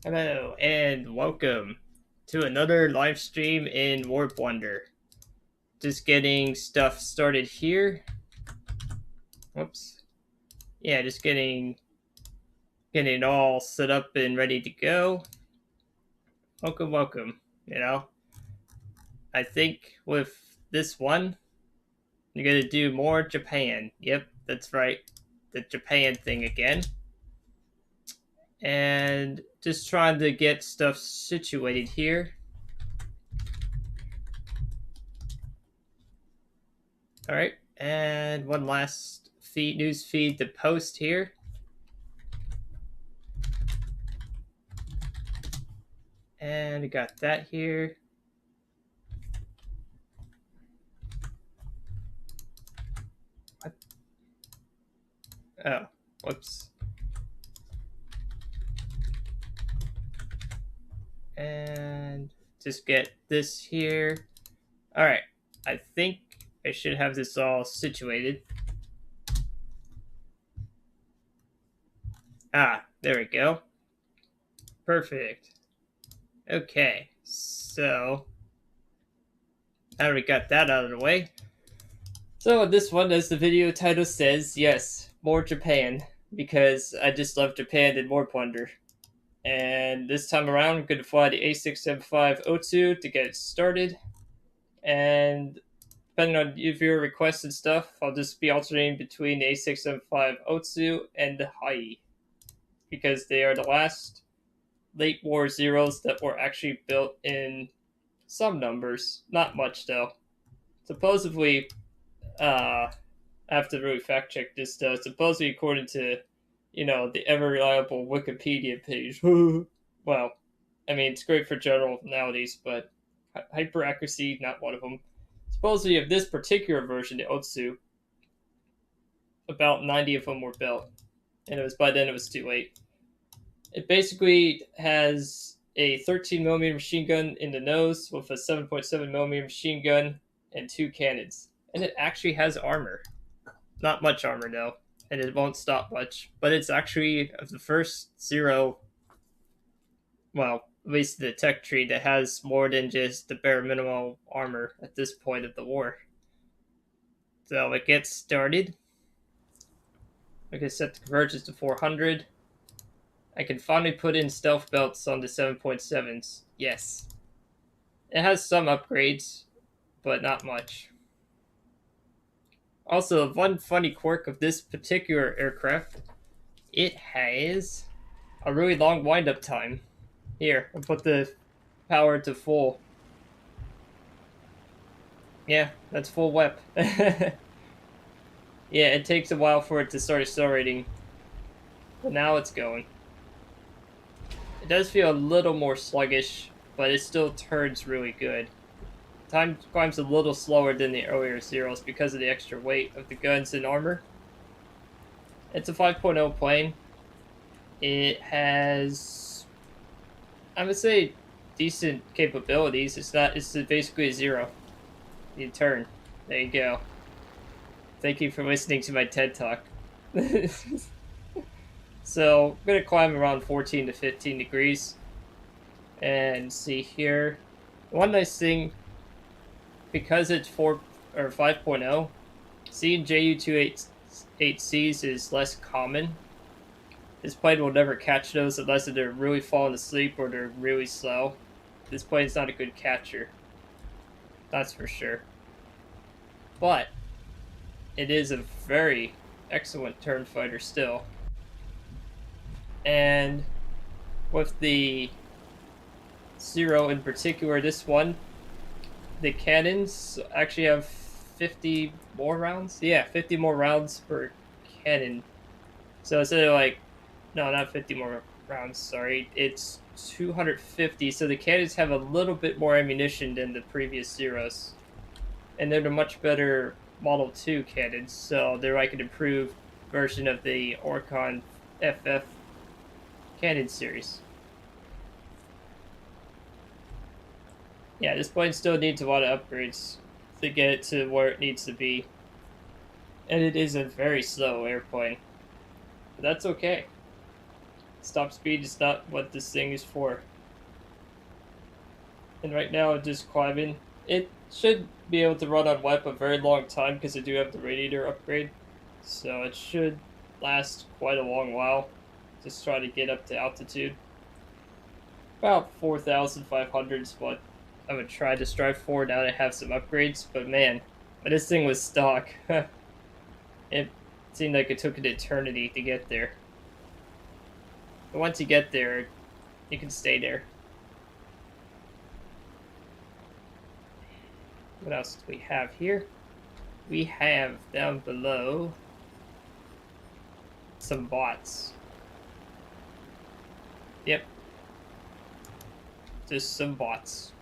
Hello and welcome to another live stream in War Thunder. Just getting stuff started here. Whoops. Yeah, just getting it all set up and ready to go. Welcome. I think with this one, you're gonna do more Japan. Yep, that's right. The Japan thing again. And just trying to get stuff situated here. All right, and one last news feed to post here. And we got that here. What? Oh, whoops. And just get this here. All right, I think I should have this all situated. Ah, there we go. Perfect. Okay, so now we got that out of the way. So this one, as the video title says, yes, more Japan, because I just love Japan and more plunder. And this time around, I'm going to fly the A675 Otsu to get it started. And depending on your requests and stuff, I'll just be alternating between the A675 Otsu and the Hai, because they are the last late war Zeros that were actually built in some numbers. Not much, though. Supposedly, I have to really fact check this, though. Supposedly, according to, the ever reliable Wikipedia page. Well, I mean, it's great for general nowadays, but hyper accuracy, not one of them. Supposedly, of this particular version, the Otsu, about 90 of them were built, and by then it was too late. It basically has a 13mm machine gun in the nose with a 7.7mm machine gun and two cannons, and it actually has armor. Not much armor though, and it won't stop much. But it's actually the first Zero, well, at least the tech tree, that has more than just the bare minimum armor at this point of the war. So it gets started. I can set the convergence to 400. I can finally put in stealth belts on the 7.7s. Yes. It has some upgrades, but not much. Also, one funny quirk of this particular aircraft, it has a really long wind-up time. Here, I'll put the power to full. Yeah, that's full WEP. Yeah, it takes a while for it to start accelerating, but now it's going. It does feel a little more sluggish, but it still turns really good. Time climbs a little slower than the earlier Zeros because of the extra weight of the guns and armor. It's a 5.0 plane. It has, I would say, decent capabilities. It's basically a Zero. You turn. There you go. Thank you for listening to my TED Talk. So, I'm going to climb around 14 to 15 degrees. And see here. One nice thing, because it's 4 or 5.0, seeing JU-28Cs is less common. This plane will never catch those unless they're really falling asleep or they're really slow. This plane's not a good catcher. That's for sure. But it is a very excellent turn fighter still. And with the Zero in particular, this one, the cannons actually have 50 more rounds. Yeah, 50 more rounds per cannon. So instead of no, not 50 more rounds, sorry. It's 250, so the cannons have a little bit more ammunition than the previous Zeros. And they're the much better Model 2 cannons, so they're like an improved version of the Orcon FF cannon series. Yeah, this plane still needs a lot of upgrades to get it to where it needs to be. And it is a very slow airplane. But that's okay. Stop speed is not what this thing is for. And right now, it's just climbing. It should be able to run on web a very long time because I do have the radiator upgrade. So it should last quite a long while. Just try to get up to altitude. About 4,500 is what I would try to strive for now that I have some upgrades. But man, when this thing was stock, it seemed like it took an eternity to get there. But once you get there, you can stay there. What else do we have here? We have down below some bots. Yep. Just some bots.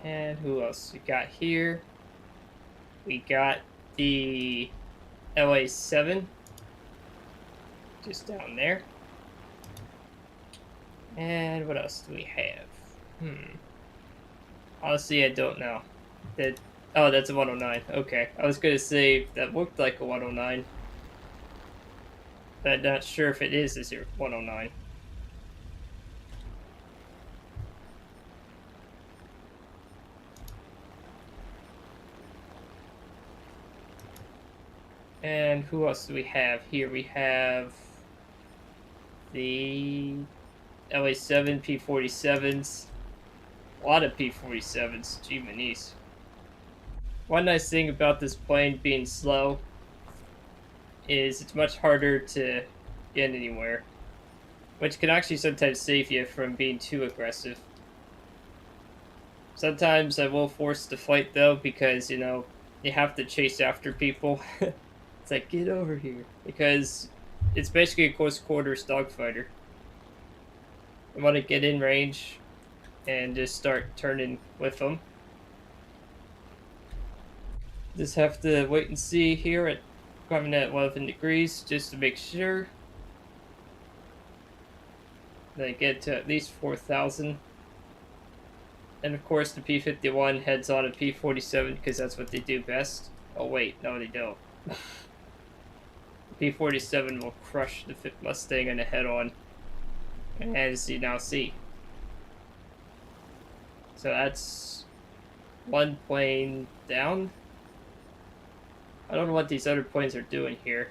And who else we got here? We got the LA7 just down there. And what else do we have? Honestly, I don't know. Oh, that's a 109. Okay. I was gonna say that looked like a 109. But I'm not sure if it is a 109. And who else do we have here? We have the LA7 P47s. A lot of P47s. Gee, manies. One nice thing about this plane being slow is it's much harder to get anywhere, which can actually sometimes save you from being too aggressive. Sometimes I will force the fight though because, you know, you have to chase after people. It's like, get over here. Because it's basically a close quarters dogfighter. You want to get in range and just start turning with them. Just have to wait and see here at coming at 11 degrees just to make sure that I get to at least 4,000. And of course the P51 heads on a P47 because that's what they do best. Oh wait, no they don't. The P47 will crush the Mustang on the head-on, as you now see. So that's one plane down. I don't know what these other planes are doing here.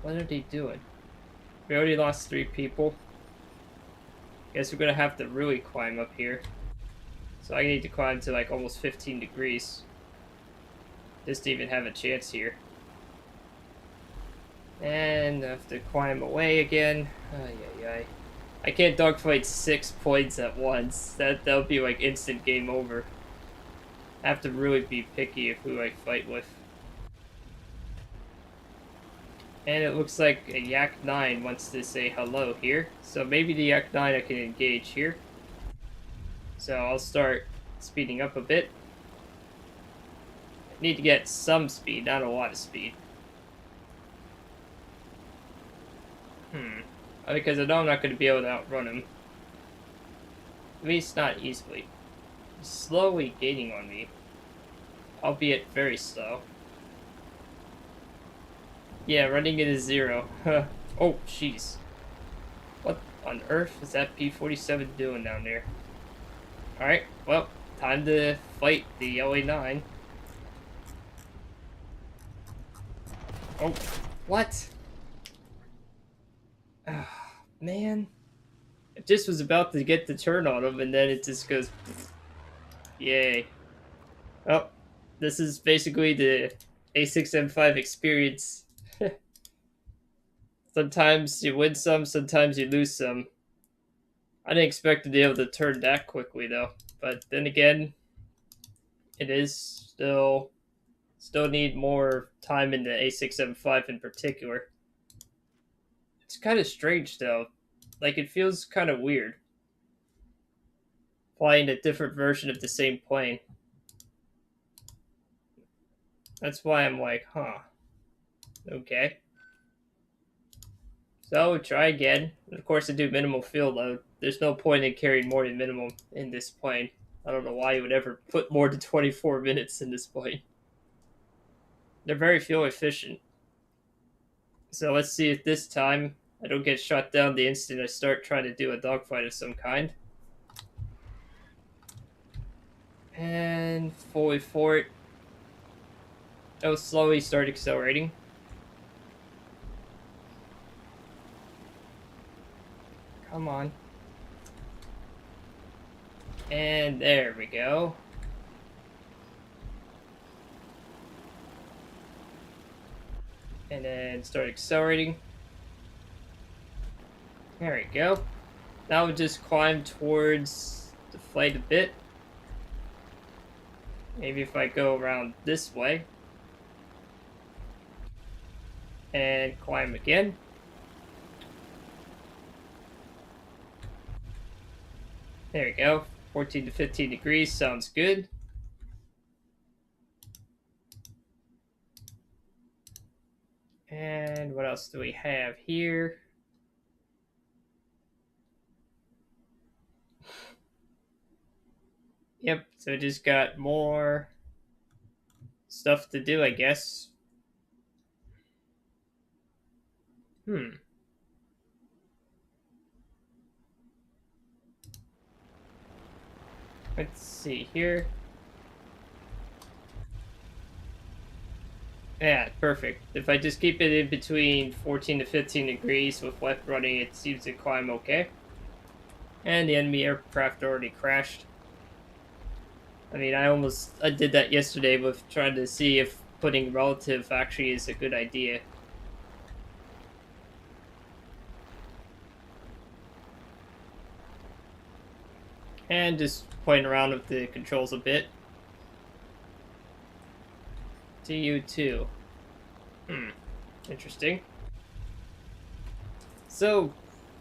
What are they doing? We already lost 3 people. Guess we're gonna have to really climb up here. So I need to climb to like almost 15 degrees. Just to even have a chance here. And I have to climb away again. Ay. I can't dogfight 6 points at once. That would be like instant game over. I have to really be picky of who I fight with. And it looks like a Yak 9 wants to say hello here. So maybe the Yak 9 I can engage here. So I'll start speeding up a bit. I need to get some speed, not a lot of speed. Because I know I'm not going to be able to outrun him. At least not easily. He's slowly gaining on me. Albeit very slow. Yeah, running it is 0. Oh, jeez. What on earth is that P47 doing down there? Alright, well, time to fight the LA9. Oh, what? Oh, man. I just was about to get the turn on him, and then it just goes... Yay. Oh, this is basically the A6M5 experience. Sometimes you win some, sometimes you lose some. I didn't expect to be able to turn that quickly, though. But then again, it is still need more time in the A6M5 in particular. It's kind of strange, though. Like, it feels kind of weird. Flying a different version of the same plane. That's why I'm like, huh. Okay. So, try again. Of course, I do minimal fuel load. There's no point in carrying more than minimum in this plane. I don't know why you would ever put more than 24 minutes in this plane. They're very fuel efficient. So let's see if this time I don't get shot down the instant I start trying to do a dogfight of some kind. And fully for it. It'll slowly start accelerating. Come on. And there we go. And then start accelerating. There we go. Now we'll just climb towards the flight a bit. Maybe if I go around this way. And climb again. There we go. 14 to 15 degrees sounds good. And what else do we have here? Yep, so just got more stuff to do, I guess. Let's see here. Yeah, perfect. If I just keep it in between 14 to 15 degrees with left running, it seems to climb okay. And the enemy aircraft already crashed. I mean, I did that yesterday with trying to see if putting relative actually is a good idea. And just playing around with the controls a bit. To you too. Interesting. So,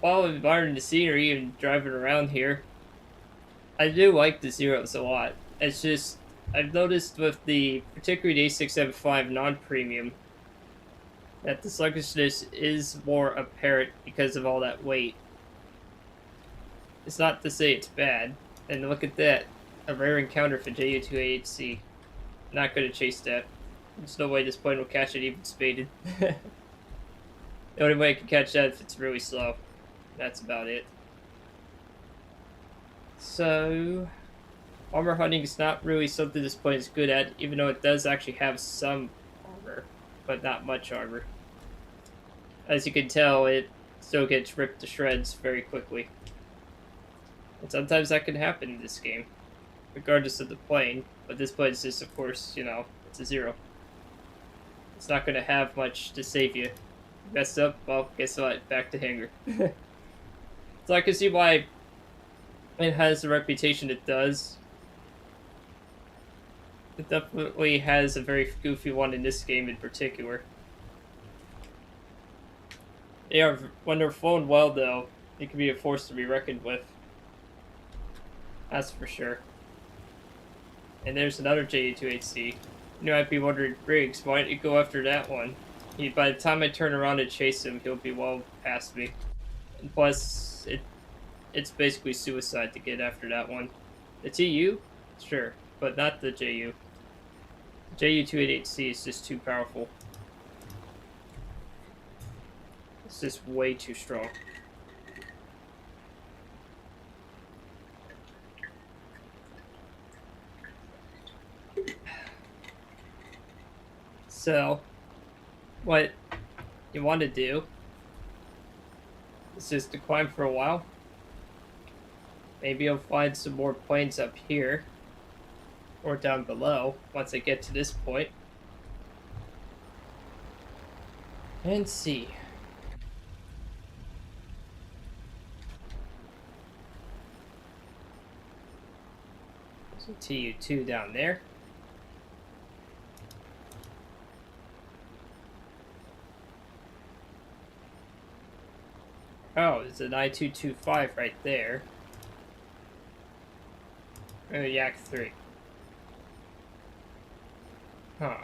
while admiring the scenery and driving around here, I do like the Zeros a lot. It's just, I've noticed with the, particularly the A675 non-premium, that the sluggishness is more apparent because of all that weight. It's not to say it's bad. And look at that. A rare encounter for JU2AHC. Not gonna chase that. There's no way this plane will catch it even spaded. The only way I can catch that if it's really slow. That's about it. So, armor hunting is not really something this plane is good at, even though it does actually have some armor, but not much armor. As you can tell, it still gets ripped to shreds very quickly. And sometimes that can happen in this game, regardless of the plane. But this plane is just, of course, you know, it's a Zero. It's not going to have much to save you. Messed up, well, guess what? Back to hangar. So I can see why it has the reputation it does. It definitely has a very goofy one in this game in particular. When they're flown well, though, it can be a force to be reckoned with. That's for sure. And there's another JU2HC. You might be wondering, Riggs, why don't you go after that one? By the time I turn around and chase him, he'll be well past me. And plus, it's basically suicide to get after that one. The TU? Sure, but not the JU. The JU288C is just too powerful. It's just way too strong. So, what you want to do is just to climb for a while. Maybe you'll find some more planes up here or down below once I get to this point. And see. There's a TU-2 down there. Oh, there's an I-225 right there. Oh, Yak 3. Huh.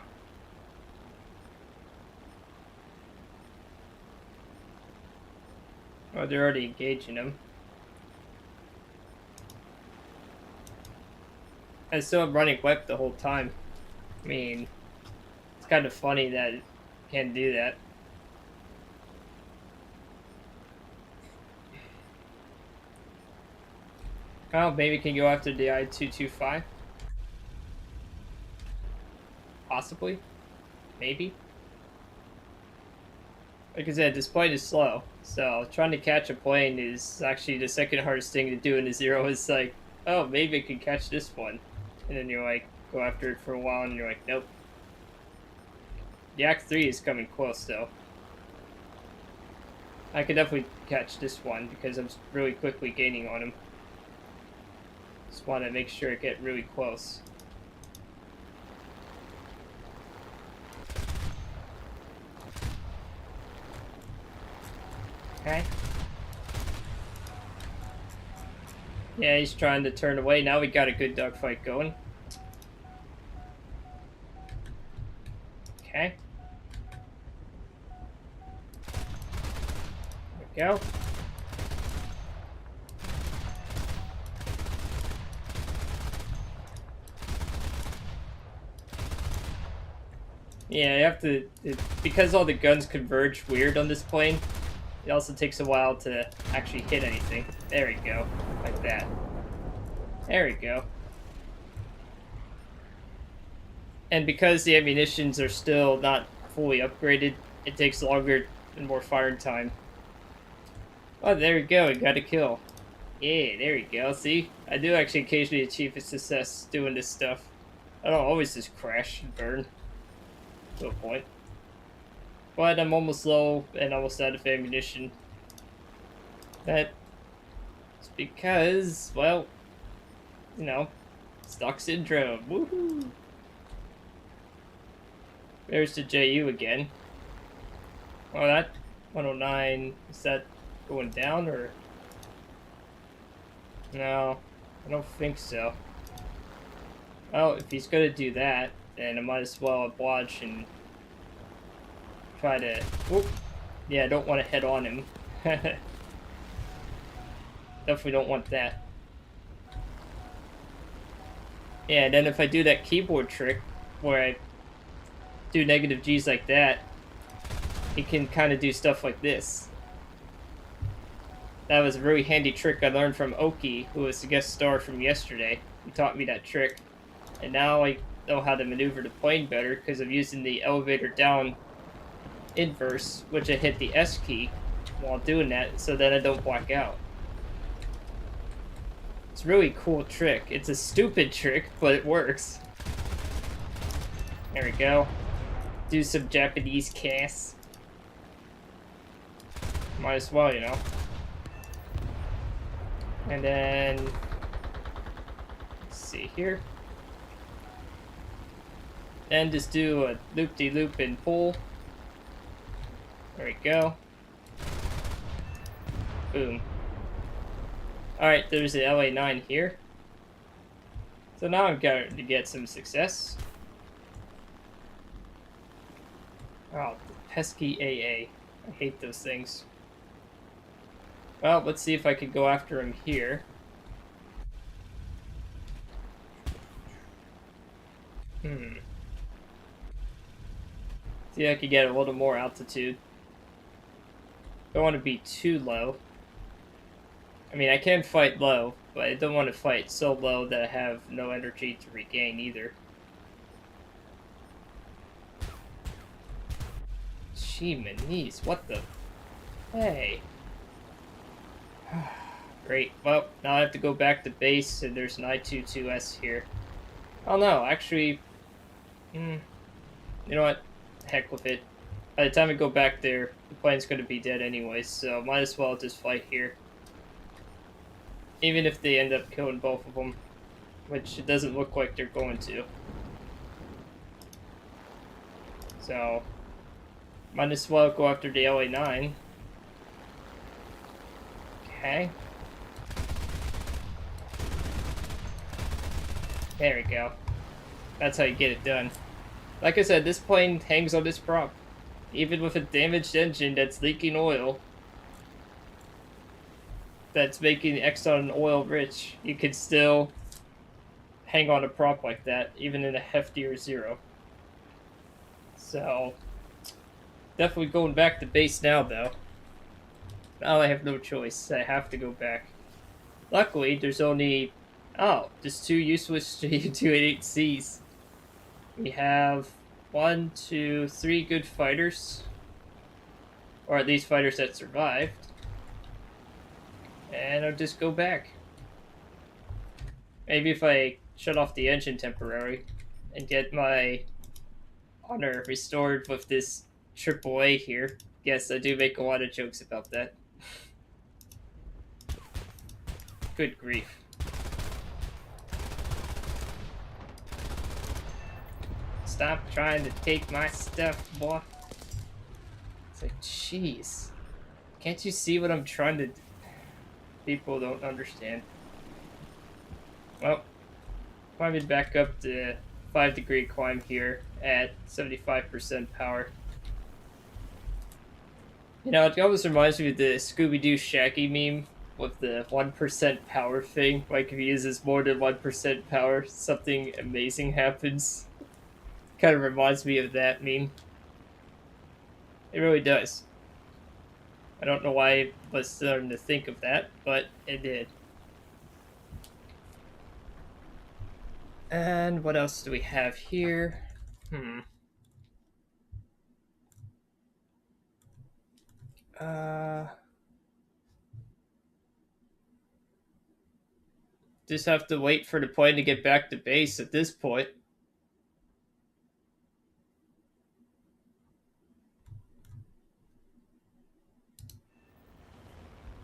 Oh, they're already engaging him. I still am running web the whole time. I mean, it's kind of funny that it can do that. Oh, maybe it can go after the I-225? Possibly. Maybe. Like I said, this plane is slow, so trying to catch a plane is actually the second hardest thing to do in the Zero. Is like, oh, maybe I could catch this one. And then you're like, go after it for a while, and you're like, nope. The Act 3 is coming close, though. I could definitely catch this one, because I'm really quickly gaining on him. Just want to make sure I get really close. Okay. Yeah, he's trying to turn away. Now we got a good dogfight going. Okay. There we go. Yeah, you have to... because all the guns converge weird on this plane, it also takes a while to actually hit anything. There we go. Like that. There we go. And because the ammunitions are still not fully upgraded, it takes longer and more fire time. Oh, there we go. We got a kill. Yeah, there we go. See? I do actually occasionally achieve a success doing this stuff. I don't always just crash and burn. To a point. But I'm almost low and almost out of ammunition. That's because, well, you know, stock syndrome. Woohoo! There's the JU again. Oh, that 109, is that going down or? No, I don't think so. Well, if he's gonna do that, then I might as well oblige and try to... Whoop. Yeah, I don't want to head on him. Definitely don't want that. Yeah, and then if I do that keyboard trick, where I do negative G's like that, he can kind of do stuff like this. That was a really handy trick I learned from Oki, who was the guest star from yesterday. He taught me that trick. And now I know how to maneuver the plane better because I'm using the elevator down inverse, which I hit the S key while doing that so that I don't black out. It's a really cool trick. It's a stupid trick, but it works. There we go. Do some Japanese casts. Might as well, you know. And then... let's see here. Then just do a loop-de-loop and pull. There we go. Boom. Alright, there's the LA9 here. So now I'm going to get some success. Oh, the pesky AA. I hate those things. Well, let's see if I can go after him here. See if I can get a little more altitude. Don't want to be too low. I mean, I can fight low, but I don't want to fight so low that I have no energy to regain either. Gee, Maniz, what the... Hey. Great. Well, now I have to go back to base, and there's an I-22S here. Oh no, actually... you know what? Heck with it. By the time I go back there, the plane's going to be dead anyway, so might as well just fight here. Even if they end up killing both of them, which it doesn't look like they're going to. So, might as well go after the LA9. Okay. There we go. That's how you get it done. Like I said, this plane hangs on this prop. Even with a damaged engine that's leaking oil, that's making Exxon oil rich, you could still hang on a prop like that, even in a heftier Zero. So, definitely going back to base now, though. Now I have no choice. I have to go back. Luckily, there's only... Oh, just 2 useless Ju-288Cs. We have 1, 2, 3 good fighters. Or at least fighters that survived. And I'll just go back. Maybe if I shut off the engine temporarily and get my honor restored with this AAA here. Yes, I do make a lot of jokes about that. Good grief. Stop trying to take my stuff, boy. It's like, jeez. Can't you see what I'm trying to do? People don't understand. Well, climbing back up to 5-degree climb here at 75% power. You know, it always reminds me of the Scooby-Doo Shaggy meme with the 1% power thing. Like, if he uses more than 1% power, something amazing happens. Kind of reminds me of that meme. It really does. I don't know why I was starting to think of that, but it did. And what else do we have here? Just have to wait for the plane to get back to base at this point.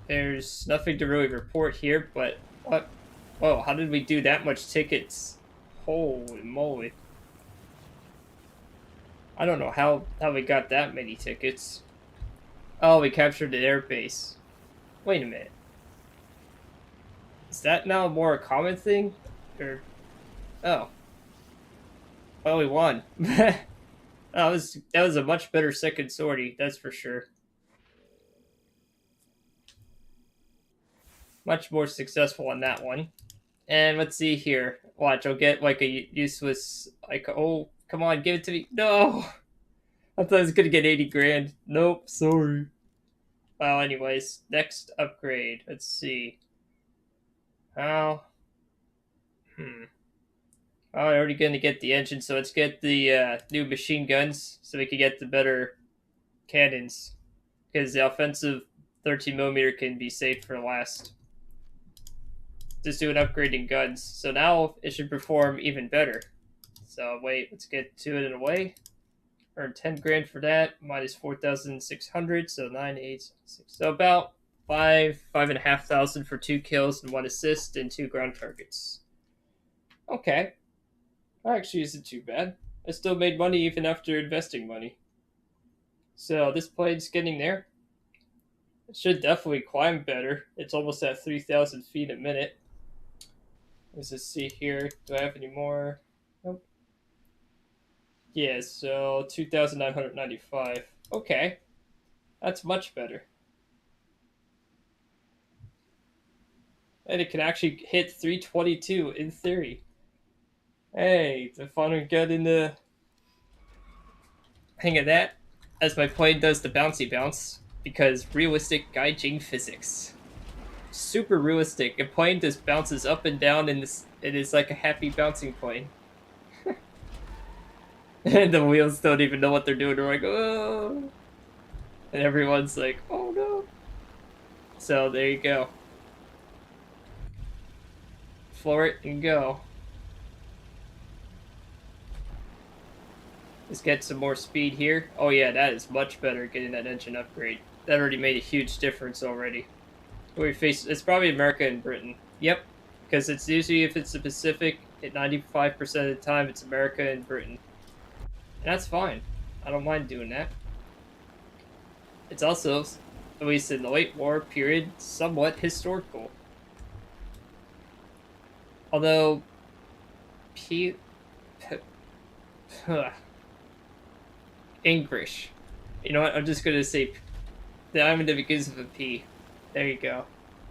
There's nothing to really report here, but what? Whoa, how did we do that much tickets? Holy moly. I don't know how we got that many tickets. Oh, we captured the airbase. Wait a minute. Is that now more a common thing? Or... Oh. Well, we won. that was a much better second sortie, that's for sure. Much more successful on that one. And let's see here. Watch, I'll get like a useless... Like, oh, come on, give it to me. No! I thought I was gonna get 80 grand. Nope, sorry. Well, anyways, next upgrade. Let's see. How? Oh, I'm already gonna get the engine, so let's get the new machine guns so we can get the better cannons. Because the offensive 13mm can be saved for last. Just do an upgrade in guns. So now it should perform even better. So wait, let's get to it in a way. Earn 10 grand for that, minus 4,600, so 9, 8, 6. So about 5,500 for 2 kills and 1 assist and 2 ground targets. Okay. That actually isn't too bad. I still made money even after investing money. So this plane's getting there. It should definitely climb better. It's almost at 3,000 feet a minute. Let's just see here. Do I have any more? Nope. Yeah, so 2,995. Okay. That's much better. And it can actually hit 322 in theory. Hey, to finally get in the hang of that as my plane does the bouncy bounce because realistic gaijin physics. Super realistic. A plane just bounces up and down and it is like a happy bouncing plane. And the wheels don't even know what they're doing. They're like, oh. And everyone's like, oh no. So there you go. Floor it and go. Let's get some more speed here. Oh yeah, that is much better getting that engine upgrade. That already made a huge difference already. It's probably America and Britain. Yep, because it's usually, if it's the Pacific, at 95% of the time it's America and Britain. And that's fine. I don't mind doing that. It's also, at least in the late war period, somewhat historical. Although, English. You know what? I'm just gonna say the island that begins with a P. There you go.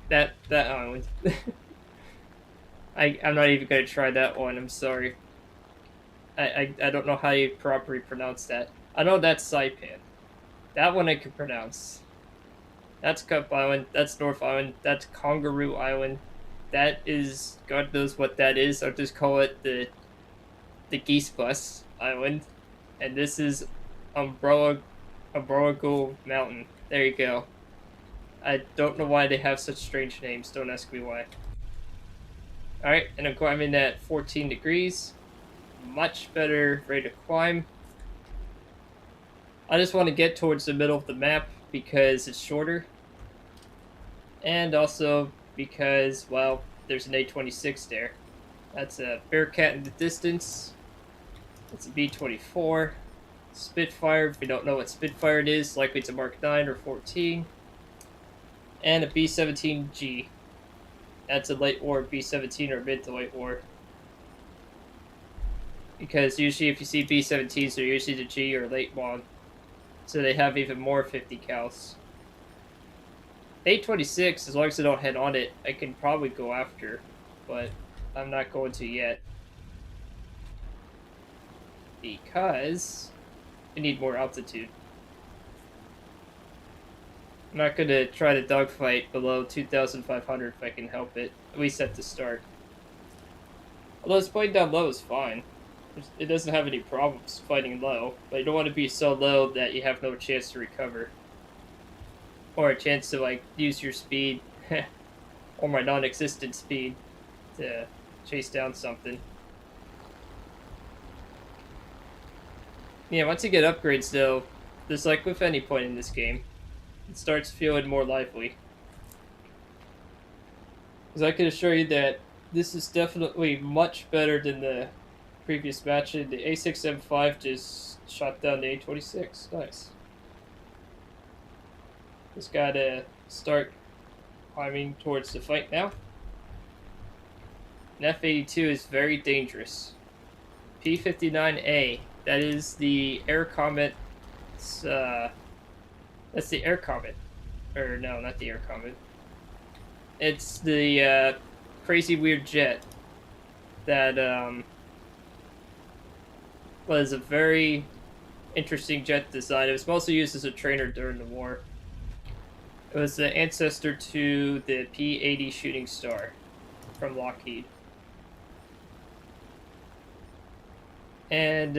That island. I'm not even gonna try that one. I'm sorry. I don't know how you properly pronounce that. I know that's Saipan. That one I can pronounce. That's Cup Island. That's North Island. That's Kangaroo Island. That is, God knows what that is. I'll just call it the Geese Bus Island. And this is Umbrella Gold Mountain. There you go. I don't know why they have such strange names. Don't ask me why. Alright, and I'm climbing at 14 degrees. Much better rate of climb. I just want to get towards the middle of the map because it's shorter. And also because, well, there's an A26 there. That's a Bearcat in the distance. It's a B-24. Spitfire, if we don't know what Spitfire it is, likely it's a Mark 9 or 14. And a B-17G. That's a late war B-17 or mid to late war. Because usually if you see B-17s, they're usually the G or late mod. So they have even more 50 cals. A-26, as long as I don't head on it, I can probably go after. But I'm not going to yet. Because I need more altitude. I'm not going to try to dogfight below 2,500 if I can help it. At least at the start. Although fighting down low is fine. It doesn't have any problems fighting low. But you don't want to be so low that you have no chance to recover. Or a chance to, like, use your speed. Or my non-existent speed. To chase down something. Yeah, once you get upgrades though, just like with any point in this game, it starts feeling more lively. Because I can assure you that this is definitely much better than the previous match. The A6M5 just shot down the A26. Nice. Just gotta start climbing towards the fight now. An F-82 is very dangerous. P-59A. That is the Air Comet. That's the Air Comet. Or no, not the Air Comet. It's the crazy weird jet that was a very interesting jet design. It was mostly used as a trainer during the war. It was the ancestor to the P-80 Shooting Star from Lockheed. And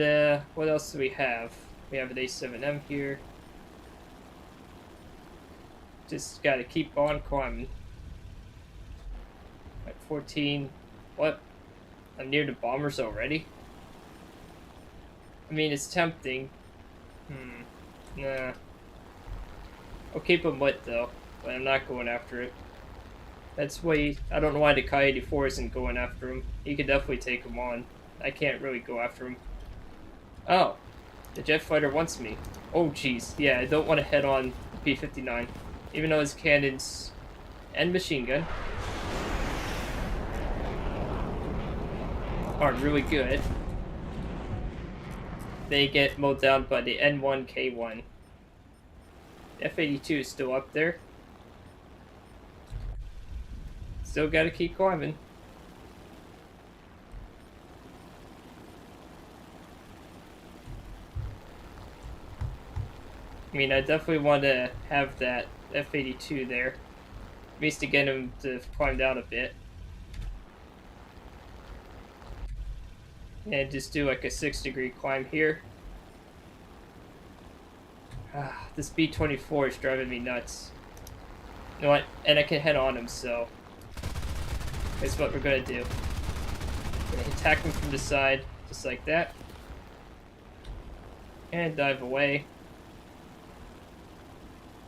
what else do we have? We have an A7M here. Just gotta keep on climbing. At 14. What? I'm near the bombers already? I mean, it's tempting. Nah. I'll keep them lit though, but I'm not going after it. That's why I don't know why the Ki-84 isn't going after him. He could definitely take him on. I can't really go after him. Oh, the jet fighter wants me. Oh jeez, yeah, I don't want to head on the P-59, even though his cannons and machine gun are really good. They get mowed down by the N1K1. F-82 is still up there. Still gotta keep climbing. I mean, I definitely want to have that F-82 there. At least to get him to climb down a bit. And just do like a 6-degree climb here. This B-24 is driving me nuts. You know what? And I can head on him, so that's what we're gonna do. Gonna attack him from the side, just like that. And dive away.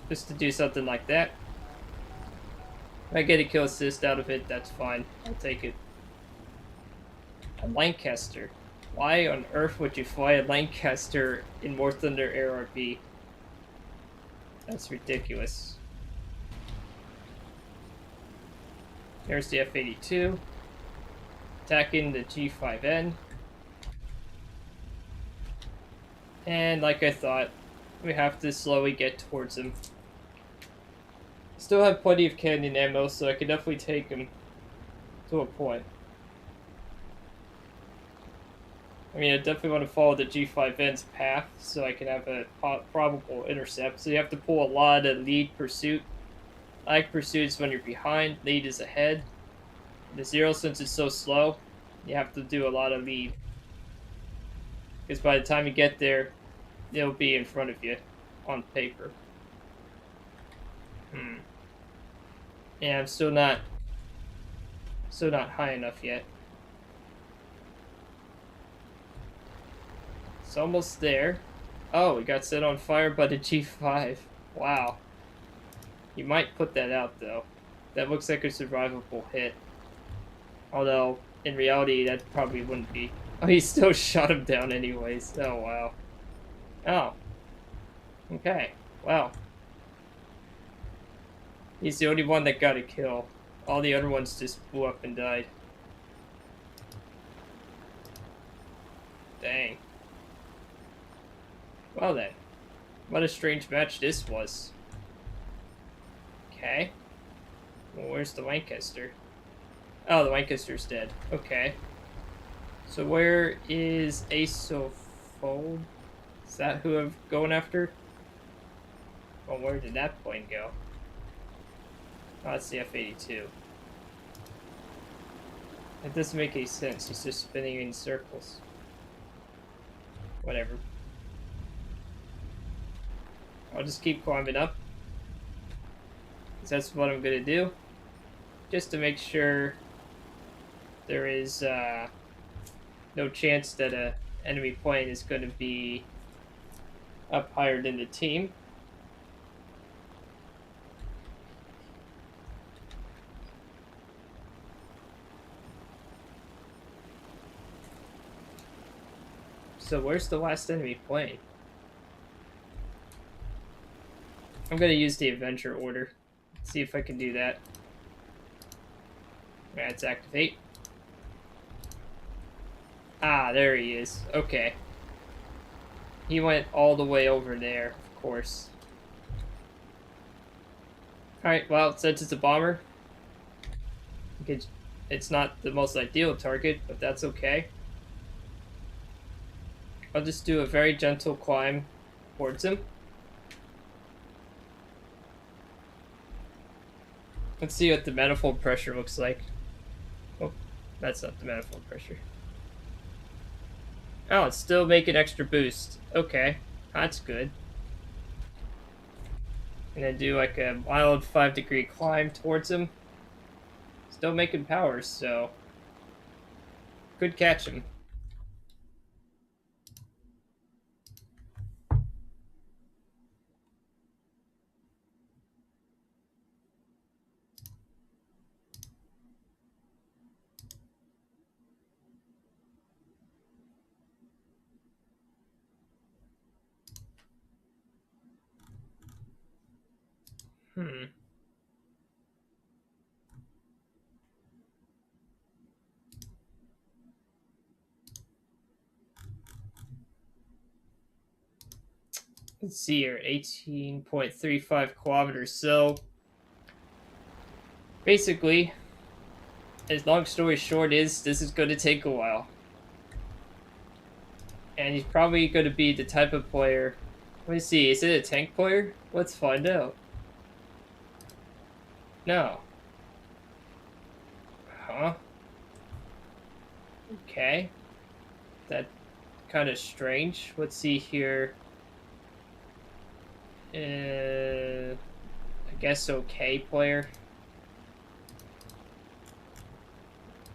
Just to do something like that. If I get a kill assist out of it, that's fine. I'll take it. A Lancaster. Why on earth would you fly a Lancaster in War Thunder ARB? That's ridiculous. There's the F-82. Attacking the G5N. And like I thought, we have to slowly get towards him. Still have plenty of cannon ammo, so I can definitely take him to a point. I mean, I definitely want to follow the G5N's path so I can have a probable intercept. So you have to pull a lot of lead pursuit. I like pursuits when you're behind, lead is ahead. The Zero, since it's so slow, you have to do a lot of lead. Because by the time you get there, it'll be in front of you on paper. Yeah, I'm still not high enough yet. It's almost there. Oh, we got set on fire by the G5. Wow. You might put that out, though. That looks like a survivable hit. Although, in reality, that probably wouldn't be. Oh, he still shot him down anyways. Oh, wow. Oh. Okay. Wow. He's the only one that got a kill. All the other ones just blew up and died. Dang. Well then. What a strange match this was. Okay. Well, where's the Lancaster? Oh, the Lancaster's dead. Okay. So where is Asofold? Is that who I'm going after? Well, where did that plane go? Oh, it's the F-82. It doesn't make any sense. He's just spinning in circles. Whatever. I'll just keep climbing up. Because that's what I'm going to do. Just to make sure there is no chance that an enemy plane is going to be up higher than the team. So where's the last enemy plane? I'm going to use the adventure order. See if I can do that. Let's activate. Ah, there he is. Okay. He went all the way over there, of course. Alright, well, since it's a bomber, it's not the most ideal target, but that's okay. I'll just do a very gentle climb towards him. Let's see what the manifold pressure looks like. Oh, that's not the manifold pressure. Oh, it's still making extra boost. Okay, that's good. And then do like a wild 5-degree climb towards him. Still making power, so could catch him. Let's see here, 18.35 kilometers. So, basically, as long story short is, this is going to take a while. And he's probably going to be the type of player... Let me see, is it a tank player? Let's find out. No. Huh? Okay. That kind of strange. Let's see here. I guess okay player.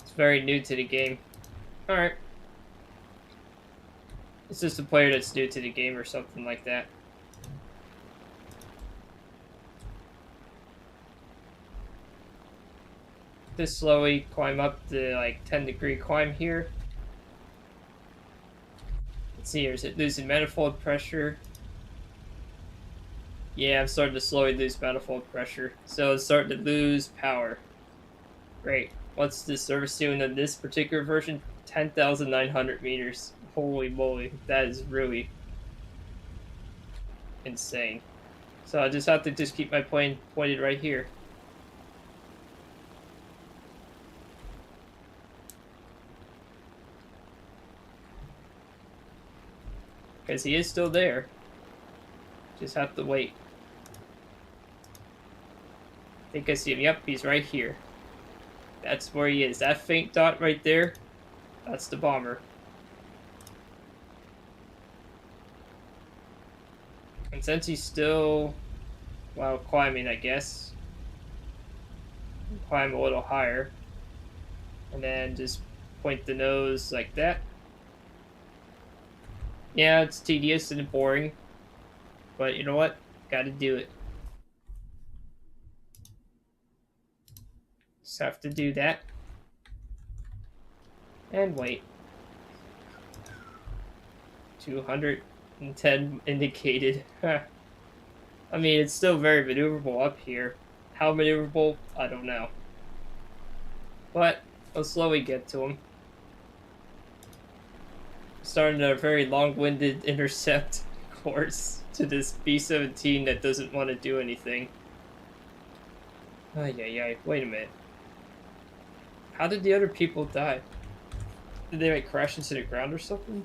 It's very new to the game. Alright. It's just a player that's new to the game or something like that. Just slowly climb up the like 10-degree climb here. Let's see here, is it losing manifold pressure? Yeah, I'm starting to slowly lose manifold pressure. So it's starting to lose power. Great. What's the service doing in this particular version? 10,900 meters. Holy moly, that is really insane. So I just have to just keep my plane pointed right here. Because he is still there. Just have to wait. I think I see him. Yep, he's right here. That's where he is. That faint dot right there, that's the bomber. And since he's still, well, climbing, I guess, climb a little higher. And then just point the nose like that. Yeah, it's tedious and boring. But you know what? Gotta do it. Just have to do that. And wait. 210 indicated. I mean, it's still very maneuverable up here. How maneuverable? I don't know. But I'll slowly get to him. Starting a very long-winded intercept course to this B-17 that doesn't want to do anything. Ay. Wait a minute. How did the other people die? Did they like crash into the ground or something?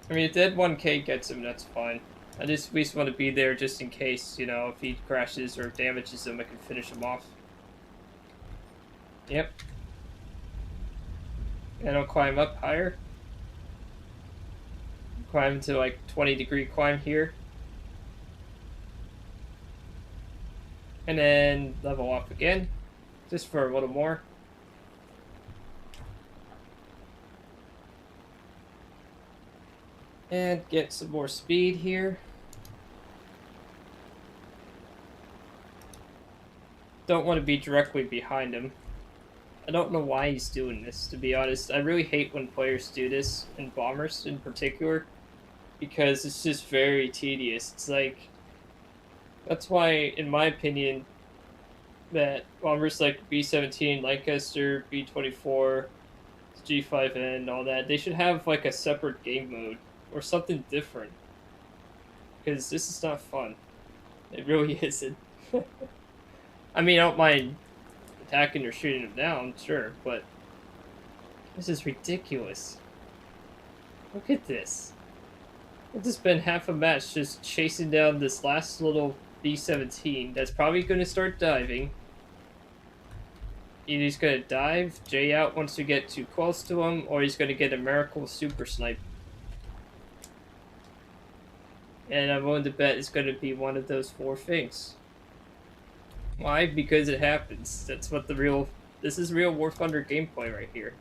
I mean, if Dead 1K gets him, that's fine. I just at least want to be there just in case, you know, if he crashes or damages him, I can finish him off. Yep. And I'll climb up higher. Climb to like 20-degree climb here. And then level off again, just for a little more. And get some more speed here. Don't want to be directly behind him. I don't know why he's doing this, to be honest. I really hate when players do this, and bombers in particular, because it's just very tedious. It's like, that's why, in my opinion, that bombers like B-17, Lancaster, B-24, G5N, all that, they should have like a separate game mode or something different. Because this is not fun. It really isn't. I mean, I don't mind attacking or shooting them down, sure, but this is ridiculous. Look at this. I've just spent half a match just chasing down this last little B-17 that's probably going to start diving. Either he's going to dive, J out once we get too close to him, or he's going to get a miracle super snipe. And I'm willing to bet it's going to be one of those four things. Why? Because it happens. That's what the real... This is real War Thunder gameplay right here.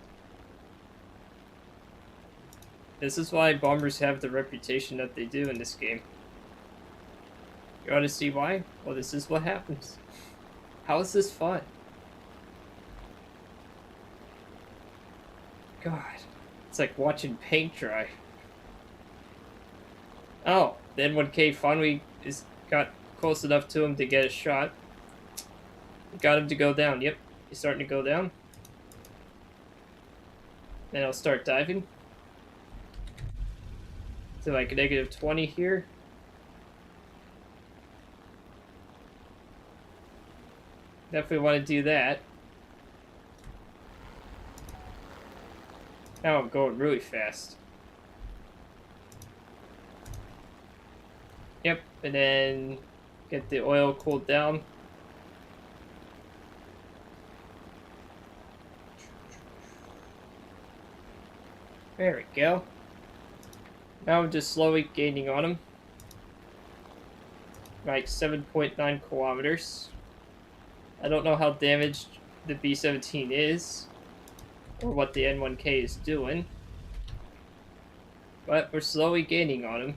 This is why bombers have the reputation that they do in this game. You want to see why? Well, this is what happens. How is this fun? God. It's like watching paint dry. Oh, then when K finally got close enough to him to get a shot. Got him to go down. Yep, he's starting to go down. Then I'll start diving. To like negative 20 here. Definitely want to do that. Now I'm going really fast. Yep, and then get the oil cooled down. There we go. Now I'm just slowly gaining on him. Like 7.9 kilometers. I don't know how damaged the B-17 is, or what the N1K is doing. But we're slowly gaining on him.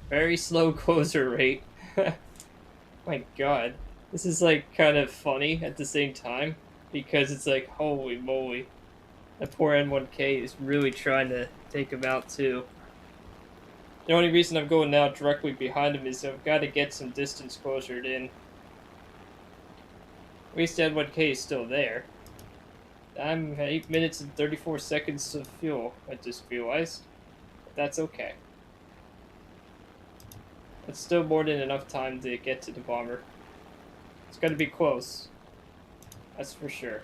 Very slow closer rate. My god. This is like kind of funny at the same time, because it's like, holy moly. That poor N1K is really trying to take him out too. The only reason I'm going now directly behind him is I've got to get some distance closer in. At least N1K is still there. I'm at 8 minutes and 34 seconds of fuel, I just realized. But that's okay. That's still more than enough time to get to the bomber. It's gonna be close. That's for sure.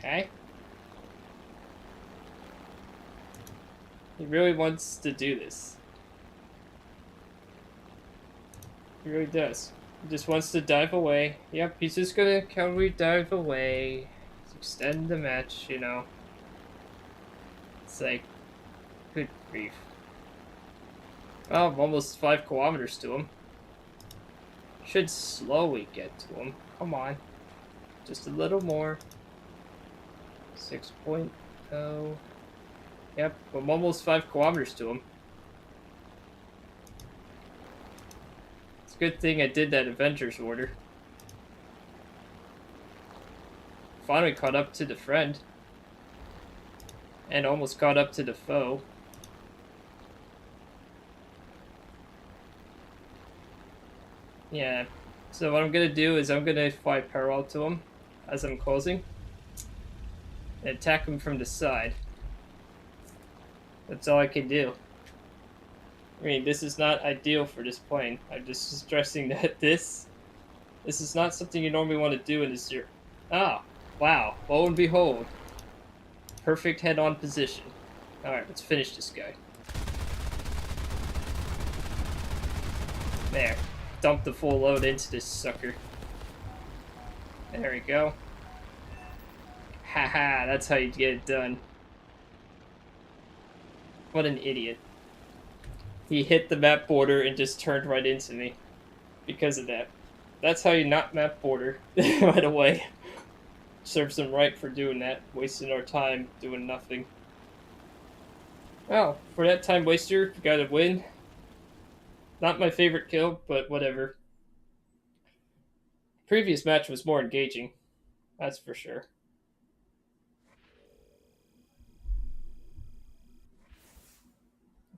Okay. He really wants to do this. He really does. He just wants to dive away. Yep, he's just gonna cavalry dive away. Extend the match, you know. It's like, good grief. Oh, I'm almost 5 kilometers to him. Should slowly get to him. Come on. Just a little more. 6.0. Yep, I'm almost 5 kilometers to him. It's a good thing I did that Avengers order. Finally caught up to the friend. And almost caught up to the foe. Yeah, so what I'm gonna do is I'm gonna fly parallel to him as I'm closing and attack him from the side. That's all I can do. I mean, this is not ideal for this plane. I'm just stressing that this is not something you normally want to do in this year. Ah, wow, lo and behold. Perfect head-on position. Alright, let's finish this guy. There. Dump the full load into this sucker. There we go. Haha, that's how you get it done. What an idiot. He hit the map border and just turned right into me. Because of that. That's how you not map border. Right away. Serves him right for doing that. Wasting our time doing nothing. Well, for that time waster, you got a win. Not my favorite kill, but whatever. Previous match was more engaging. That's for sure.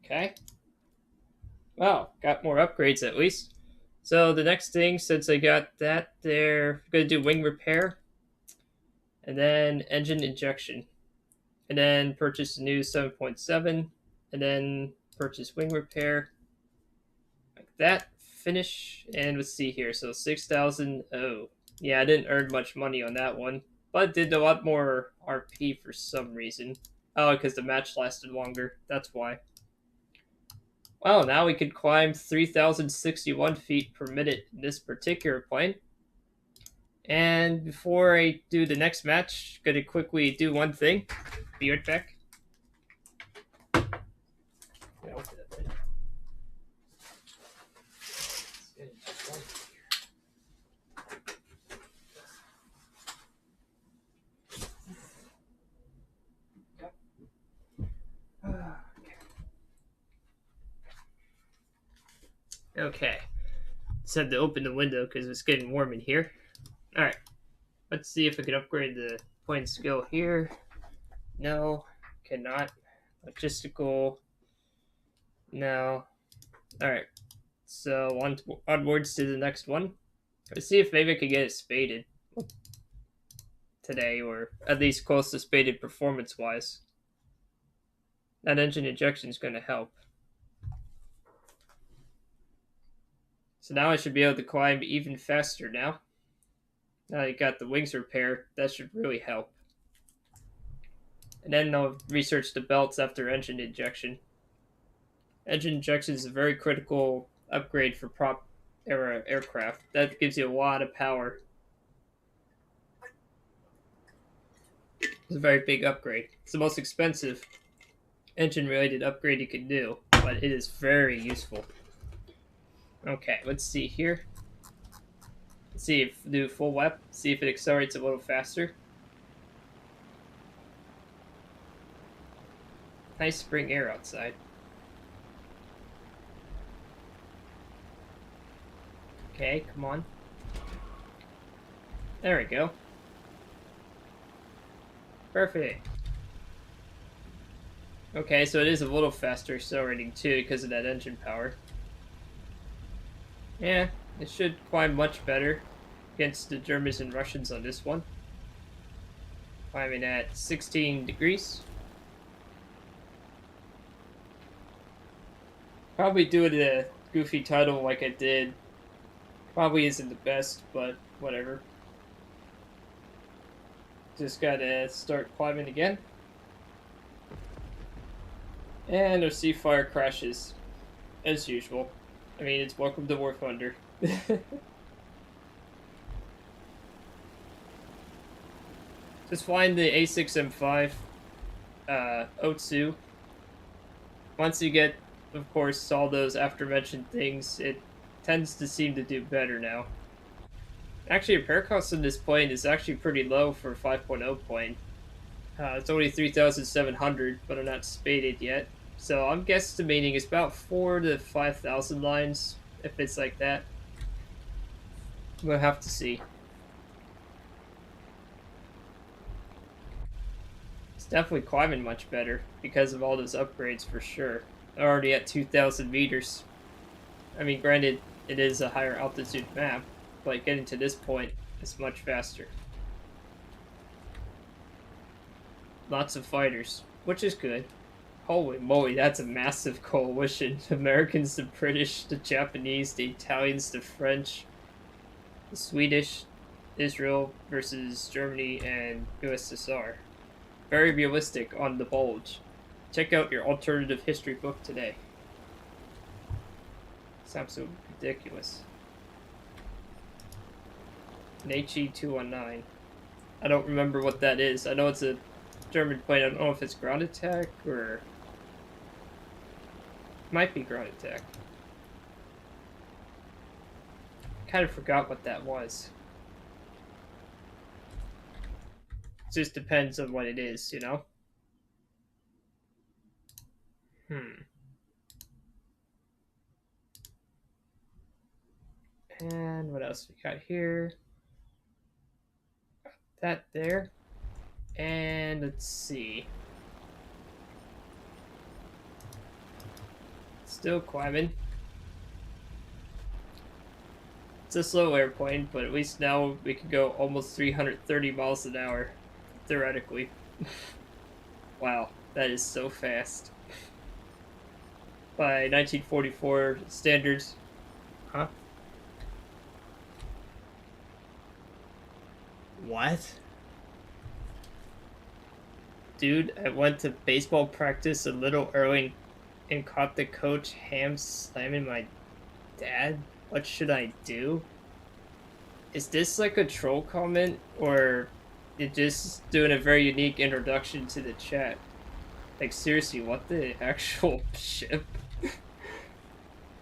Okay. Well, got more upgrades at least. So the next thing, since I got that there, I'm going to do wing repair. And then engine injection. And then purchase a new 7.7. And then purchase wing repair. Like that. Finish. And let's see here. So 6,000. Oh. Yeah, I didn't earn much money on that one. But did a lot more RP for some reason. Oh, because the match lasted longer. That's why. Well, now we could climb 3,061 feet per minute in this particular plane. And before I do the next match, I'm going to quickly do one thing. Be right back. Okay. Just had to open the window because it's getting warm in here. Alright. Let's see if I can upgrade the plane skill here. No. Cannot. Logistical. No. Alright. So onwards to the next one. Let's see if maybe I could get it spaded today, or at least close to spaded performance-wise. That engine injection is going to help. So now I should be able to climb even faster now. Now I got the wings repaired, that should really help. And then I'll research the belts after engine injection. Engine injection is a very critical upgrade for prop era aircraft. That gives you a lot of power. It's a very big upgrade. It's the most expensive engine-related upgrade you can do, but it is very useful. Okay, let's see here. Let's see if do full WEP. See if it accelerates a little faster. Nice spring air outside. Okay, come on. There we go. Perfect. Okay, so it is a little faster accelerating too because of that engine power. Yeah, it should climb much better against the Germans and Russians on this one. Climbing at 16 degrees. Probably doing a goofy title like I did. Probably isn't the best, but whatever. Just gotta start climbing again. And our sea fire crashes. As usual. I mean, it's welcome to War Thunder. Just find the A6M5 Otsu. Once you get, of course, all those aforementioned things, it tends to seem to do better now. Actually, repair cost on this plane is actually pretty low for a 5.0 plane. It's only 3,700, but I'm not spaded yet. So I'm guesstimating it's about 4,000 to 5,000 lines, if it's like that. We'll have to see. It's definitely climbing much better because of all those upgrades for sure. They're already at 2,000 meters. I mean, granted, it is a higher altitude map, but getting to this point is much faster. Lots of fighters, which is good. Holy moly, that's a massive coalition. Americans, the British, the Japanese, the Italians, the French, the Swedish, Israel versus Germany and USSR. Very realistic on the bulge. Check out your alternative history book today. It's absolutely ridiculous. An HE-219. I don't remember what that is. I know it's a German plane. I don't know if it's ground attack or... Might be ground attack. Kind of forgot what that was. It just depends on what it is, you know? And what else we got here? Got that there. And let's see. Still climbing. It's a slow airplane, but at least now we can go almost 330 miles an hour, theoretically. Wow, that is so fast. By 1944 standards. Huh? What? Dude, I went to baseball practice a little early and caught the coach ham slamming my dad. What should I do? Is this like a troll comment, or it just doing a very unique introduction to the chat? Like, seriously, what the actual ship?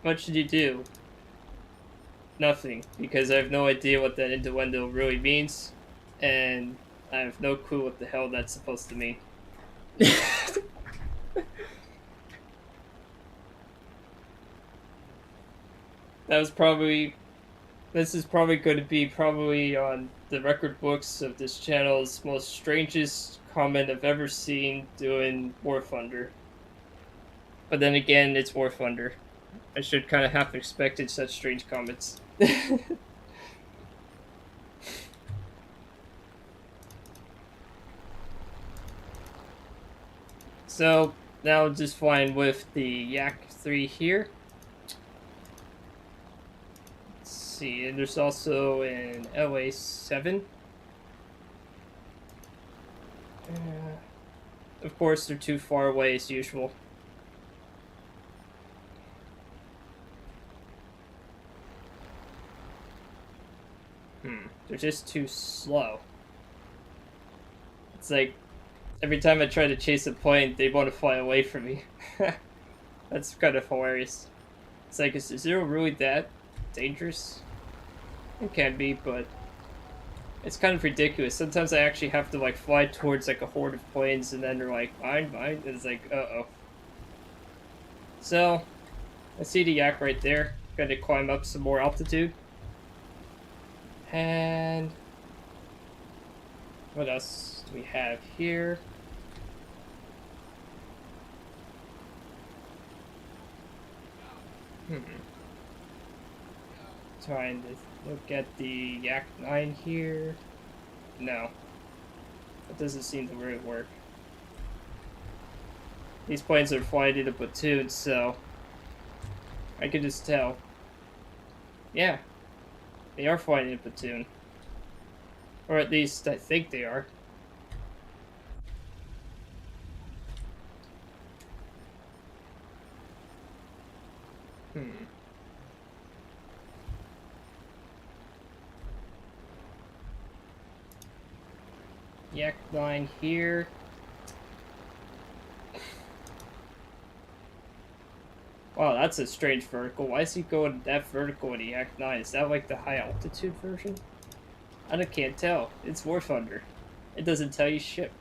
What should you do? Nothing, because I have no idea what that innuendo really means, and I have no clue what the hell that's supposed to mean. This is probably going to be on the record books of this channel's most strangest comment I've ever seen doing War Thunder. But then again, it's War Thunder. I should kind of have expected such strange comments. So, now just flying with the Yak 3 here. Let's see, and there's also an LA7. Of course, they're too far away as usual. They're just too slow. It's like, every time I try to chase a plane, they want to fly away from me. That's kind of hilarious. It's like, is Zero really that dangerous? It can be, but it's kind of ridiculous. Sometimes I actually have to like fly towards like a horde of planes, and then they're like, mine, mine. And it's like, uh-oh. So, I see the Yak right there. Gonna climb up some more altitude. And what else do we have here? Trying to look at the Yak 9 here. No. That doesn't seem to really work. These planes are flying in a platoon, so I can just tell. Yeah. They are flying in a platoon. Or at least I think they are. yak line here. Wow, that's a strange vertical. Why is he going that vertical in the yak 9? Is that like the high altitude version? I can't tell. It's War Thunder. It doesn't tell you shit.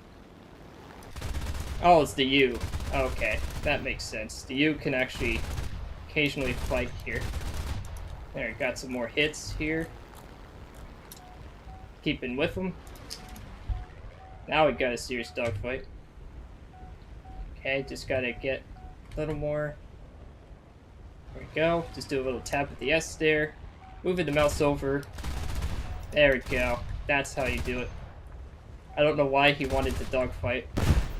Oh, it's the U. Okay, that makes sense. The U can actually occasionally fight here. There, got some more hits here. Keeping with them. Now we got a serious dogfight. Okay, just gotta get a little more. There we go. Just do a little tap with the S there. Moving the mouse over. There we go. That's how you do it. I don't know why he wanted the dogfight.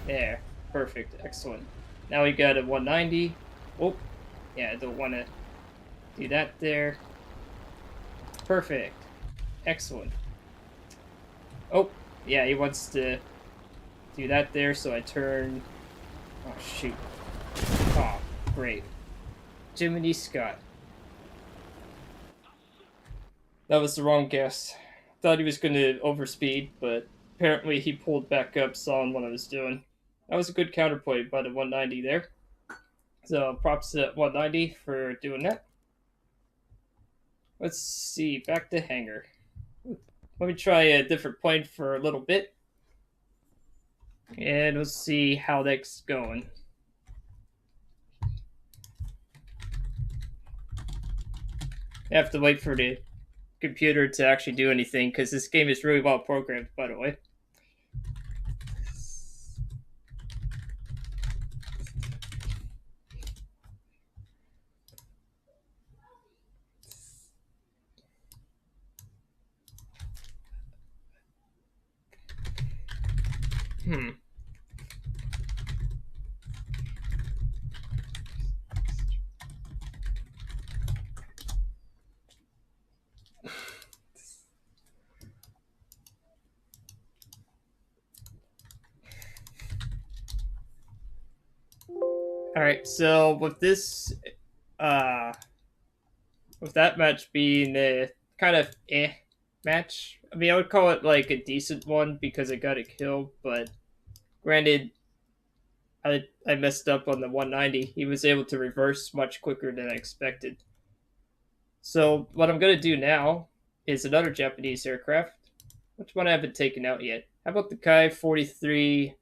There. Perfect. Excellent. Now we got a 190. Oh. Yeah, I don't want to do that there. Perfect. Excellent. Oh. Yeah, he wants to do that there, so I turn... Oh, shoot. Oh, great. Jiminy Scott. That was the wrong guess. Thought he was going to overspeed, but apparently he pulled back up, saw what I was doing. That was a good counterplay by the 190 there. So props to 190 for doing that. Let's see, back to hangar. Let me try a different plane for a little bit. And let's see how that's going. I have to wait for the computer to actually do anything, because this game is really well programmed, by the way. Alright, so with this, with that match being a kind of match, I mean, I would call it like a decent one because I got a kill, but granted, I messed up on the 190. He was able to reverse much quicker than I expected. So what I'm going to do now is another Japanese aircraft. Which one I haven't taken out yet? How about the Kai 43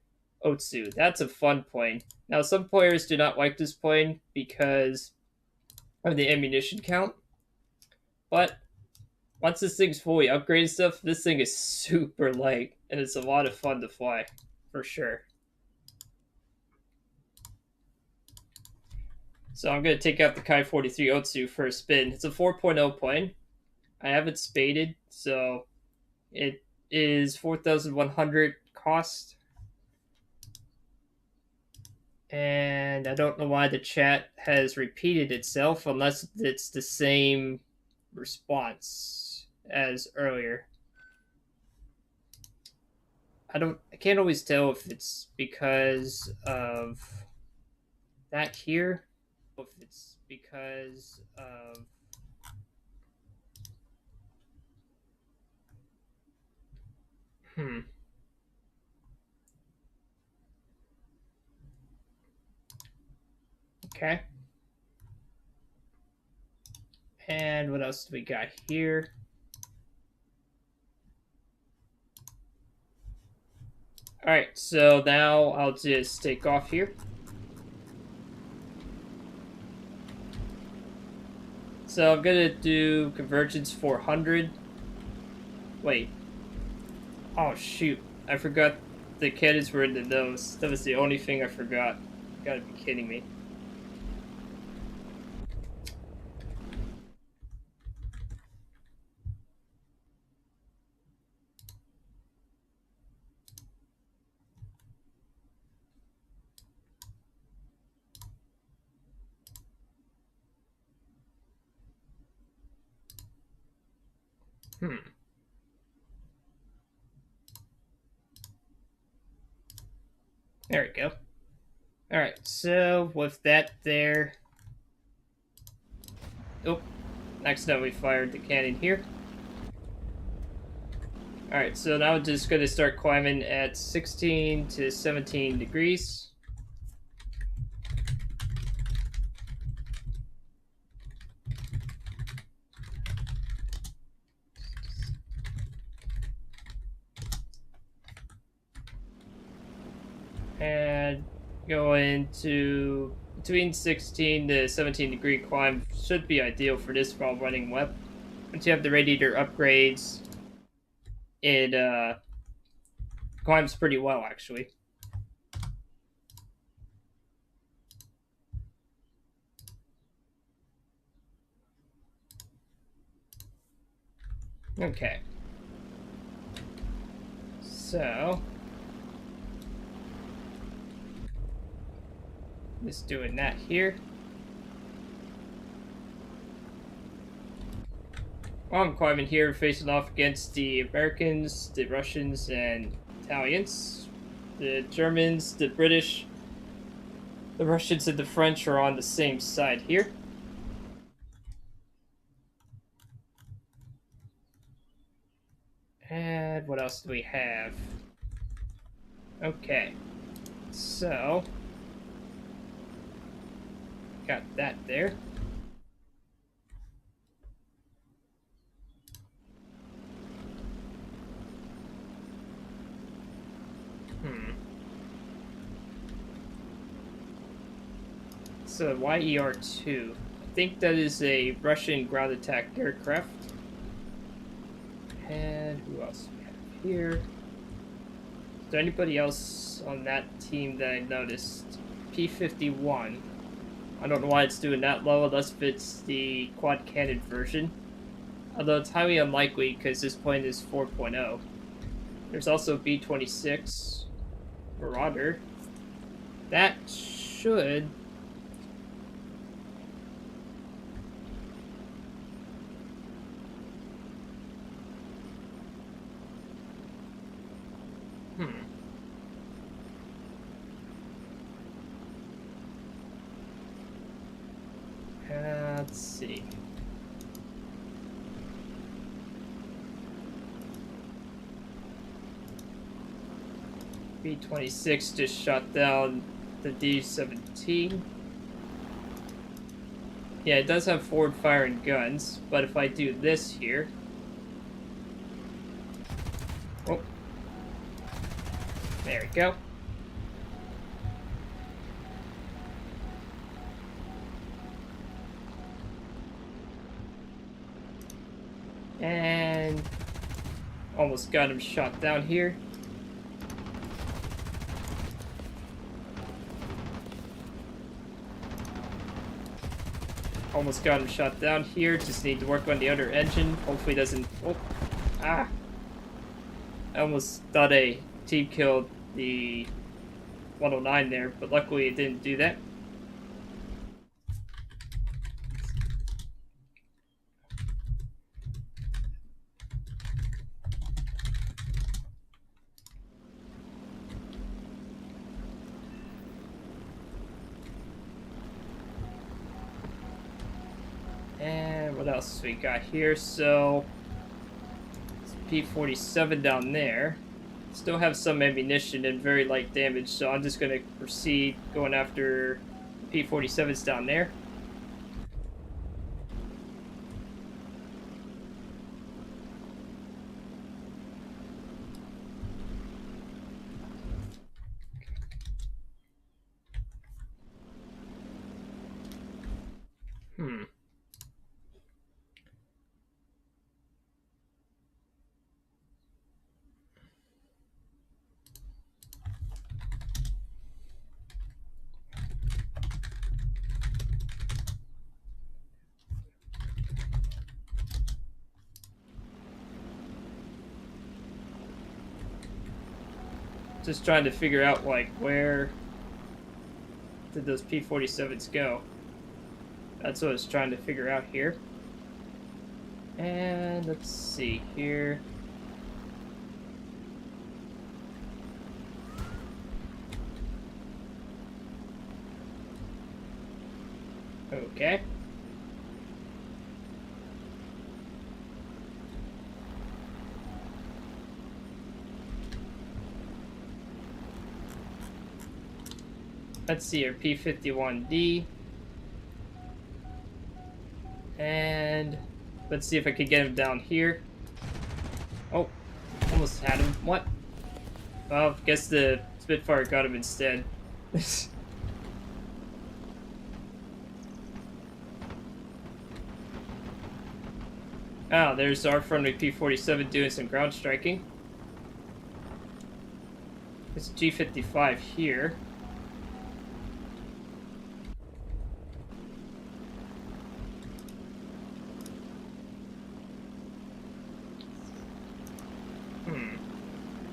Otsu? That's a fun plane. Now, some players do not like this plane because of the ammunition count. But once this thing's fully upgraded stuff, this thing is super light. And it's a lot of fun to fly. For sure. So I'm going to take out the Kai 43 Otsu for a spin. It's a 4.0 plane. I have it spaded, so it is 4,100 cost. And I don't know why the chat has repeated itself unless it's the same response as earlier. I can't always tell if it's because of that here, if it's because of Okay. And what else do we got here? Alright, so now I'll just take off here. So I'm gonna do convergence 400. Wait. Oh shoot, I forgot the cannons were in the nose. That was the only thing I forgot. You gotta be kidding me. There we go. Alright, so with that there... Oh, next time we fired the cannon here. Alright, so now I'm just going to start climbing at 16 to 17 degrees. And going to between 16 to 17 degree climb should be ideal for this while running web. Once you have the radiator upgrades, it climbs pretty well actually. Okay. So just doing that here. While I'm climbing here, facing off against the Americans, the Russians, and Italians. The Germans, the British, the Russians, and the French are on the same side here. And what else do we have? Okay. So, got that there. So YER-2. I think that is a Russian ground attack aircraft. And who else do we have here? Is there anybody else on that team that I noticed? P-51. I don't know why it's doing that low unless if it's the quad cannon version. Although it's highly unlikely because this plane is 4.0. There's also B-26 Marauder. That should... Let's see. B-26 just shot down the D-17. Yeah, it does have forward firing guns, but if I do this here... Oh. There we go. And almost got him shot down here. Almost got him shot down here. Just need to work on the other engine. Hopefully it doesn't... Oh. Ah. I almost thought a team killed the 109 there, but luckily it didn't do that. And what else we got here? So, P-47 down there. Still have some ammunition and very light damage, so I'm just going to proceed going after P-47s down there. Just trying to figure out, like, where did those P-47s go? That's what I was trying to figure out here. And let's see here. Okay. Let's see here, P-51D. And let's see if I could get him down here. Oh, almost had him. What? Well, guess the Spitfire got him instead. Oh, there's our friendly P-47 doing some ground striking. It's G-55 here.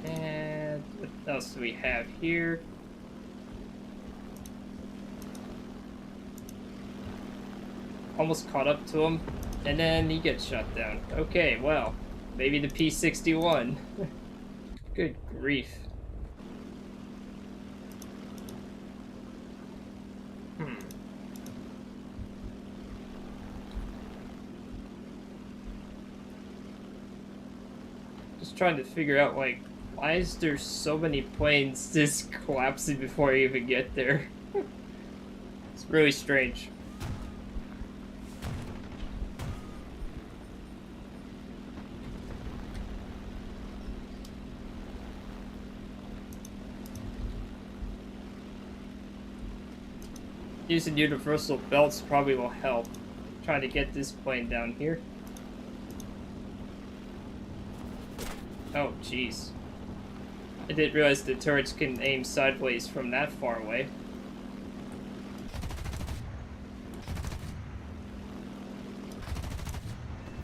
And what else do we have here? Almost caught up to him, and then he gets shot down. Okay, well, maybe the P-61. Good grief. Just trying to figure out, like, why is there so many planes just collapsing before I even get there? It's really strange. Using universal belts probably will help. Trying to get this plane down here. Oh, jeez. I didn't realize the turrets can aim sideways from that far away.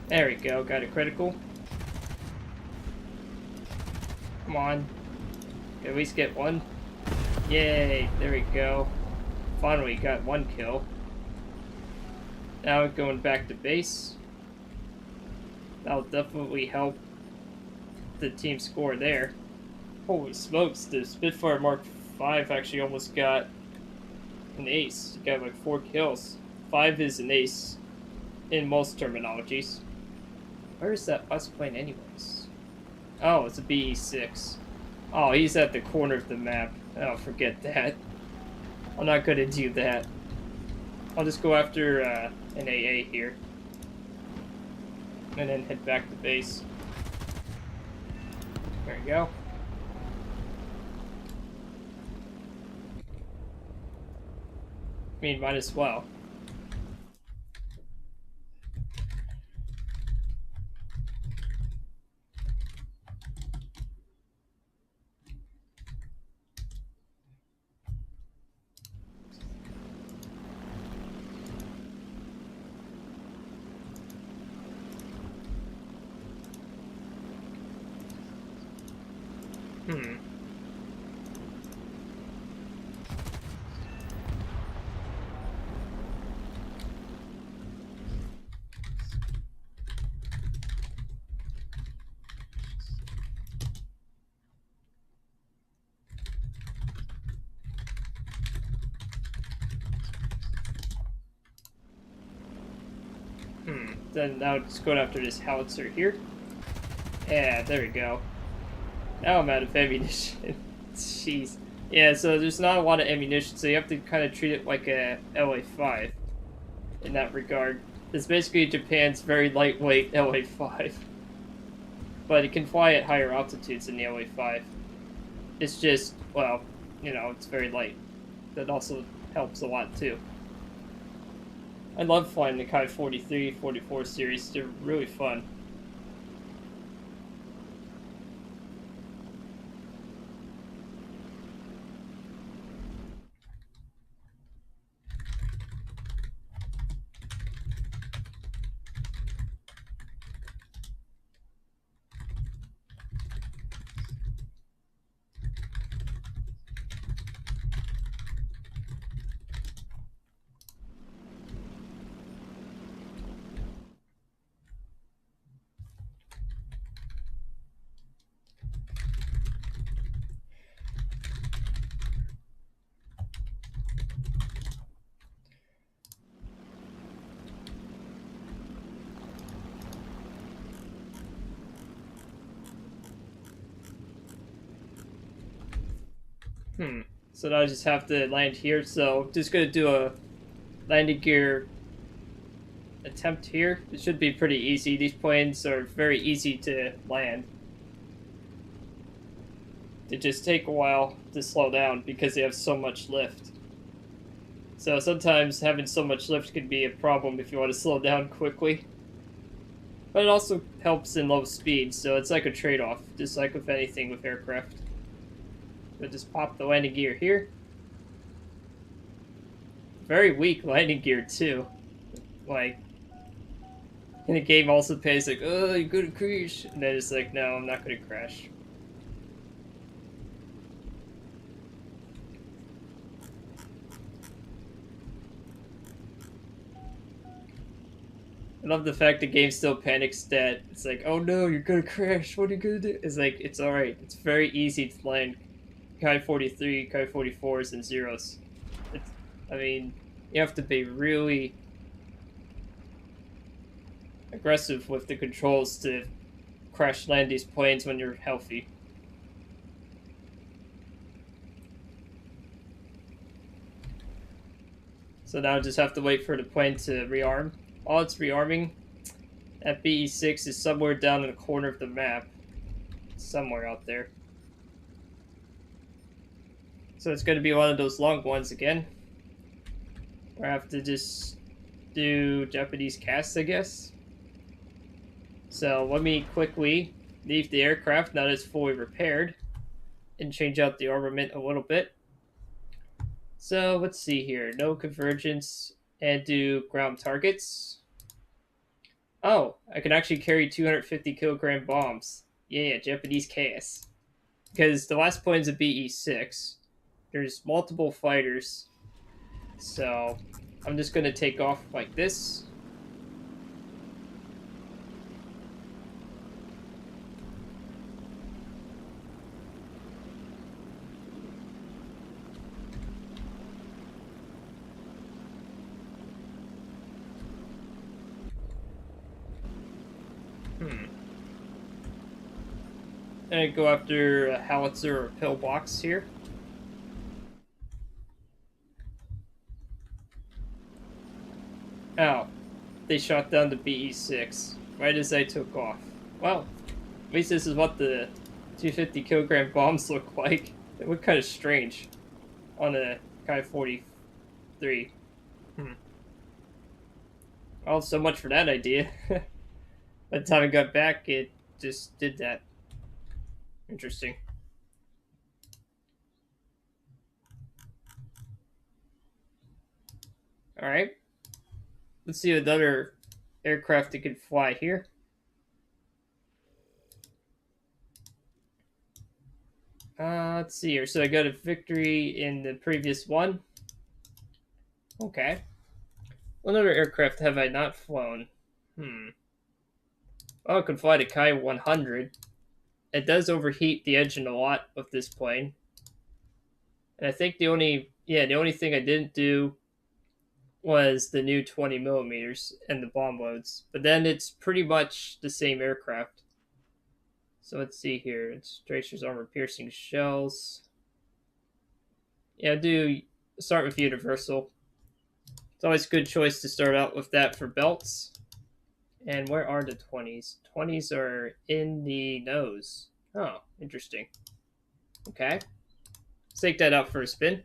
There we go, got a critical. Come on. Can at least get one. Yay, there we go. Finally got one kill. Now going back to base. That'll definitely help the team score there. Holy smokes, the Spitfire Mark V actually almost got an ace. It got like 4 kills. 5 is an ace in most terminologies. Where is that bus plane anyways? Oh, it's a BE-6. Oh, he's at the corner of the map. Oh, forget that. I'm not gonna do that. I'll just go after an AA here. And then head back to base. There we go. I mean, might as well. Then now just going after this howitzer here. Yeah, there we go. Now I'm out of ammunition. Jeez. Yeah, so there's not a lot of ammunition, so you have to kind of treat it like a LA-5 in that regard. It's basically Japan's very lightweight LA-5. But it can fly at higher altitudes than the LA-5. It's just, well, you know, it's very light. That also helps a lot too. I love flying the Kai 43, 44 series. They're really fun. So now I just have to land here. So just gonna do a landing gear attempt here. It should be pretty easy. These planes are very easy to land. They just take a while to slow down because they have so much lift. So sometimes having so much lift can be a problem if you want to slow down quickly. But it also helps in low speed, so it's like a trade-off, just like with anything with aircraft. So just pop the landing gear here. Very weak landing gear too. Like, in the game also pays like, oh, you're gonna crash. And then it's like, no, I'm not gonna crash. I love the fact the game still panics that it's like, oh no, you're gonna crash. What are you gonna do? It's like, it's alright. It's very easy to land Kai 43, Kai 44s, and zeros. It's, I mean, you have to be really aggressive with the controls to crash land these planes when you're healthy. So now I just have to wait for the plane to rearm. While it's rearming, that BE6 is somewhere down in the corner of the map. Somewhere out there. So it's going to be one of those long ones again. Where I have to just do Japanese casts, I guess. So let me quickly leave the aircraft now that it's fully repaired. And change out the armament a little bit. So let's see here. No convergence. And do ground targets. Oh, I can actually carry 250 kilogram bombs. Yeah, Japanese chaos. Because the last plane's a BE6. There's multiple fighters. So I'm just going to take off like this. And go after a howitzer or pillbox here. Oh, they shot down the BE6 right as I took off. Well, at least this is what the 250 kilogram bombs look like. They look kind of strange on a Kai 43. Well, so much for that idea. By the time I got back, it just did that. Interesting. Alright. Let's see another aircraft that can fly here. Let's see here. So I got a victory in the previous one. Okay. What other aircraft have I not flown? Well, I can fly the Kai 100. It does overheat the engine a lot with this plane. And I think the only thing I didn't do was the new 20 millimeters and the bomb loads. But then it's pretty much the same aircraft. So let's see here. It's Tracer's armor-piercing shells. Yeah, do start with Universal. It's always a good choice to start out with that for belts. And where are the 20s? 20s are in the nose. Oh, interesting. Okay. Let's take that out for a spin.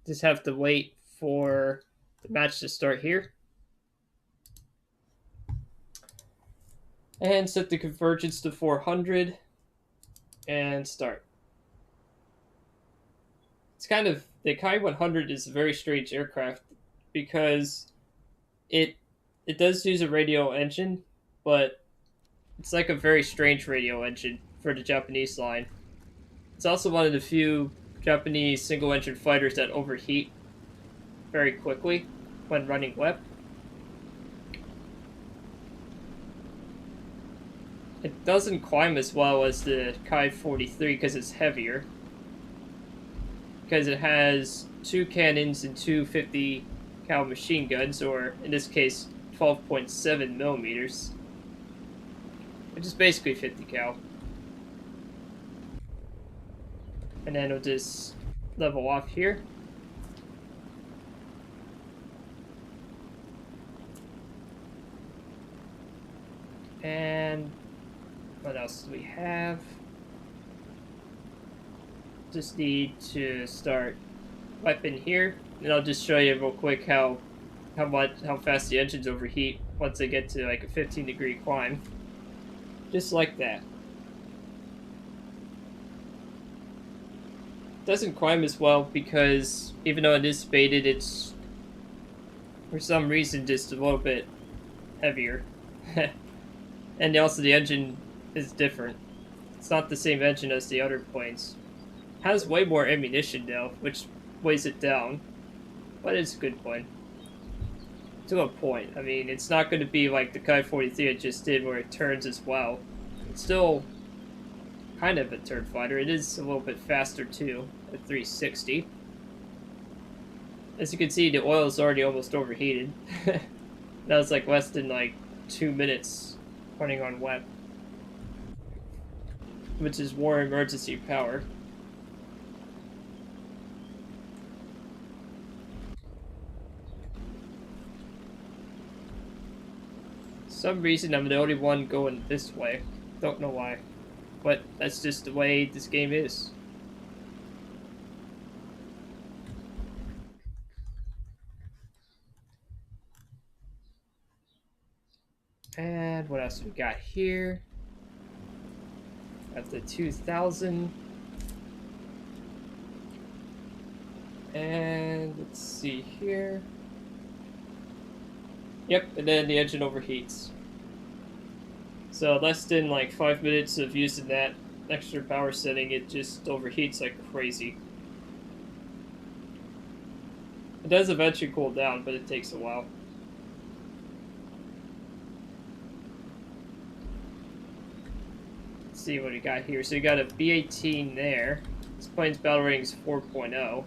Just have to wait for the match to start here. And set the convergence to 400. And start. It's kind of... The Kai 100 is a very strange aircraft because it does use a radial engine, but it's like a very strange radial engine for the Japanese line. It's also one of the few Japanese single-engine fighters that overheat very quickly when running WEP. It doesn't climb as well as the Kai 43 because it's heavier. Because it has 2 cannons and 2 50 cal machine guns, or in this case 12.7 millimeters, which is basically 50 cal. And then we'll just level off here. And what else do we have? Just need to start weapon here, and I'll just show you real quick how fast the engines overheat once they get to like a 15-degree climb. Just like that. Doesn't climb as well because even though it is spaded, it's for some reason just a little bit heavier. And also the engine is different. It's not the same engine as the other planes. It has way more ammunition though, which weighs it down. But it's a good plane. To a point. I mean, it's not going to be like the Kai 43 it just did where it turns as well. It's still kind of a turn fighter. It is a little bit faster too, at 360. As you can see, the oil is already almost overheated. That was like less than like 2 minutes running on wet, which is war emergency power. For some reason I'm the only one going this way. Don't know why, but that's just the way this game is. And what else we got here? Got the 2000. And let's see here. Yep, and then the engine overheats. So less than like 5 minutes of using that extra power setting, it just overheats like crazy. It does eventually cool down, but it takes a while. See what we got here. So you got a B-18 there. This plane's battle rating is 4.0.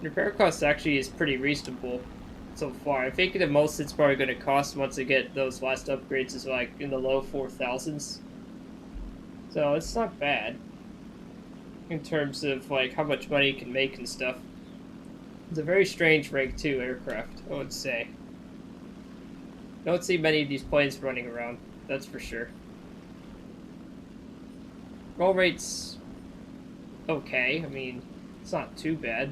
Repair cost actually is pretty reasonable so far. I think the most it's probably going to cost once I get those last upgrades is like in the low 4,000s. So it's not bad in terms of like how much money you can make and stuff. It's a very strange rank 2 aircraft, I would say. Don't see many of these planes running around, that's for sure. Roll rate's okay. I mean, it's not too bad.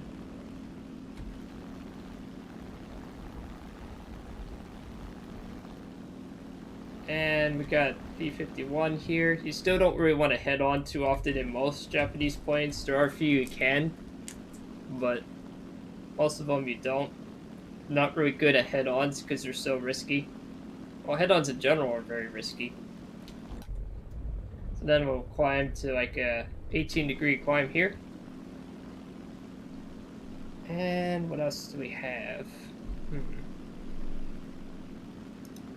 And we got B-51 here. You still don't really want to head on too often in most Japanese planes. There are a few you can, but most of them you don't. Not really good at head-ons because they're so risky. Well, head-ons in general are very risky. So then we'll climb to like a 18-degree climb here. And what else do we have?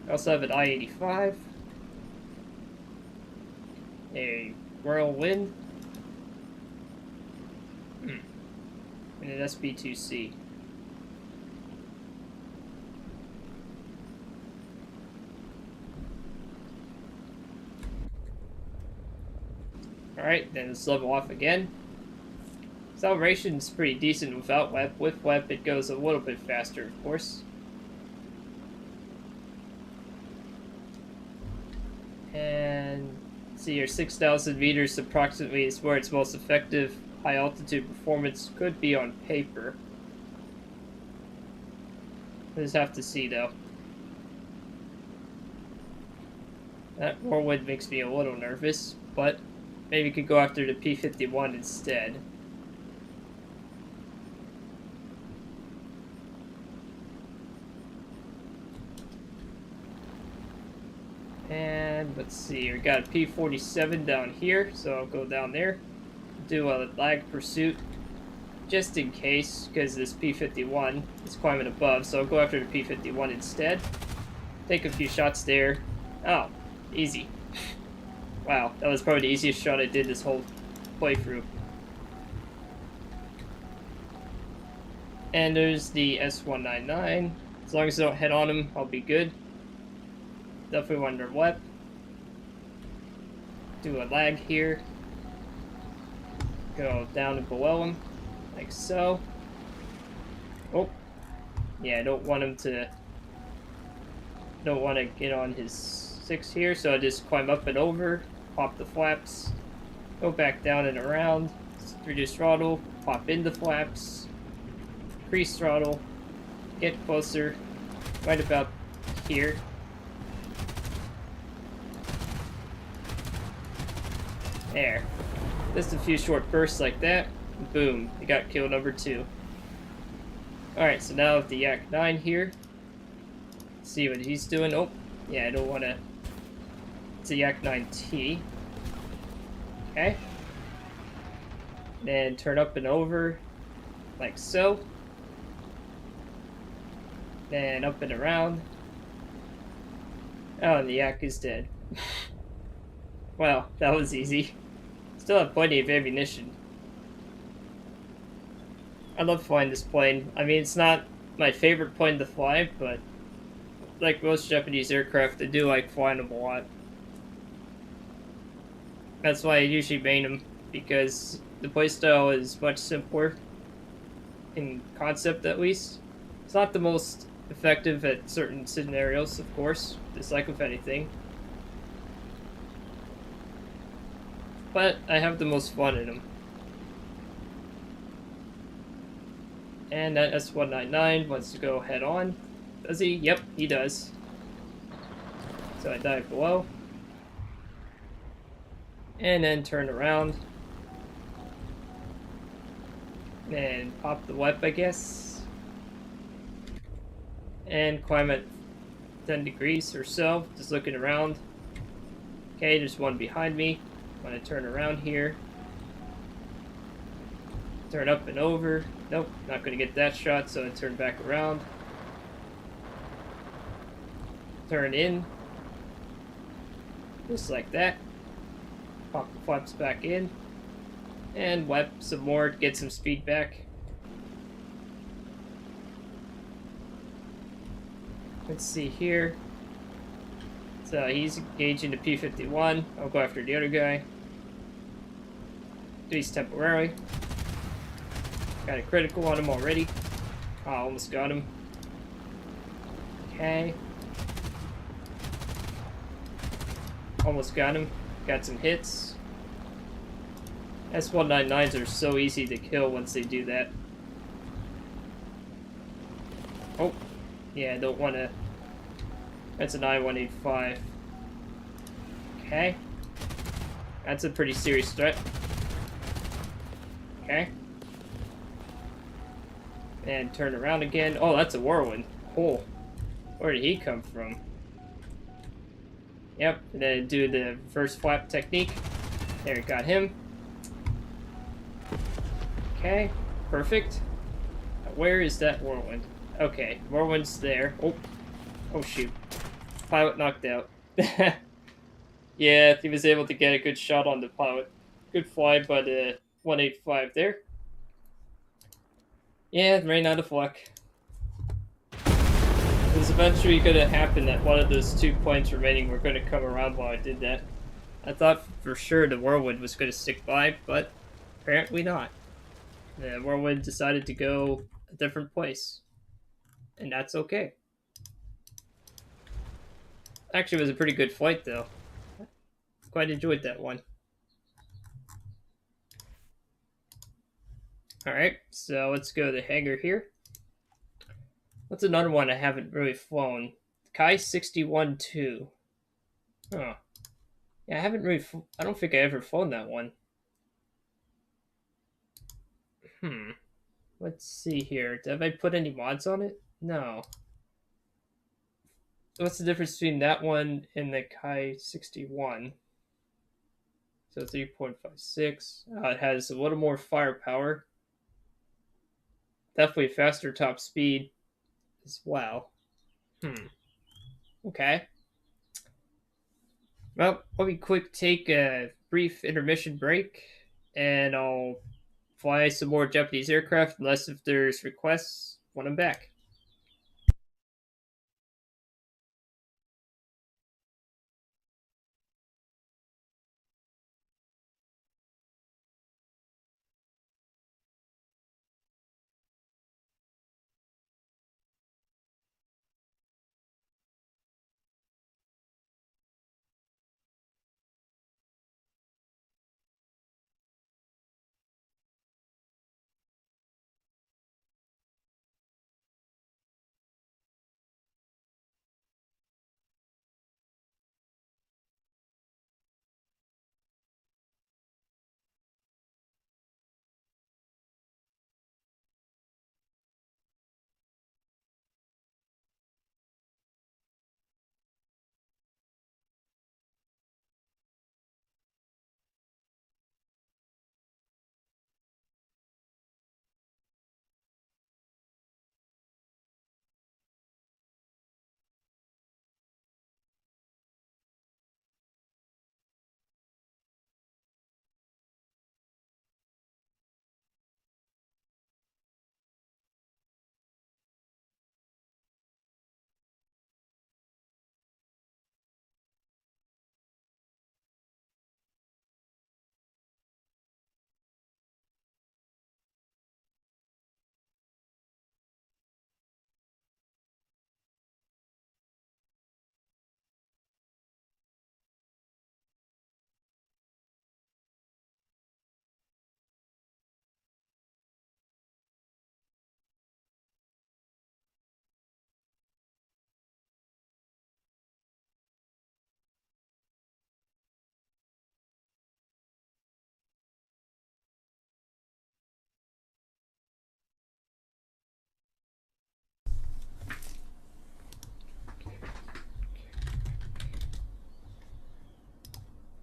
We also have an I-85. A Whirlwind. And an SB-2C. Alright, then let's level off again. Acceleration is pretty decent without WEP. With WEP, it goes a little bit faster, of course. And see here, 6,000 meters approximately is where it's most effective. High altitude performance could be on paper. We'll just have to see though. That Whirlwind makes me a little nervous, but maybe we could go after the P-51 instead. And let's see, we got a P-47 down here, so I'll go down there. Do a lag pursuit, just in case, because this P-51 is climbing above, so I'll go after the P-51 instead. Take a few shots there. Oh, Easy. Wow, that was probably the easiest shot I did this whole playthrough. And there's the S199. As long as I don't head on him, I'll be good. Definitely wonder what. Do a lag here. Go down and below him, like so. Oh, yeah, I don't want him to. Don't want to get on his 6 here, so I just climb up and over, pop the flaps, go back down and around, reduce throttle, pop in the flaps, increase throttle, get closer, right about here. There. Just a few short bursts like that. Boom. You got kill number 2. Alright, so now with the Yak 9 here. See what he's doing. Oh, yeah, I don't want to. It's a Yak 9T. Okay. Then turn up and over. Like so. Then up and around. Oh, and the Yak is dead. Wow, that was easy. Still have plenty of ammunition. I love flying this plane. I mean, it's not my favorite plane to fly, but like most Japanese aircraft, I do like flying them a lot. That's why I usually main them, because the playstyle is much simpler, in concept at least. It's not the most effective at certain scenarios, of course, just like with anything. But I have the most fun in them. And that S199 wants to go head on. Does he? Yep, he does. So I dive below. And then turn around. And pop the WEP, I guess. And climb at 10 degrees or so, just looking around. Okay, there's one behind me. I'm gonna turn around here. Turn up and over. Nope, not gonna get that shot, so I turn back around. Turn in. Just like that. Pop the flaps back in. And WEP some more to get some speed back. Let's see here. So he's engaging the P-51. I'll go after the other guy. At least temporarily. Got a critical on him already. Oh, almost got him. Okay. Almost got him. Got some hits. S199s are so easy to kill once they do that. Oh. Yeah, I don't want to. That's an I-185. Okay. That's a pretty serious threat. Okay. And turn around again. Oh, that's a whirlwind. Oh. Where did he come from? Yep. And then do the reverse flap technique. There, got him. Okay. Perfect. Now, where is that whirlwind? Okay. Whirlwind's there. Oh. Oh, shoot. Pilot knocked out. Yeah, he was able to get a good shot on the pilot. Good fly by the 185 there. Yeah, it ran out of luck. It was eventually going to happen that one of those 2 points remaining were going to come around while I did that. I thought for sure the whirlwind was going to stick by, but apparently not. The whirlwind decided to go a different place. And that's okay. Actually, it was a pretty good flight, though. Quite enjoyed that one. Alright, so let's go to the hangar here. What's another one I haven't really flown? Kai 61-2. Oh. Yeah, I haven't really. I don't think I ever flown that one. Let's see here. Have I put any mods on it? No. What's the difference between that one and the Kai 61? So 3.56. It has a little more firepower. Definitely faster top speed as well. Okay. Well, let me quick take a brief intermission break, and I'll fly some more Japanese aircraft, unless if there's requests when I'm back.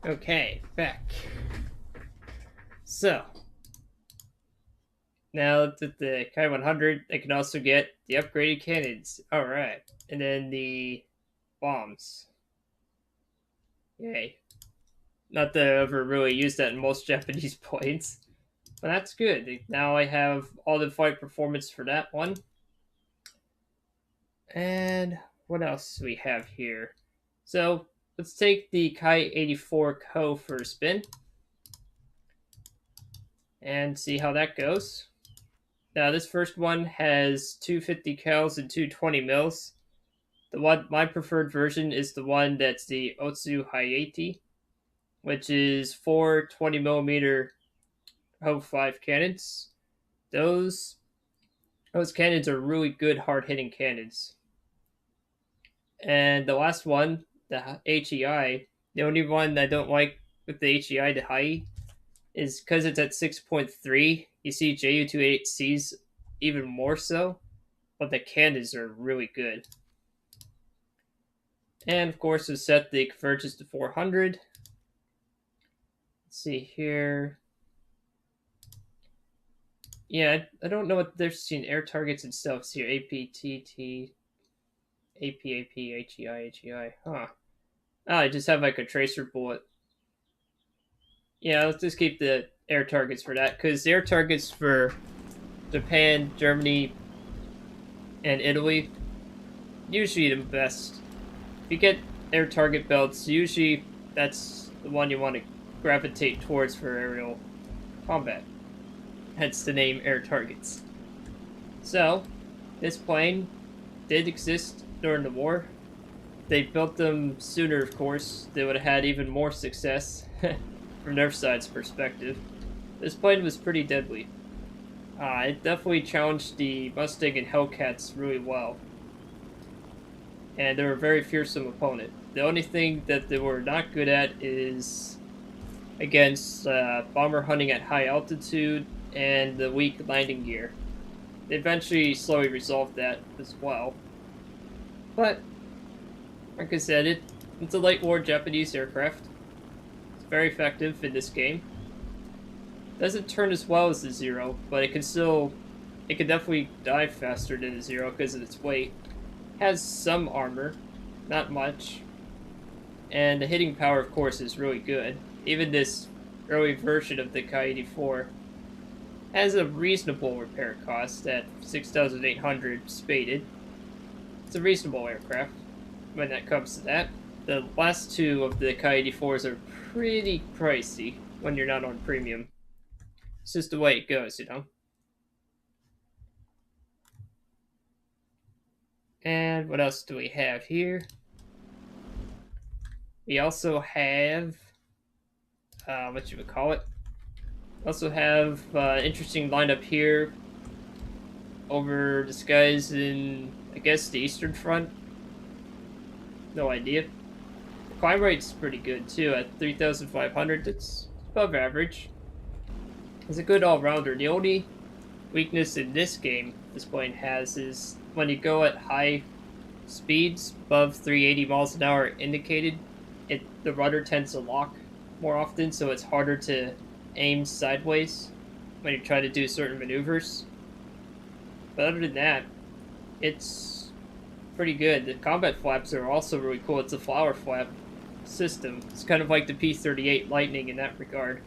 Okay, back. So, now that the Kai 100, I can also get the upgraded cannons. Alright. And then the bombs. Yay. Not that I ever really used that in most Japanese points. But that's good. Now I have all the flight performance for that one. And what else do we have here? So let's take the Kai 84 Co for a spin and see how that goes. Now this first one has 250 cals and 220 mils. The one my preferred version is the one that's the Otsu Hayate, which is four 20 millimeter Ho 5 cannons. Those those cannons are really good hard hitting cannons. And the last one, the HEI, the only one I don't like with the HEI, the high, is because it's at 6.3. You see JU28Cs even more so, but the cannons are really good. And of course, it's set the convergence to 400. Let's see here. Yeah, I don't know what they're seeing. Air targets and stuff here. APTT, APAP, HEI, HEI. Huh. Oh, I just have like a tracer bullet. Yeah, let's just keep the air targets for that, because the air targets for Japan, Germany, and Italy usually the best. If you get air target belts, usually that's the one you want to gravitate towards for aerial combat. Hence the name air targets. So, this plane did exist during the war. If they built them sooner, of course, they would have had even more success from their side's perspective. This plane was pretty deadly. It definitely challenged the Mustang and Hellcats really well. And they were a very fearsome opponent. The only thing that they were not good at is against bomber hunting at high altitude and the weak landing gear. They eventually slowly resolved that as well. But, like I said, it's a light war Japanese aircraft. It's very effective in this game. Doesn't turn as well as the Zero, but it can definitely dive faster than the Zero because of its weight. Has some armor, not much. And the hitting power, of course, is really good. Even this early version of the Ki-84 has a reasonable repair cost at 6,800 spaded. It's a reasonable aircraft when that comes to that. The last two of the Ki-84s are pretty pricey when you're not on premium. It's just the way it goes, you know? And what else do we have here? We also have, what you would call it? Also have interesting lineup here over the skies in, I guess, the Eastern Front. No idea. The climb rate's pretty good too at 3,500. That's above average. It's a good all-rounder. The only weakness in this game this plane has is when you go at high speeds above 380 miles an hour indicated, the rudder tends to lock more often, so it's harder to aim sideways when you try to do certain maneuvers. But other than that, it's pretty good. The combat flaps are also really cool. It's a flower flap system. It's kind of like the P-38 Lightning in that regard.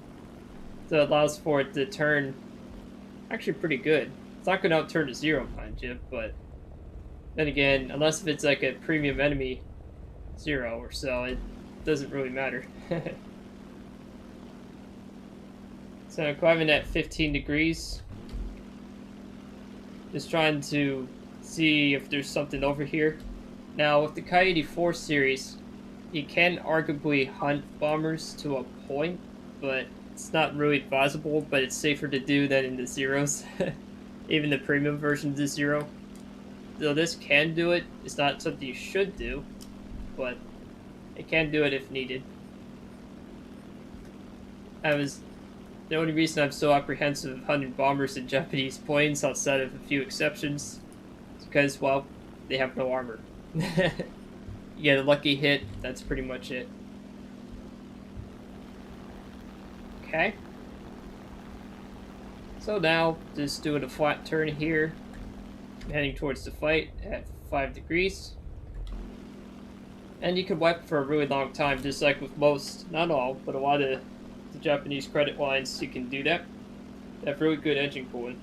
So it allows for it to turn actually pretty good. It's not going to outturn to zero, mind you, but then again, unless if it's like a premium enemy zero or so, it doesn't really matter. So I'm climbing at 15 degrees. Just trying to see if there's something over here. Now, with the Ki-84 series, you can arguably hunt bombers to a point, but it's not really advisable, but it's safer to do than in the Zeros. Even the premium version of the Zero. Though this can do it, it's not something you should do, but it can do it if needed. The only reason I'm so apprehensive of hunting bombers in Japanese planes, outside of a few exceptions, is because, well, they have no armor. You get a lucky hit, that's pretty much it. Okay. So now, just doing a flat turn here, heading towards the fight at 5 degrees. And you can wipe for a really long time, just like with most, not all, but a lot of the Japanese credit lines, you can do that. They have really good engine cooling.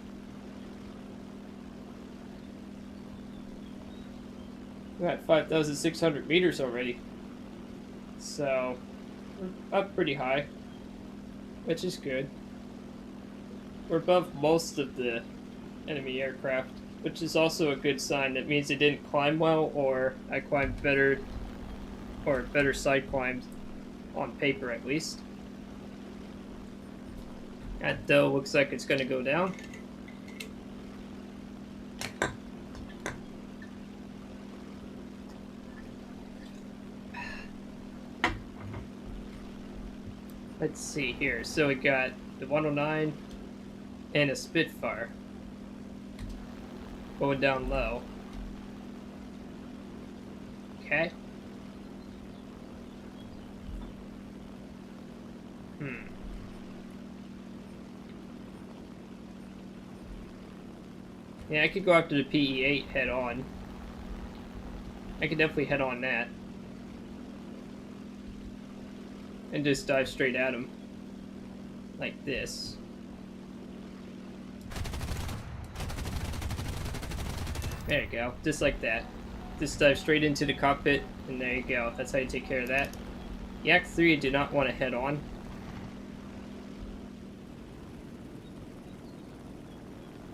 We're at 5,600 meters already. So, we're up pretty high, which is good. We're above most of the enemy aircraft, which is also a good sign. That means they didn't climb well, or I climbed better, or better side climbed on paper at least. That though looks like it's going to go down. Let's see here. So we got the 109 and a Spitfire going down low. Okay. Yeah, I could go after the PE-8 head on. I could definitely head on that. And just dive straight at him. Like this. There you go. Just like that. Just dive straight into the cockpit, and there you go. That's how you take care of that. Yak 3 do not want to head on.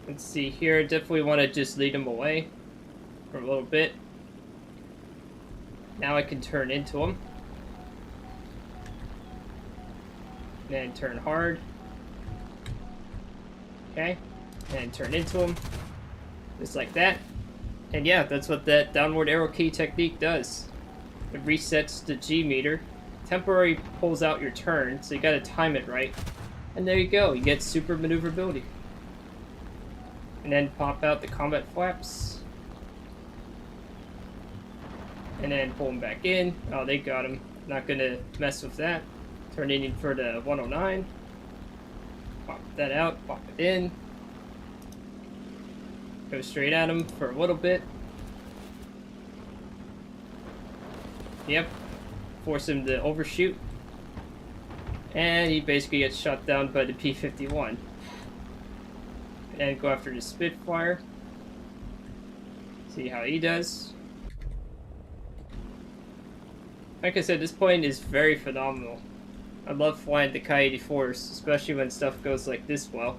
Let's see here, definitely want to just lead him away for a little bit. Now I can turn into him. And turn hard. Okay. And turn into him. Just like that. And yeah, that's what that downward arrow key technique does. It resets the G meter. Temporarily pulls out your turn, so you gotta time it right. And there you go, you get super maneuverability. And then pop out the combat flaps. And then pull them back in. Oh, they got him. Not gonna mess with that. Turn it in for the 109. Pop that out, pop it in. Go straight at him for a little bit. Yep. force him to overshoot. And he basically gets shot down by the P-51. And go after the Spitfire. See how he does. Like I said, this plane is very phenomenal. I love flying the Ki-84s, especially when stuff goes like this well.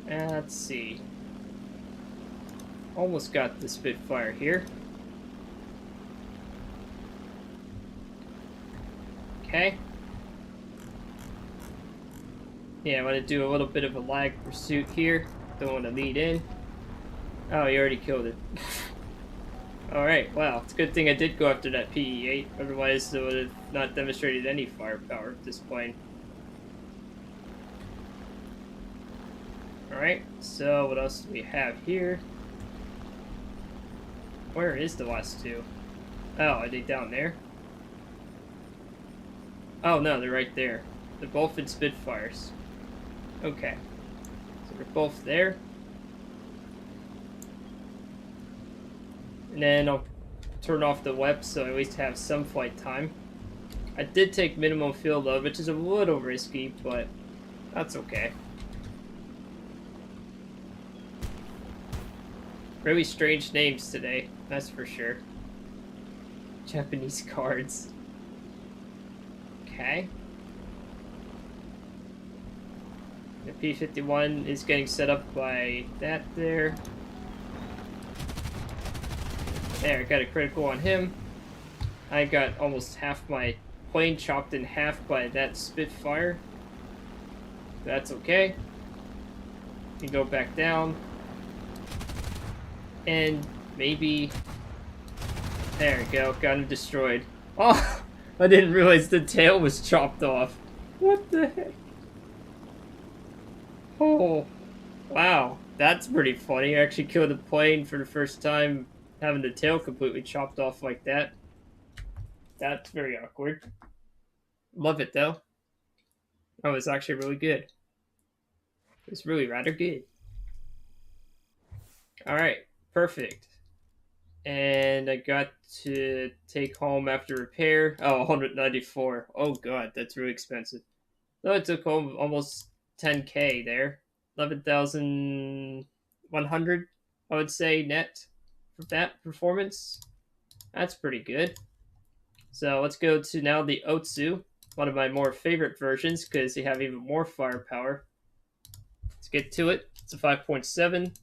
Let's see. Almost got the Spitfire here. Okay. Yeah, I want to do a little bit of a lag pursuit here. Don't want to lead in. Oh, he already killed it. Alright, wow. It's a good thing I did go after that PE-8. Otherwise, it would have not demonstrated any firepower at this point. Alright, so what else do we have here? Where is the last two? Oh, are they down there? Oh no, they're right there. They're both in Spitfires. Okay. So they're both there. And then I'll turn off the WEP so I at least have some flight time. I did take minimum fuel load, which is a little risky, but that's okay. Really strange names today, that's for sure. Japanese cards. Okay. The P-51 is getting set up by that there. There, I got a critical on him. I got almost half my plane chopped in half by that Spitfire. That's okay. You go back down. And maybe... There we go, got him destroyed. Oh! I didn't realize the tail was chopped off. What the heck? Oh, wow. That's pretty funny. I actually killed a plane for the first time having the tail completely chopped off like that. That's very awkward. Love it, though. That was actually really good. It was really rather good. Alright, perfect. And I got to take home after repair. Oh, 194. Oh god, that's really expensive. So I took home almost 10k there. 11,100, I would say, net for that performance. That's pretty good. So let's go to now the Otsu, one of my more favorite versions because they have even more firepower. Let's get to it. It's a 5.7.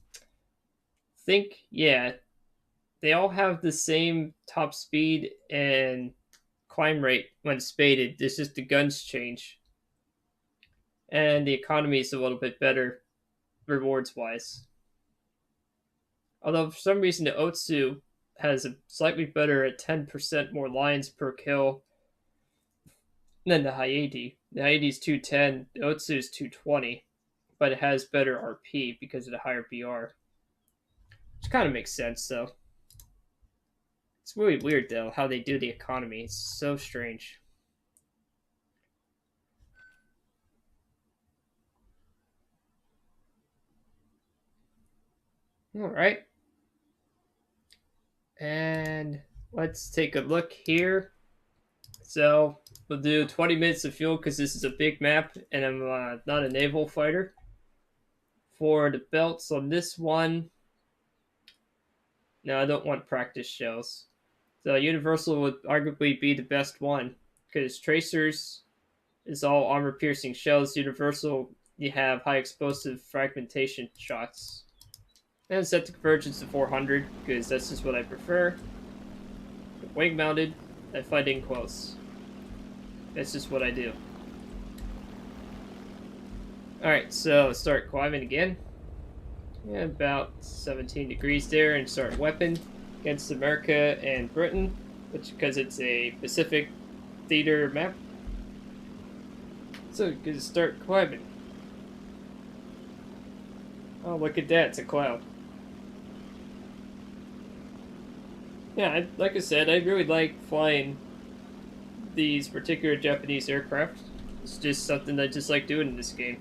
Think, yeah, they all have the same top speed and climb rate when spaded. It's just the guns change. And the economy is a little bit better, rewards-wise. Although, for some reason, the Otsu has a slightly better at 10% more lines per kill than the Hyade. The Hyade is 210, the Otsu is 220, but it has better RP because of the higher BR. Which kind of makes sense, though. It's really weird, though, how they do the economy. It's so strange. Alright. And let's take a look here. So, we'll do 20 minutes of fuel because this is a big map, and I'm not a naval fighter. For the belts on this one, no, I don't want practice shells. So Universal would arguably be the best one, because Tracers is all armor-piercing shells. Universal, you have high explosive fragmentation shots. And set the convergence to 400, because that's just what I prefer. Wing-mounted, I fight in close. That's just what I do. Alright, so start climbing again. Yeah, about 17 degrees there, and start weapon against America and Britain, which because it's a Pacific theater map. So you can start climbing. Oh, look at that, it's a cloud. Yeah, like I said, I really like flying these particular Japanese aircraft. It's just something I just like doing in this game.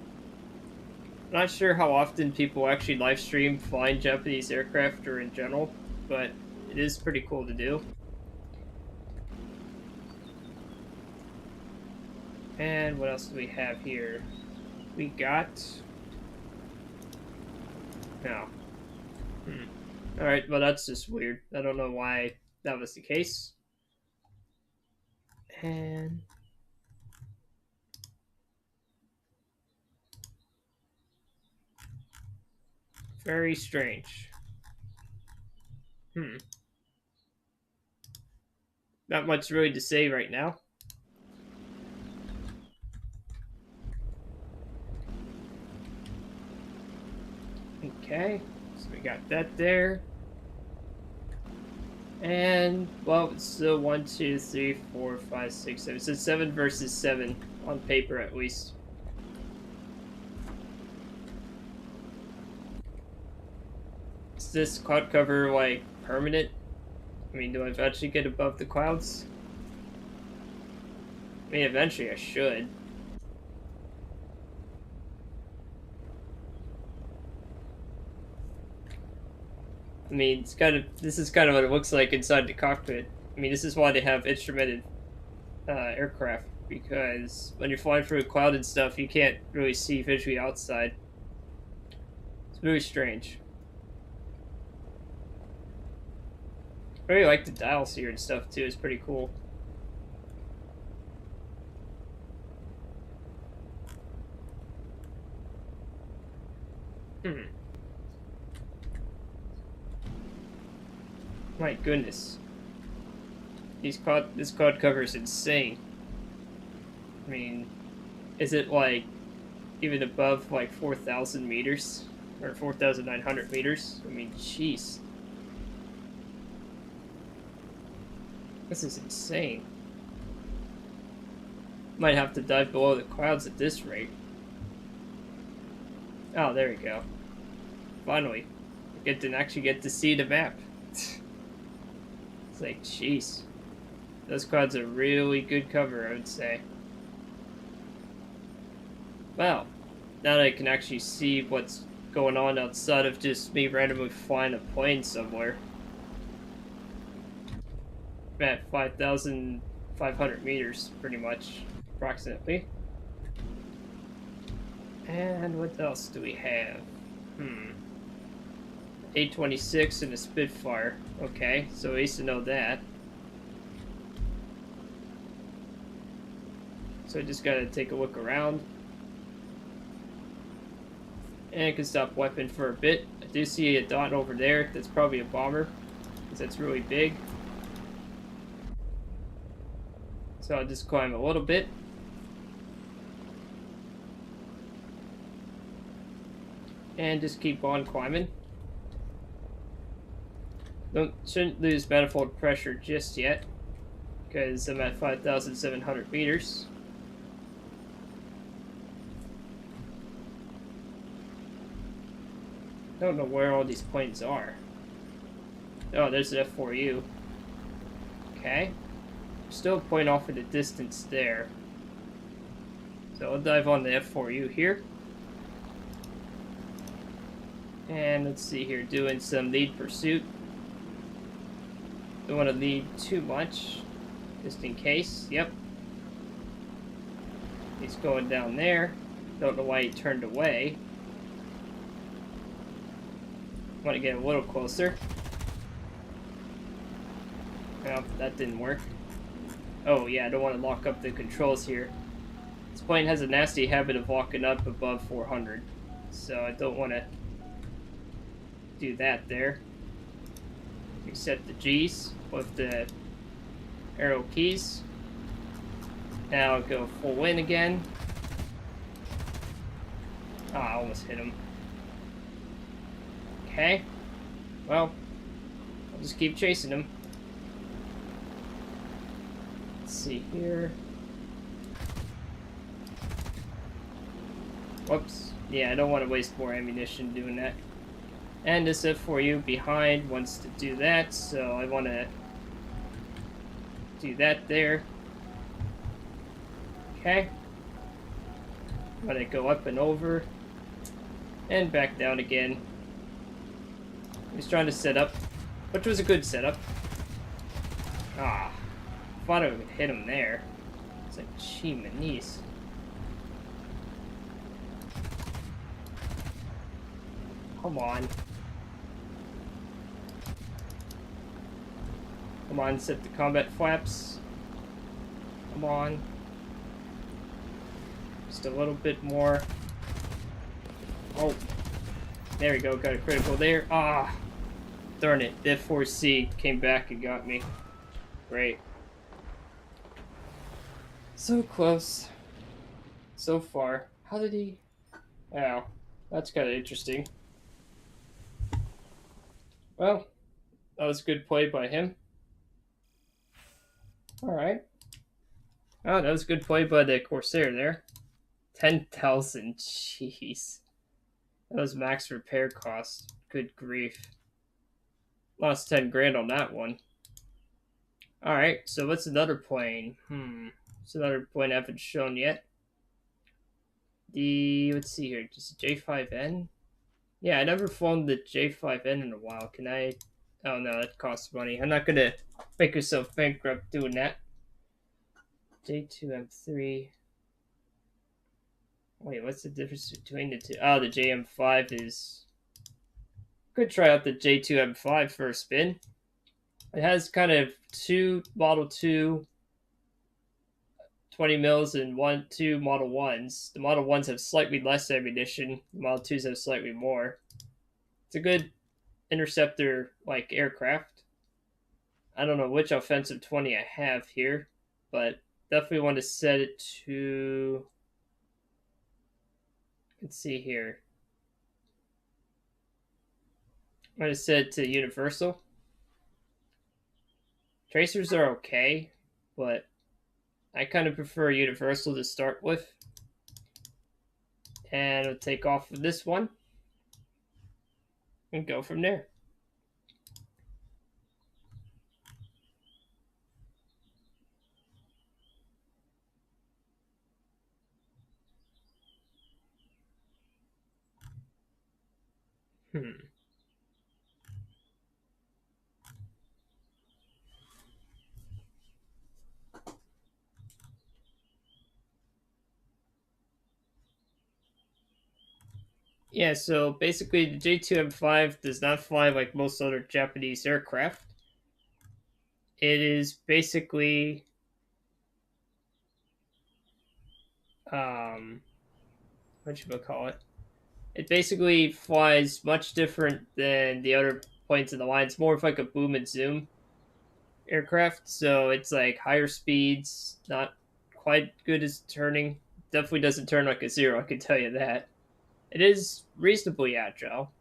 I'm not sure how often people actually live stream flying Japanese aircraft or in general, but it is pretty cool to do. And what else do we have here? We got... No. Alright, well that's just weird. I don't know why that was the case. And... very strange. Not much really to say right now. Okay, so we got that there. And, well, it's still 1, 2, 3, 4, 5, 6, 7. So 7 versus 7 on paper at least. Is this cloud cover, like, permanent? I mean, do I eventually get above the clouds? I mean, eventually I should. I mean, it's kind of, this is kind of what it looks like inside the cockpit. I mean, this is why they have instrumented aircraft, because when you're flying through a cloud and stuff, you can't really see visually outside. It's very strange. I really like the dials here and stuff too. It's pretty cool. My goodness. This cloud cover is insane. I mean, is it like even above like 4,000 meters? Or 4,900 meters? I mean, jeez. This is insane. Might have to dive below the clouds at this rate. Oh, there we go. Finally. I actually get to see the map. It's like, jeez. Those clouds are really good cover, I would say. Wow. Now that I can actually see what's going on outside of just me randomly flying a plane somewhere. At 5,500 meters, pretty much, approximately. And what else do we have? A-26 and a Spitfire. Okay, so I used to know that. So I just gotta take a look around. And I can stop weapon for a bit. I do see a dot over there. That's probably a bomber, because that's really big. So I'll just climb a little bit. And just keep on climbing. Shouldn't lose manifold pressure just yet, because I'm at 5,700 meters. Don't know where all these planes are. Oh, there's the F4U. Okay. Still a point off in the distance there. So I'll dive on the F4U here. And let's see here, doing some lead pursuit. Don't want to lead too much, just in case. Yep. He's going down there. Don't know why he turned away. Want to get a little closer. Well, that didn't work. Oh yeah, I don't want to lock up the controls here. This plane has a nasty habit of locking up above 400, so I don't want to do that there. Reset the G's with the arrow keys. Now I'll go full in again. Ah, I almost hit him. Okay. Well, I'll just keep chasing him. Let's see here. Whoops. Yeah, I don't want to waste more ammunition doing that. And this F4U behind wants to do that, so I want to do that there. Okay. Let it go up and over. And back down again. He's trying to set up which was a good setup. Ah, thought I would hit him there. It's like, gee, manies. Come on. Come on, set the combat flaps. Come on. Just a little bit more. Oh. There we go, got a critical there. Ah. Darn it, the F4C came back and got me. Great. So close. So far. How did he... Wow. That's kind of interesting. Well, that was a good play by him. Alright. Oh, that was a good play by the Corsair there. 10,000. Jeez. That was max repair cost. Good grief. Lost 10 grand on that one. Alright, so what's another plane? What's another plane I haven't shown yet? Let's see here, just J5N? Yeah, I never flown the J5N in a while. Can I? Oh no, that costs money. I'm not gonna make myself bankrupt doing that. J2M3. Wait, what's the difference between the two? Oh, the JM5 is... Could try out the J2M5 for a spin. It has kind of two Model 2 20 mils and two Model 1s. The Model 1s have slightly less ammunition. The Model 2s have slightly more. It's a good interceptor-like aircraft. I don't know which offensive 20 I have here, but definitely want to set it to... Let's see here. I'm going to set it to Universal. Tracers are okay, but I kind of prefer Universal to start with. And I'll take off with this one and go from there. Yeah, so basically the J2M5 does not fly like most other Japanese aircraft. It is basically whatchamacallit? It basically flies much different than the other planes in the line. It's more of like a boom and zoom aircraft, so it's like higher speeds, not quite good as turning. Definitely doesn't turn like a zero, I can tell you that. It is reasonably agile,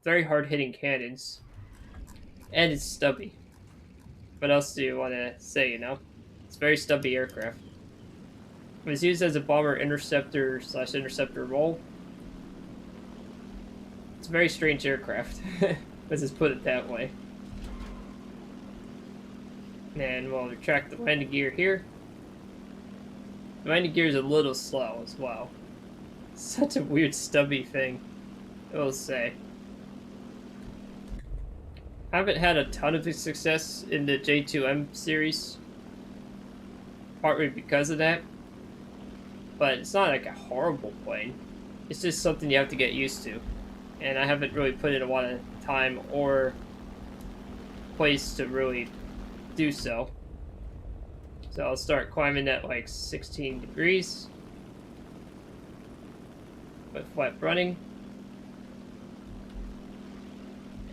very hard hitting cannons, and it's stubby. What else do you want to say, you know? It's a very stubby aircraft. It was used as a bomber interceptor / interceptor role. It's a very strange aircraft. Let's just put it that way. And we'll retract the landing gear here. The landing gear is a little slow as well. Such a weird stubby thing, I will say. I haven't had a ton of success in the J2M series, partly because of that. But it's not like a horrible plane. It's just something you have to get used to. And I haven't really put in a lot of time or place to really do so. So I'll start climbing at like 16 degrees. With flat running.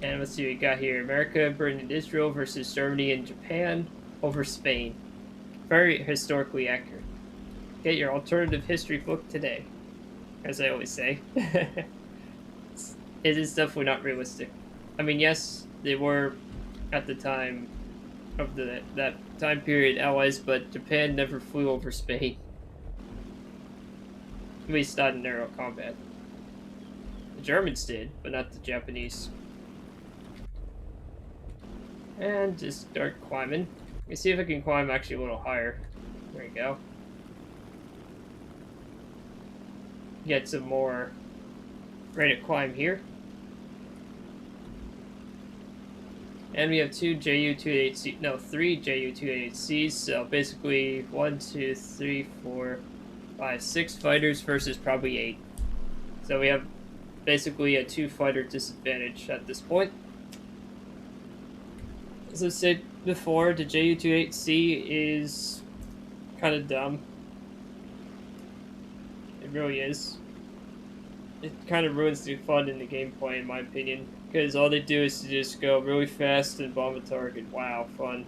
And let's see what we got here. America, Britain, and Israel versus Germany and Japan over Spain. Very historically accurate. Get your alternative history book today, as I always say. It is definitely not realistic. I mean, yes, they were at the time of that time period allies, but Japan never flew over Spain. At least not in aerial combat. The Germans did, but not the Japanese. And just start climbing. Let me see if I can climb actually a little higher. There we go. Get some more rate of climb here. And we have two JU-28C, no, three JU-28Cs, so basically 1, 2, 3, 4, 5, 6 fighters versus probably 8. So we have basically a 2-fighter disadvantage at this point. As I said before, the JU-28C is kind of dumb. It really is. It kind of ruins the fun in the gameplay, in my opinion, because all they do is to just go really fast and bomb a target. Wow, fun.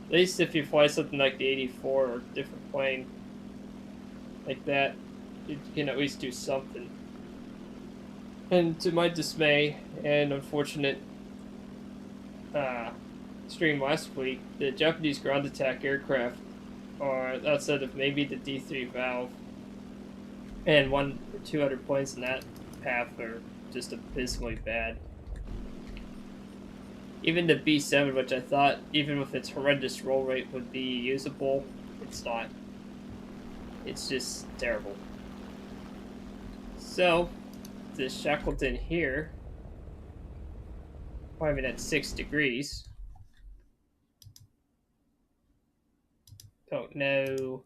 At least if you fly something like the 84 or a different plane like that, you can at least do something. And to my dismay and unfortunate stream last week, the Japanese ground attack aircraft are, outside of maybe the D3 Valve and 1 or 2 other planes in that path, are just abysmally bad. Even the B7, which I thought, even with its horrendous roll rate, would be usable, it's not. It's just terrible. So, the Shackleton here, climbing at 6 degrees. Don't know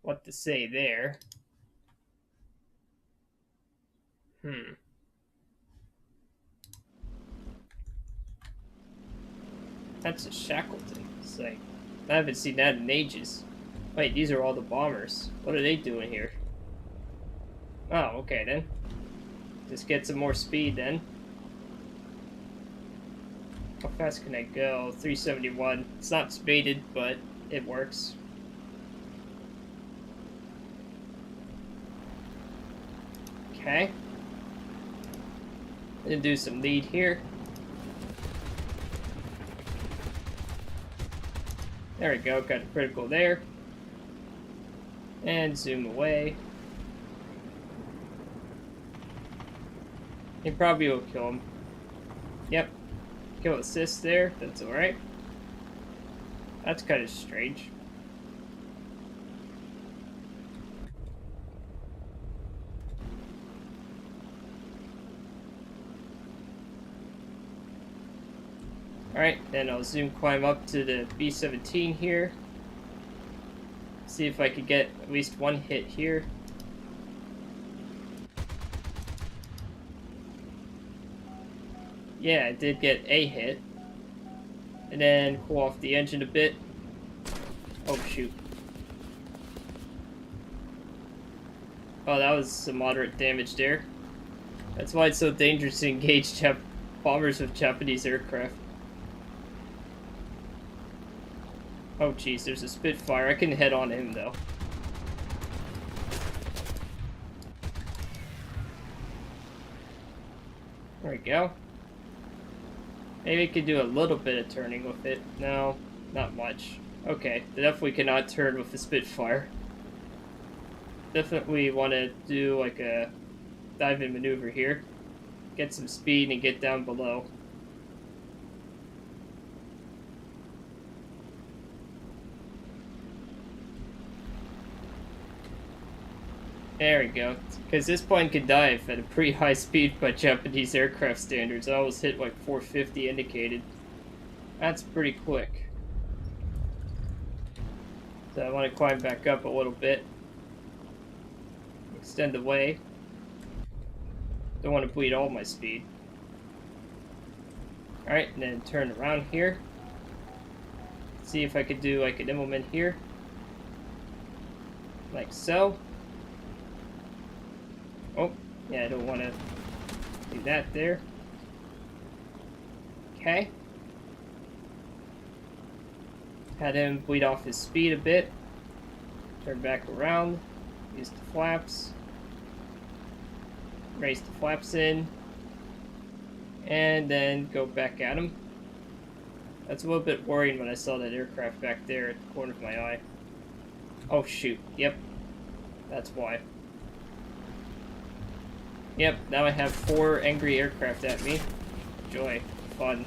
what to say there. That's a Shackleton. It's like, I haven't seen that in ages. Wait, these are all the bombers. What are they doing here? Oh, okay then. Just get some more speed then. How fast can I go? 371. It's not speeded, but it works. Okay. Gonna do some lead here. There we go, got a critical there. And zoom away. He probably will kill him. Yep. Kill assist there, that's alright. That's kind of strange. Alright, then I'll zoom climb up to the B-17 here. See if I could get at least one hit here. Yeah, I did get a hit. And then cool off the engine a bit. Oh, shoot. Oh, that was some moderate damage there. That's why it's so dangerous to engage bombers with Japanese aircraft. Oh, jeez, there's a Spitfire. I can head on him, though. There we go. Maybe I could do a little bit of turning with it. No, not much. Okay, definitely cannot turn with the Spitfire. Definitely want to do like a dive-in maneuver here. Get some speed and get down below. There we go. Because this plane could dive at a pretty high speed by Japanese aircraft standards. I almost hit like 450 indicated. That's pretty quick. So I want to climb back up a little bit. Extend the way. Don't want to bleed all my speed. Alright, and then turn around here. See if I could do like an implement here. Like so. Oh, yeah, I don't want to do that there. Okay. Had him bleed off his speed a bit. Turn back around. Use the flaps. Raise the flaps in. And then go back at him. That's a little bit worrying when I saw that aircraft back there at the corner of my eye. Oh, shoot. Yep. That's why. Yep, now I have 4 angry aircraft at me. Joy. Fun.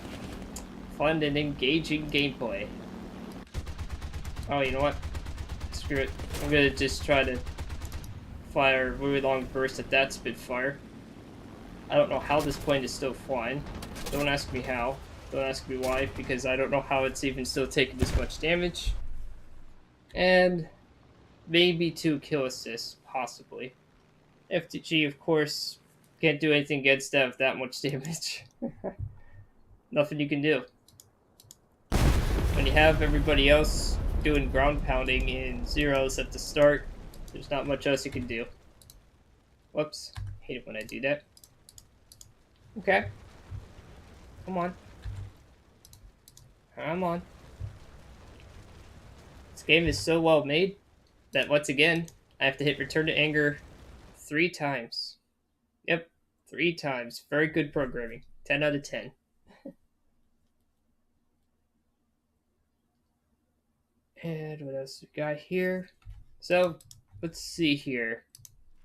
Fun and engaging gameplay. Oh, you know what? Screw it. I'm gonna just try to fire a really long burst at that Spitfire. I don't know how this plane is still flying. Don't ask me how, Don't ask me why, because I don't know how it's even still taking this much damage. And maybe 2 kill assists, possibly. FTG, of course, can't do anything against that with that much damage. Nothing you can do. When you have everybody else doing ground pounding in zeros at the start, there's not much else you can do. Whoops. Hate it when I do that. Okay. Come on. Come on. This game is so well made that once again, I have to hit return to anger 3 times. Yep, 3 times. Very good programming. 10 out of 10. And what else we got here? So, let's see here.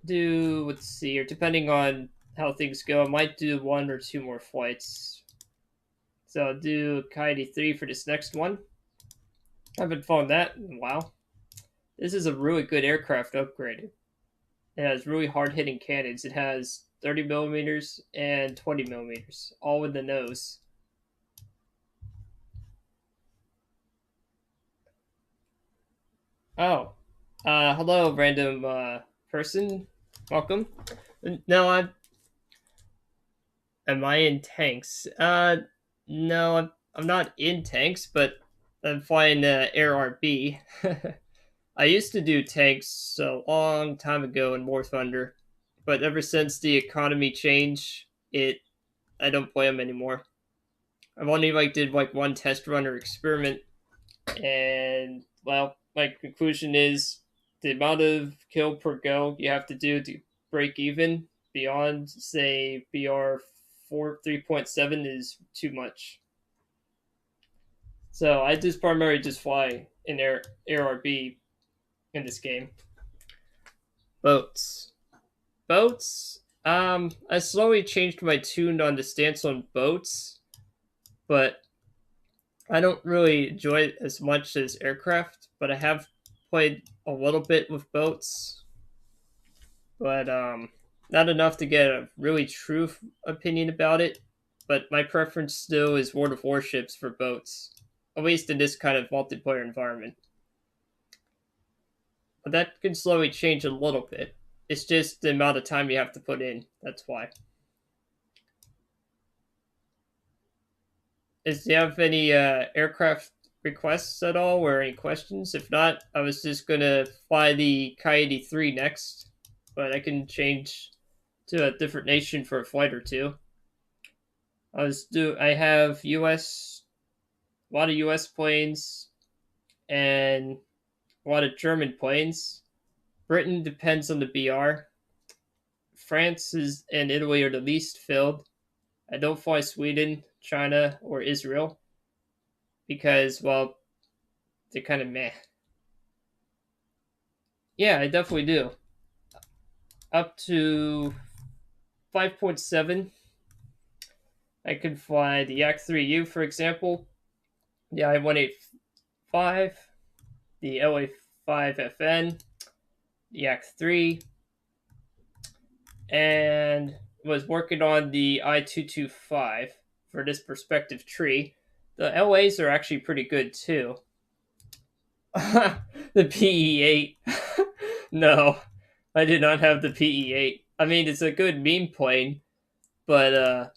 Let's see here. Depending on how things go, I might do 1 or 2 more flights. So I'll do Coyote 3 for this next one. I haven't flown that in a while. This is a really good aircraft upgrade. It has really hard-hitting cannons. It has 30 millimeters and 20 millimeters, all in the nose. Oh, hello, random person. Welcome. No, am I in tanks? No, I'm not in tanks, but I'm flying Air RB. I used to do tanks a long time ago in War Thunder, but ever since the economy changed, I don't play them anymore. I've only did 1 test run or experiment, and well, my conclusion is the amount of kill per go you have to do to break even beyond, say, BR 3.7 is too much. So I just primarily just fly in ARB in this game. Boats. I slowly changed my tune on the stance on boats, but I don't really enjoy it as much as aircraft, but I have played a little bit with boats, but not enough to get a really true opinion about it. But my preference still is World of Warships for boats, at least in this kind of multiplayer environment. But that can slowly change a little bit. It's just the amount of time you have to put in. That's why. Do you have any aircraft requests at all or any questions? If not, I was just going to fly the Coyote 3 next, but I can change to a different nation for a flight or two. I have a lot of US planes and a lot of German planes. Britain depends on the BR. France and Italy are the least filled. I don't fly Sweden, China, or Israel because, well, they're kind of meh. Yeah, I definitely do. Up to 5.7, I can fly the Yak 3U, for example, the I-185, the LA-5FN, the Yak 3, and was working on the I-225 for this perspective tree. The LAs are actually pretty good too. The PE-8. No, I did not have the PE-8. I mean, it's a good meme plane, but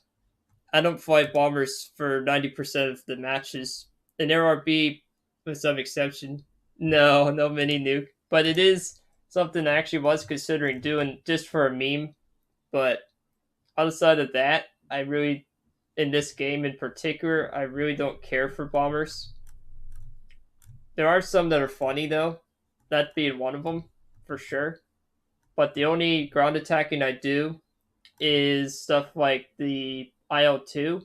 I don't fly bombers for 90% of the matches. An RRB, with some exception. No mini nuke. But it is something I actually was considering doing just for a meme. But outside of that, in this game in particular, I really don't care for bombers. There are some that are funny, though. That being one of them, for sure. But the only ground attacking I do is stuff like the IL-2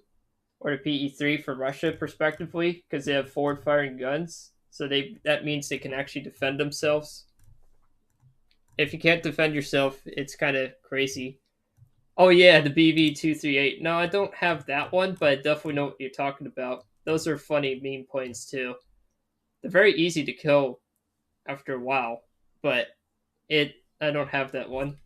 or the PE-3 for Russia, respectively, because they have forward-firing guns. So that means they can actually defend themselves. If you can't defend yourself, it's kind of crazy. Oh yeah, the BV-238. No, I don't have that one, but I definitely know what you're talking about. Those are funny meme planes too. They're very easy to kill after a while, but I don't have that one.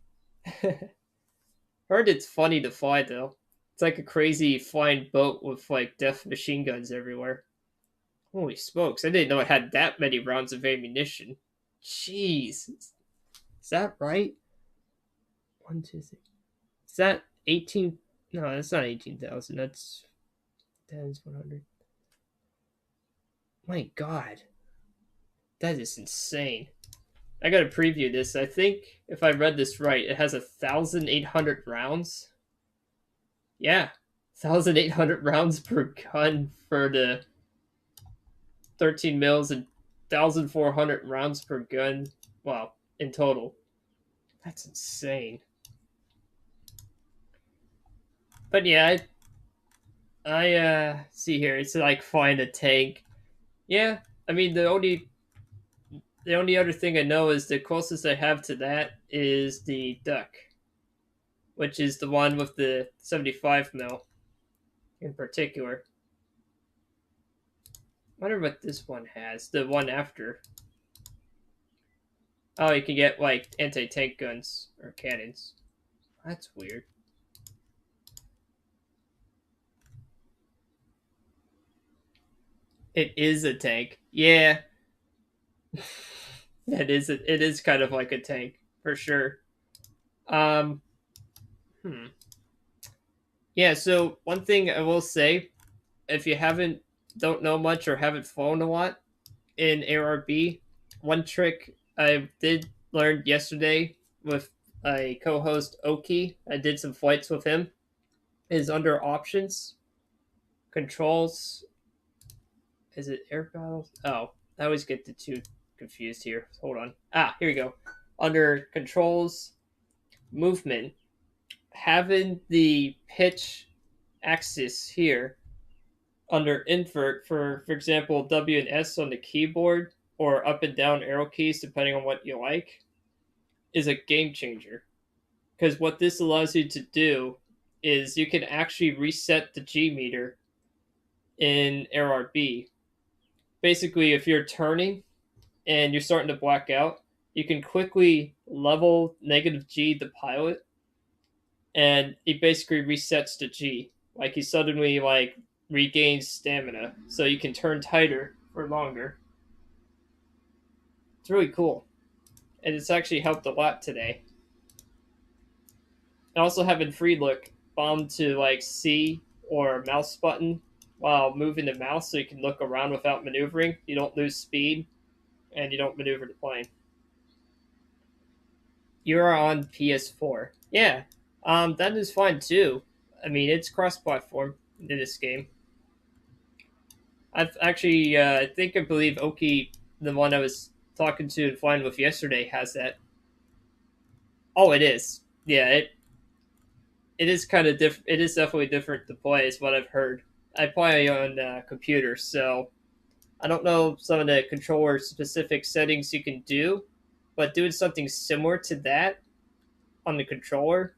Heard it's funny to fly though. It's like a crazy flying boat with like death machine guns everywhere. Holy smokes! I didn't know it had that many rounds of ammunition. Jeez, is that right? 1, 2, 3. Is that 18? No, that's not 18,000. That's 100. My God, that is insane. I gotta preview this. I think if I read this right, it has 1,800 rounds. Yeah, 1,800 rounds per gun for the 13 mils and 1,400 rounds per gun. Well, in total. That's insane. But yeah, I see here. It's like find a tank. Yeah, I mean the only other thing I know is the closest I have to that is the duck, which is the one with the 75 mil in particular. I wonder what this one has. The one after. Oh, you can get like anti-tank guns or cannons. That's weird. It is a tank. Yeah. It is kind of like a tank for sure. Um hmm. Yeah, so one thing I will say, if you don't know much or haven't flown a lot in ARB, one trick I did learn yesterday with a co-host Oki, I did some flights with him, is under options, controls. Is it air battles? Oh, I always get the two confused here. Hold on. Here we go. Under controls, movement, having the pitch axis here under invert for example, W and S on the keyboard or up and down arrow keys, depending on what you like, is a game changer. Because what this allows you to do is you can actually reset the G meter in ARB. Basically, if you're turning and you're starting to black out, you can quickly level negative G the pilot, and he basically resets to G. Like he suddenly like regains stamina, so you can turn tighter for longer. It's really cool, and it's actually helped a lot today. And also having free look bound to like C or mouse button while moving the mouse, so you can look around without maneuvering. You don't lose speed, and you don't maneuver the plane. You're on PS4. Yeah, that is fine too. I mean, it's cross-platform in this game. I've actually, I believe Oki, the one I was talking to and flying with yesterday, has that. Oh, it is. Yeah, it is kind of different. It is definitely different to play, is what I've heard. I play on computer, so I don't know some of the controller specific settings you can do, but doing something similar to that on the controller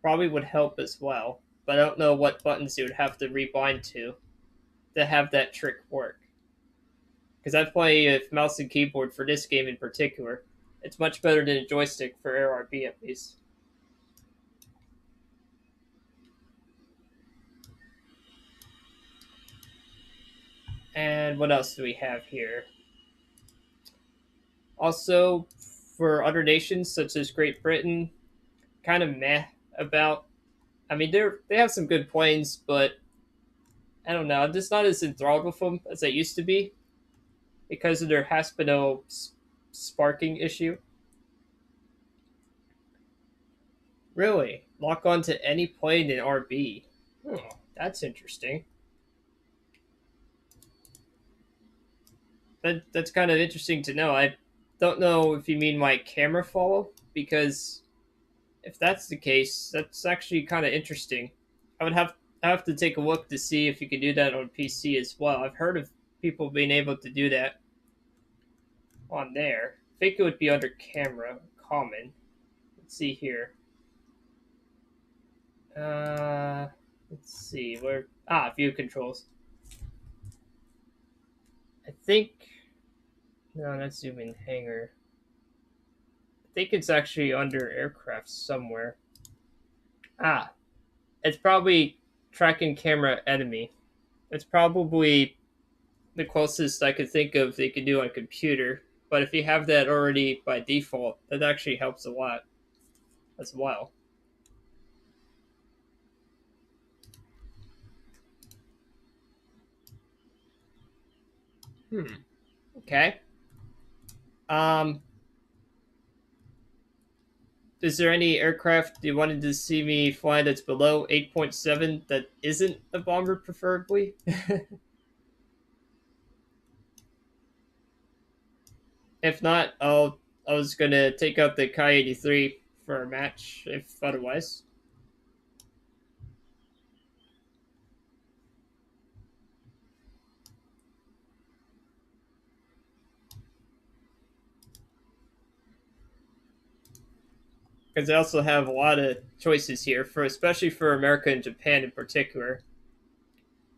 probably would help as well. But I don't know what buttons you would have to rebind to have that trick work. Because I play with mouse and keyboard for this game in particular. It's much better than a joystick for ARB at least. And what else do we have here? Also, for other nations such as Great Britain, kind of meh about. I mean, they have some good planes, but I don't know. I'm just not as enthralled with them as I used to be because of their Haspino sparking issue. Really? Lock on to any plane in RB. Oh, that's interesting. That's kind of interesting to know. I don't know if you mean like camera follow, because if that's the case, that's actually kind of interesting. I have to take a look to see if you can do that on PC as well. I've heard of people being able to do that on there. I think it would be under camera common. Let's see here. Let's see where view controls. I think no, that's zoom in hangar. I think it's actually under aircraft somewhere. It's probably tracking camera enemy. It's probably the closest I could think of they could do on a computer. But if you have that already by default, that actually helps a lot as well. Okay. Um, is there any aircraft you wanted to see me fly that's below 8.7 that isn't a bomber, preferably? If not, I was gonna take out the Kai 83 for a match. If otherwise, because I also have a lot of choices here for, especially for America and Japan in particular.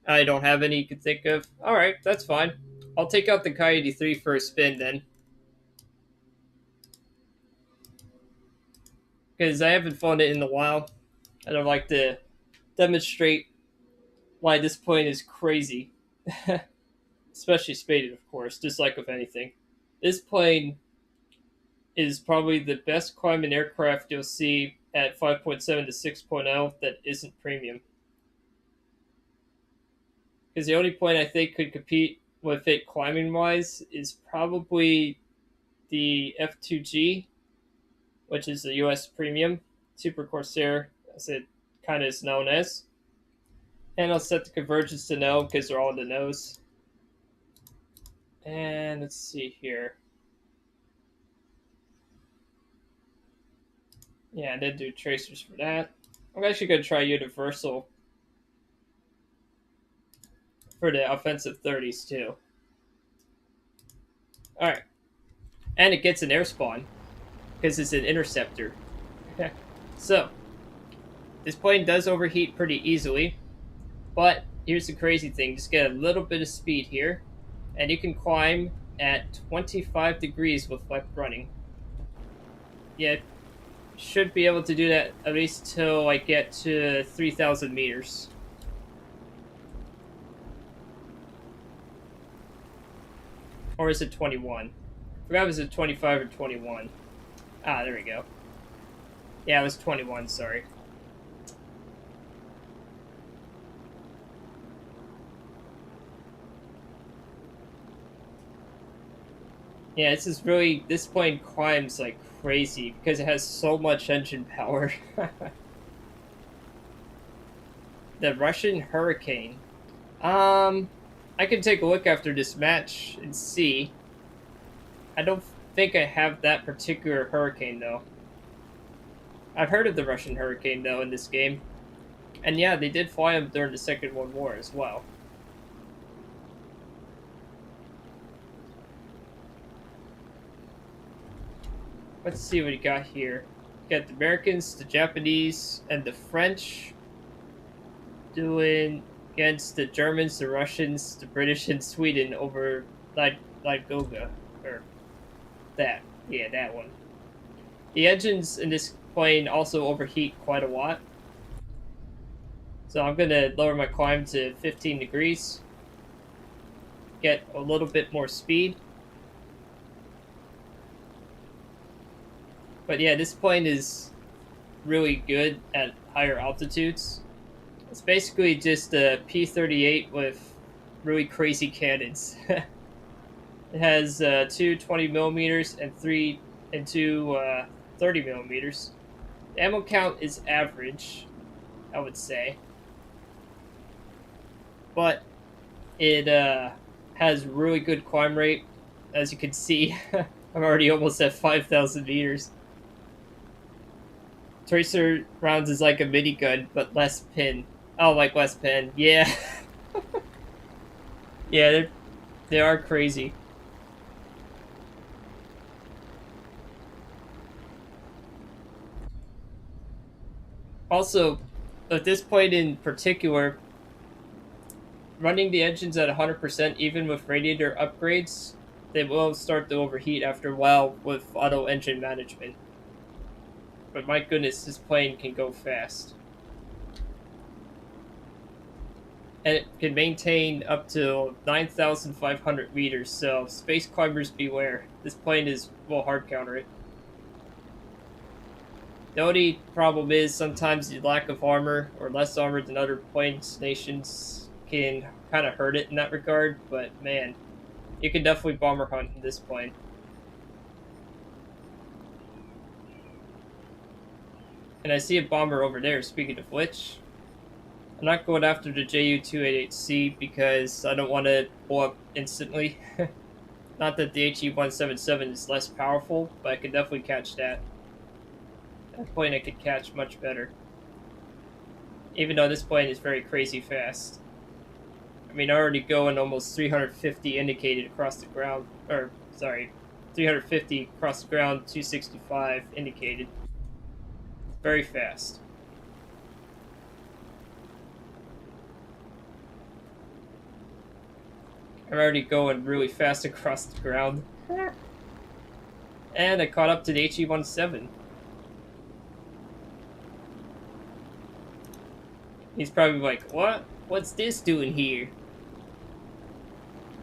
I don't have any you could think of. All right, that's fine. I'll take out the Kai 83 for a spin then, because I haven't flown it in a while, and I'd like to demonstrate why this plane is crazy. Especially spaded, of course, just like with anything. This plane is probably the best climbing aircraft you'll see at 5.7 to 6.0 that isn't premium. Because the only plane I think could compete with it climbing wise is probably the F2G, which is the US premium Super Corsair, as it kind of is known as. And I'll set the convergence to no because they're all in the nose. And let's see here. Yeah, I did do tracers for that. I'm actually going to try universal for the offensive 30s too. Alright. And it gets an air spawn because it's an interceptor. So, this plane does overheat pretty easily, but here's the crazy thing. Just get a little bit of speed here, and you can climb at 25 degrees with left running. Yeah, should be able to do that at least till I get to 3,000 meters. Or is it 21? I forgot if it was 25 or 21. Ah, there we go. Yeah, it was 21, sorry. Yeah, this plane climbs like crazy because it has so much engine power. The Russian Hurricane. I can take a look after this match and see. I don't think I have that particular Hurricane, though. I've heard of the Russian Hurricane, though, in this game. And yeah, they did fly them during the Second World War as well. Let's see what we got here. We got the Americans, the Japanese, and the French doing against the Germans, the Russians, the British, and Sweden over Goga. Or that. Yeah, that one. The engines in this plane also overheat quite a lot. So I'm going to lower my climb to 15 degrees. Get a little bit more speed. But yeah, this plane is really good at higher altitudes. It's basically just a P-38 with really crazy cannons. It has two 20 millimeters and two 30 millimeters. The ammo count is average, I would say. But it has really good climb rate. As you can see, I'm already almost at 5,000 meters. Tracer rounds is like a minigun, but less pin. Oh, like less pin. Yeah. Yeah, they are crazy. Also, at this point in particular, running the engines at 100%, even with radiator upgrades, they will start to overheat after a while with auto engine management. But my goodness, this plane can go fast. and it can maintain up to 9,500 meters, so space climbers beware. This plane will hard counter it. The only problem is sometimes the lack of armor or less armor than other planes nations can kind of hurt it in that regard, but man, you can definitely bomber hunt in this plane. And I see a bomber over there, speaking of which. I'm not going after the JU-288C because I don't want to blow up instantly. Not that the HE-177 is less powerful, but I could definitely catch that. That plane I could catch much better. Even though this plane is very crazy fast. I mean, I'm already going almost 350 indicated across the ground. Or, sorry, 350 across the ground, 265 indicated. Very fast. I'm already going really fast across the ground. And I caught up to the HE-17. He's probably like, what? What's this doing here?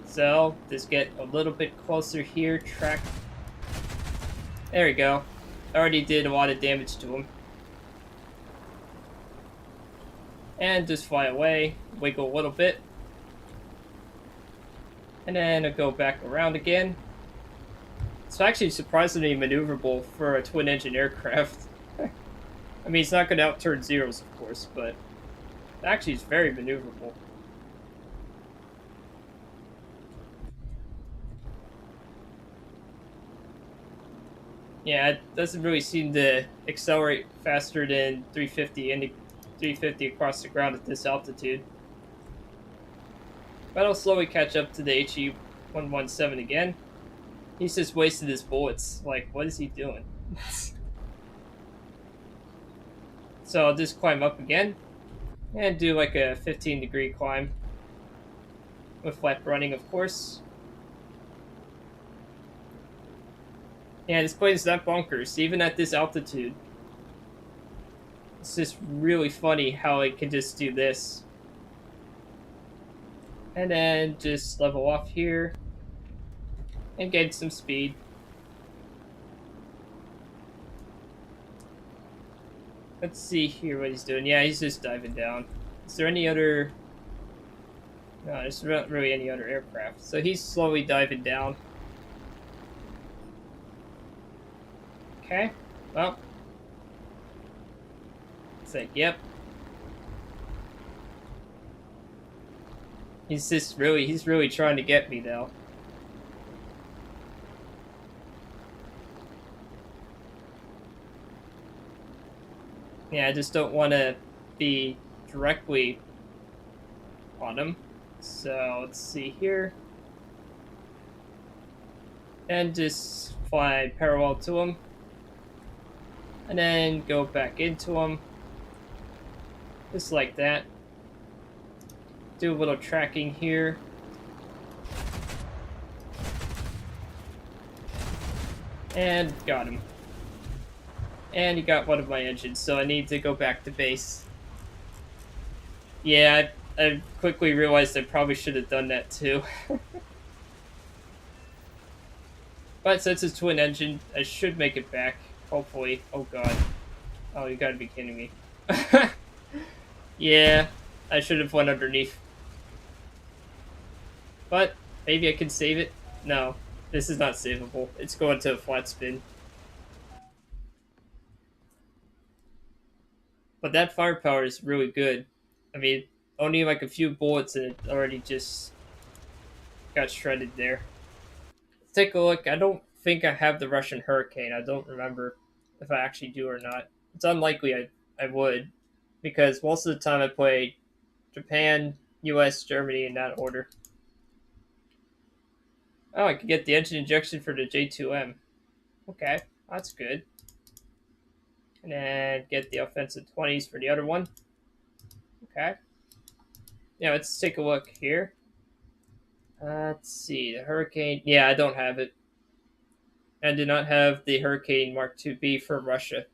So, just get a little bit closer here, track. There we go. Already did a lot of damage to him. And just fly away, wiggle a little bit. And then I'll go back around again. It's actually surprisingly maneuverable for a twin-engine aircraft. I mean, it's not going to outturn Zeros, of course, but actually it's very maneuverable. Yeah, it doesn't really seem to accelerate faster than 350 and 350 across the ground at this altitude. But I'll slowly catch up to the HE-117 again. He's just wasted his bullets. Like, what is he doing? So I'll just climb up again and do like a 15-degree climb with flap running, of course. Yeah, this plane is not bonkers, even at this altitude. It's just really funny how it can just do this. And then just level off here and get some speed. Let's see here what he's doing. Yeah, he's just diving down. Is there any other... No, there's not really any other aircraft. So he's slowly diving down. Okay, well. It's like, yep. He's really trying to get me, though. Yeah, I just don't want to be directly on him. So, let's see here. And just fly parallel to him. And then go back into him. Just like that. Do a little tracking here. And got him. And he got one of my engines, so I need to go back to base. Yeah, I quickly realized I probably should have done that too. But since it's twin engine, I should make it back. Hopefully. Oh god. Oh, you gotta be kidding me. Yeah, I should have went underneath. But maybe I can save it. No, this is not savable. It's going to a flat spin. But that firepower is really good. I mean, only like a few bullets and it already just got shredded there. Let's take a look. I don't think I have the Russian Hurricane. I don't remember if I actually do or not. It's unlikely I would, because most of the time I play Japan, US, Germany in that order. Oh, I can get the engine injection for the J2M. Okay, that's good. And then get the offensive 20s for the other one. Okay. Yeah, let's take a look here. Let's see, the Hurricane. Yeah, I don't have it. I do not have the Hurricane Mark II-B for Russia.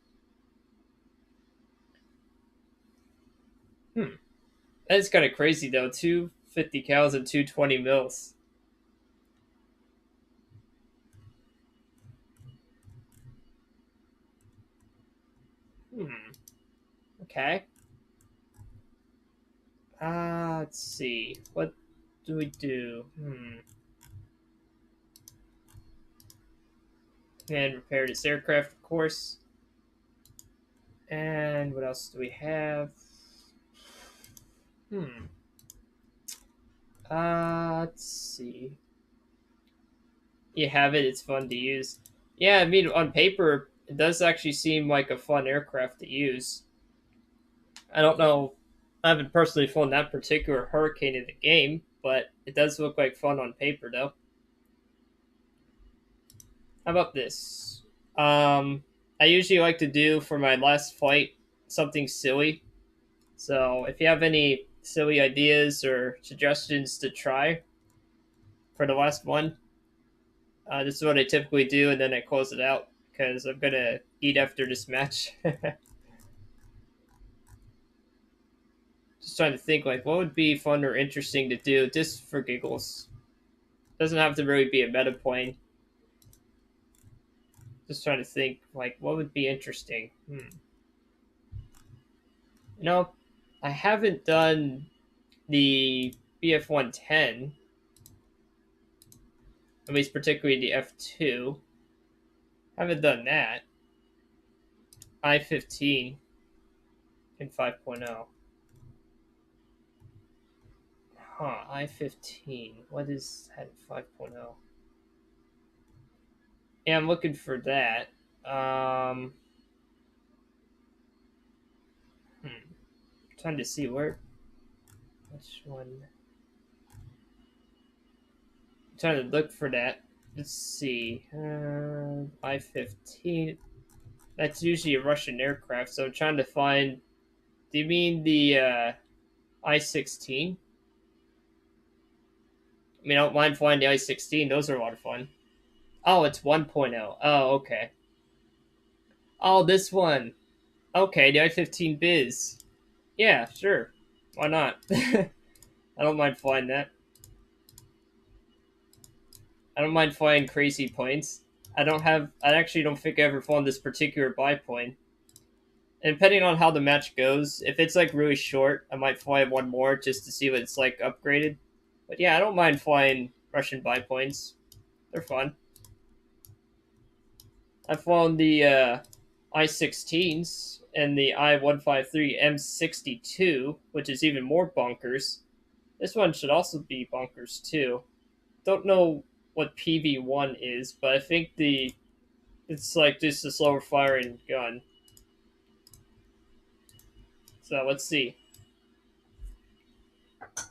That's kind of crazy though. 250 cals and 220 mils. Hmm. Okay. Let's see. What do we do? And repair this aircraft, of course. And what else do we have? Hmm. Let's see. You have it. It's fun to use. Yeah, I mean, on paper, it does actually seem like a fun aircraft to use. I don't know. I haven't personally flown that particular Hurricane in the game, but it does look like fun on paper, though. How about this? I usually like to do for my last flight something silly. So if you have any silly ideas or suggestions to try for the last one, this is what I typically do, and then I close it out because I'm gonna eat after this match. Just trying to think like what would be fun or interesting to do just for giggles. Doesn't have to really be a meta plane. Just trying to think like what would be interesting. You know, I haven't done the BF-110, at least particularly the F2. Haven't done that. I-15 in 5.0. Huh, I-15. What is that in 5.0? Yeah, I'm looking for that. Trying to see where. Which one? I'm trying to look for that. Let's see. I-15. That's usually a Russian aircraft, so I'm trying to find. Do you mean the I-16? I mean, I don't mind flying the I-16. Those are a lot of fun. Oh, it's 1.0. Oh, okay. Oh, this one. Okay, the I-15 Biz. Yeah, sure. Why not? I don't mind flying that. I don't mind flying crazy planes. I actually don't think I ever flown this particular biplane. And depending on how the match goes, if it's like really short, I might fly one more just to see what it's like upgraded. But yeah, I don't mind flying Russian biplanes. They're fun. I've flown the I-16s and the I-153 M62, which is even more bonkers. This one should also be bonkers too. Don't know what PV1 is, but I think it's like just a slower firing gun. So let's see. It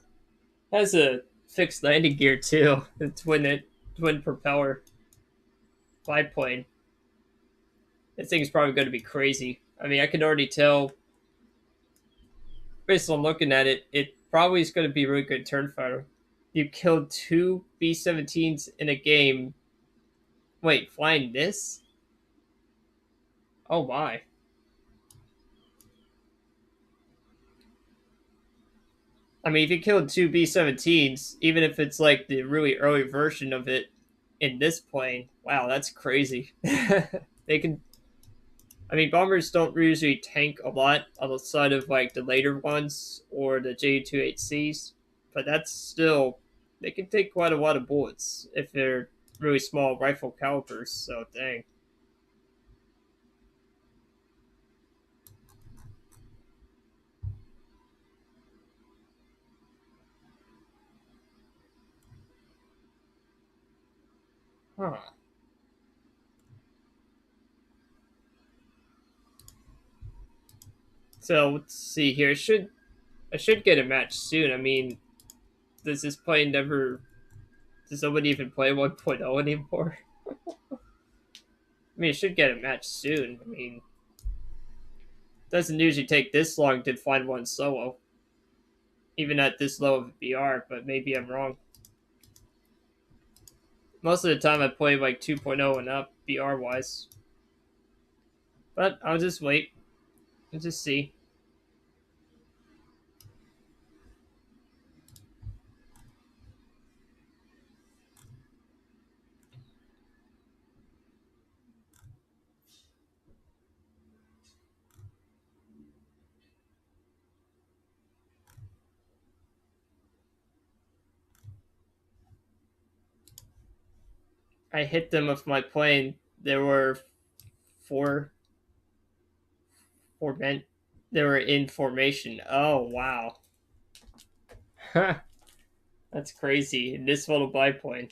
has a fixed landing gear too. Twin propeller biplane. This thing is probably going to be crazy. I mean, I can already tell based on looking at it. It probably is going to be a really good turn fighter. You killed two B-17s in a game. Wait, flying this? Oh my. I mean, if you killed two B-17s, even if it's like the really early version of it in this plane, wow, that's crazy. They can. I mean, bombers don't usually tank a lot outside of like the later ones or the J-28Cs, but that's still they can take quite a lot of bullets if they're really small rifle calibers. So dang. Huh. So let's see here. I should get a match soon. I mean, does this plane never? Does nobody even play 1.0 anymore? I mean, it should get a match soon. I mean, it doesn't usually take this long to find one solo, even at this low of a BR. But maybe I'm wrong. Most of the time, I play like 2.0 and up BR wise. But I'll just wait and just see. I hit them with my plane. There were four men. They were in formation. Oh wow. That's crazy. In this little biplane.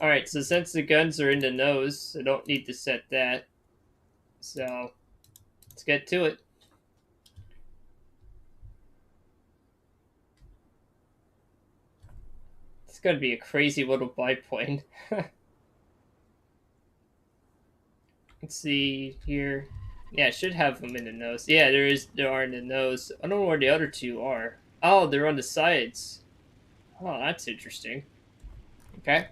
Alright, so since the guns are in the nose, I don't need to set that. So, let's get to it. It's gonna be a crazy little biplane. Let's see here. Yeah, I should have them in the nose. Yeah, there are in the nose. I don't know where the other two are. Oh, they're on the sides. Oh, that's interesting. Okay.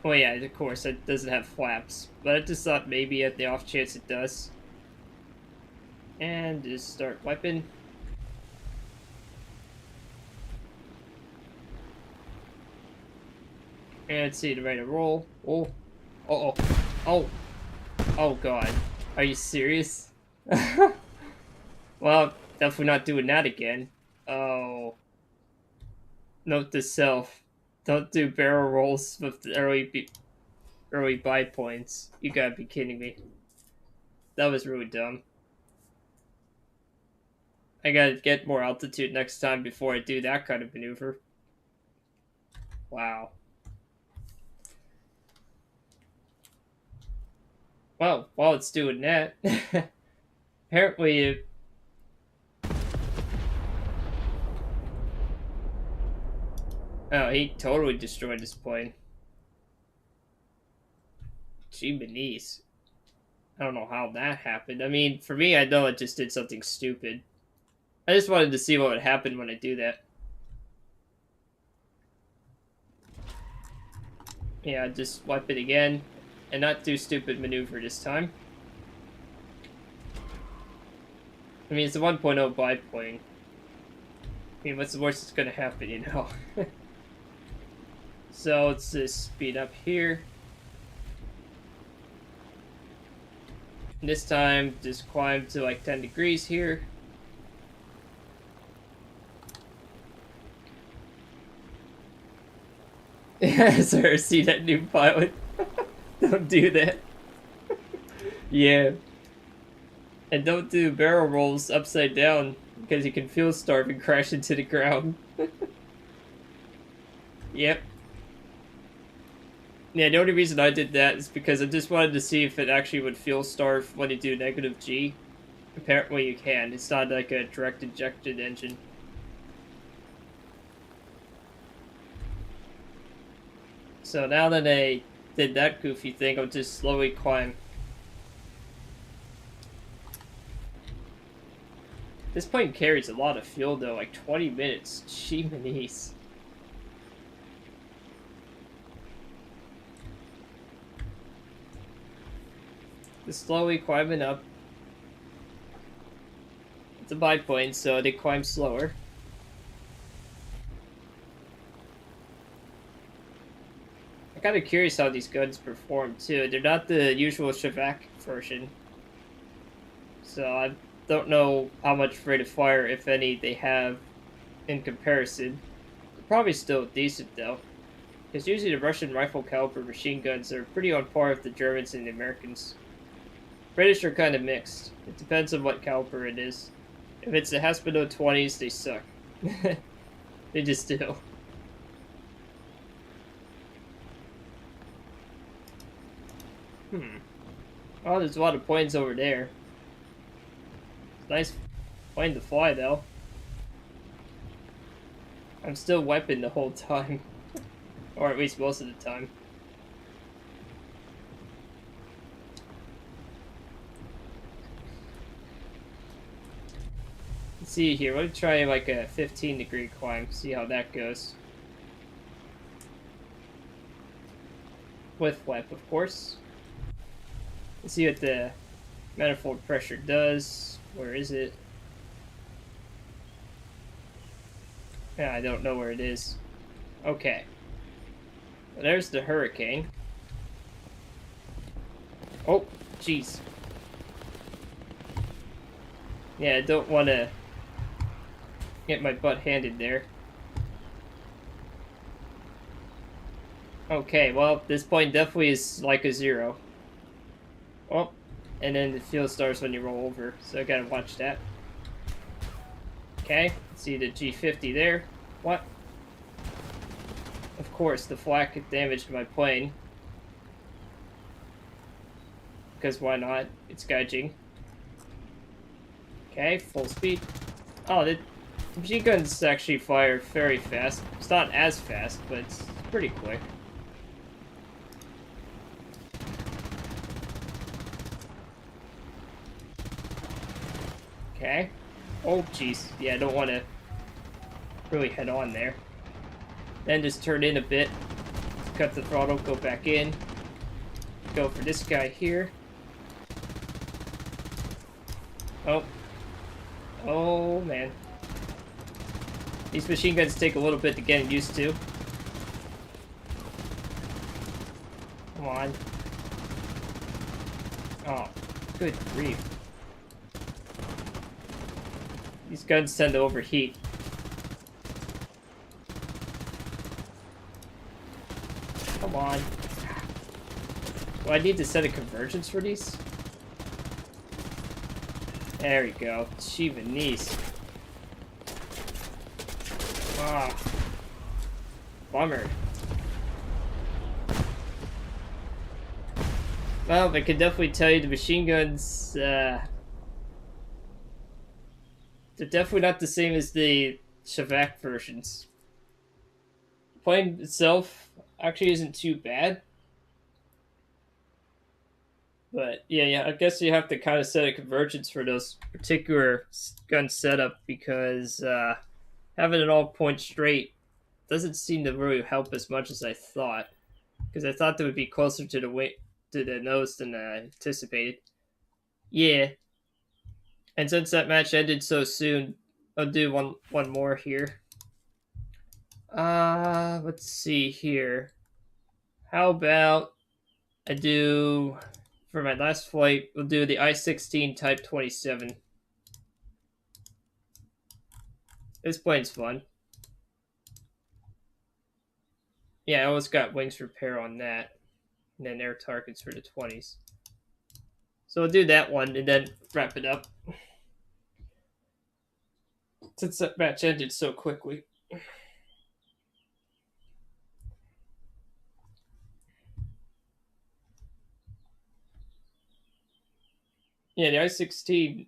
Oh yeah, of course, it doesn't have flaps. But I just thought maybe at the off chance it does. And just start weapon. And see the rate of roll. Oh. Uh-oh. Oh. Oh god. Are you serious? Well, definitely not doing that again. Oh. Note to self. Don't do barrel rolls with the early buy points. You gotta be kidding me. That was really dumb. I gotta get more altitude next time before I do that kind of maneuver. Wow. Well, while it's doing that, apparently oh, he totally destroyed this plane. Jeez. I don't know how that happened. I mean, for me, I know it just did something stupid. I just wanted to see what would happen when I do that. Yeah, just wipe it again. And not do stupid maneuver this time. I mean, it's a 1.0 biplane. I mean, what's the worst that's gonna happen, you know? So, let's just speed up here. And this time, just climb to like 10 degrees here. Yeah, sir, see that new pilot? Don't do that. Yeah. And don't do barrel rolls upside down, because you can fuel starve and crash into the ground. Yep. Yeah, the only reason I did that is because I just wanted to see if it actually would fuel starve when you do negative G. Apparently you can. It's not like a direct injected engine. So now that I did that goofy thing, I'll just slowly climb. This plane carries a lot of fuel though, like 20 minutes. Jeez. Just slowly climbing up. It's a biplane, so they climb slower. I'm kind of curious how these guns perform too. They're not the usual Shavak version, so I don't know how much rate of fire, if any, they have in comparison. They're probably still decent though, because usually the Russian rifle caliber machine guns are pretty on par with the Germans and the Americans. British are kind of mixed. It depends on what caliber it is. If it's the Haspino 20s, they suck. They just do. Oh, there's a lot of planes over there. Nice plane to fly, though. I'm still weapon the whole time. Or at least most of the time. Let's see here. Let me try like a 15-degree climb. See how that goes. With flap, of course. Let's see what the manifold pressure does. Where is it? Yeah, I don't know where it is. Okay. Well, there's the hurricane. Oh, jeez. Yeah, I don't want to get my butt handed there. Okay, well, this point definitely is like a 0. Oh, and then the field starts when you roll over, so I gotta watch that. Okay, see the G50 there. What? Of course, the flak damaged my plane. Because why not? It's gauging. Okay, full speed. Oh, the machine guns actually fire very fast. It's not as fast, but it's pretty quick. Okay. Oh, jeez. Yeah, I don't want to really head on there. Then just turn in a bit. Cut the throttle, go back in. Go for this guy here. Oh. Oh, man. These machine guns take a little bit to get used to. Come on. Oh, good grief. These guns tend to overheat. Come on. Do I need to set a convergence for these? There we go. Chivanese. Ah. Bummer. Well, I can definitely tell you the machine guns, they're definitely not the same as the Shavak versions. The plane itself actually isn't too bad. But yeah, I guess you have to kind of set a convergence for those particular gun setup because having it all point straight doesn't seem to really help as much as I thought. Because I thought they would be closer to the nose than I anticipated. Yeah, and since that match ended so soon, I'll do one more here. Let's see here. How about I do for my last flight? We'll do the I-16 Type 27. This plane's fun. Yeah, I almost got wings repair on that, and then air targets for the 20s. So we'll do that one and then wrap it up. Since that match ended so quickly. Yeah, the I-16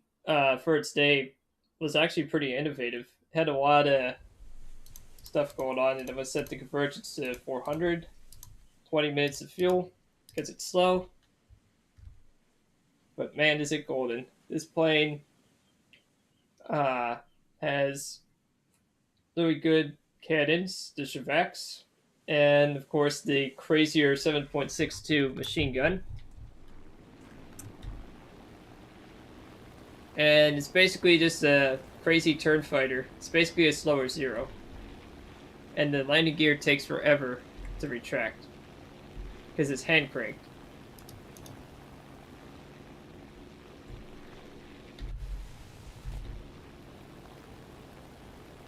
for its day was actually pretty innovative. It had a lot of stuff going on, and it was set the convergence to 400, 20 minutes of fuel because it's slow. But man, is it golden! This plane has really good cannons, the Shavaks, and of course the crazier 7.62 machine gun. And it's basically just a crazy turn fighter. It's basically a slower Zero. And the landing gear takes forever to retract because it's hand cranked.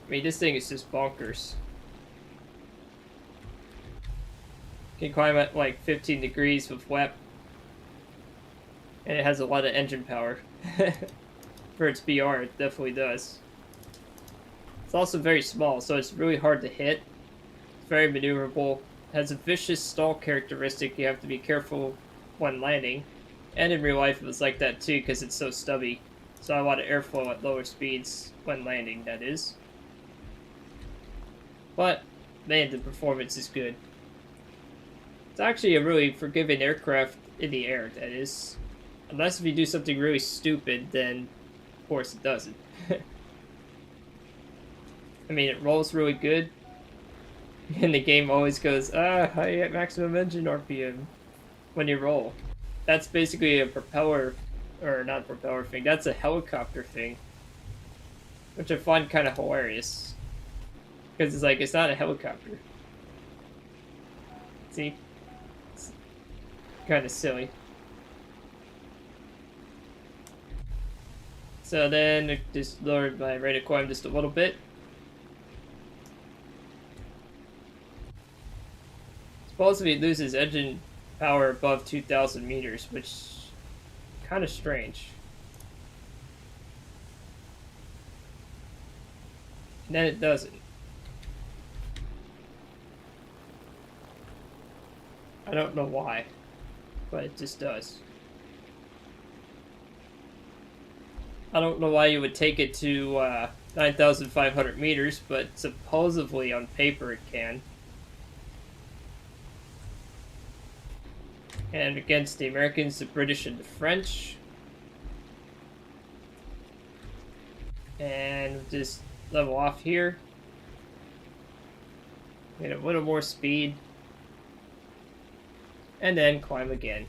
I mean, this thing is just bonkers. Can climb at like 15 degrees with WEP. And it has a lot of engine power. For its BR, it definitely does. It's also very small, so it's really hard to hit. It's very maneuverable. It has a vicious stall characteristic you have to be careful when landing. And in real life, it was like that too, because it's so stubby. So I want airflow at lower speeds when landing, that is. But, man, the performance is good. It's actually a really forgiving aircraft in the air, that is. Unless if you do something really stupid, then of course it doesn't. I mean, it rolls really good. And the game always goes, high at maximum engine RPM when you roll. That's basically a propeller, or not propeller thing, that's a helicopter thing. Which I find kind of hilarious. Because it's like, it's not a helicopter. See? It's kind of silly. So then, I just lowered my rate of climb just a little bit. supposedly it loses engine power above 2,000 meters, which is kind of strange. And then it doesn't. I don't know why, but it just does. I don't know why you would take it to 9,500 meters, but supposedly on paper it can. And against the Americans, the British, and the French. And just level off here. Get a little more speed. And then climb again.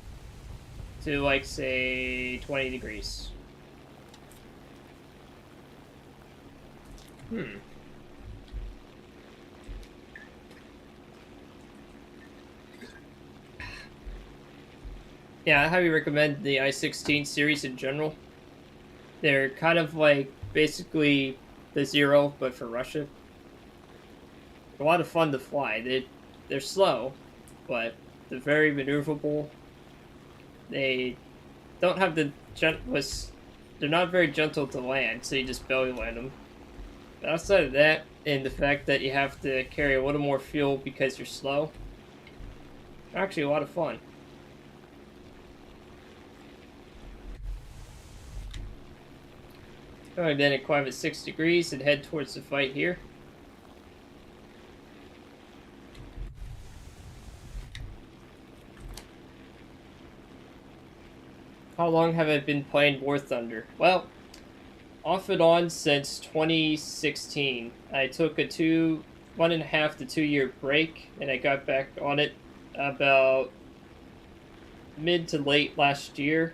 To, like, say, 20 degrees. Yeah, I highly recommend the I-16 series in general. They're kind of like basically the Zero, but for Russia. A lot of fun to fly. They're slow, but they're very maneuverable. They don't have the gentlest. They're not very gentle to land, so you just belly land them. But outside of that, and the fact that you have to carry a little more fuel because you're slow, they're actually a lot of fun. Alright, then climb at 6 degrees and head towards the fight here. How long have I been playing War Thunder? Well, off and on since 2016. I took a 1.5 to 2 year break, and I got back on it about mid to late last year,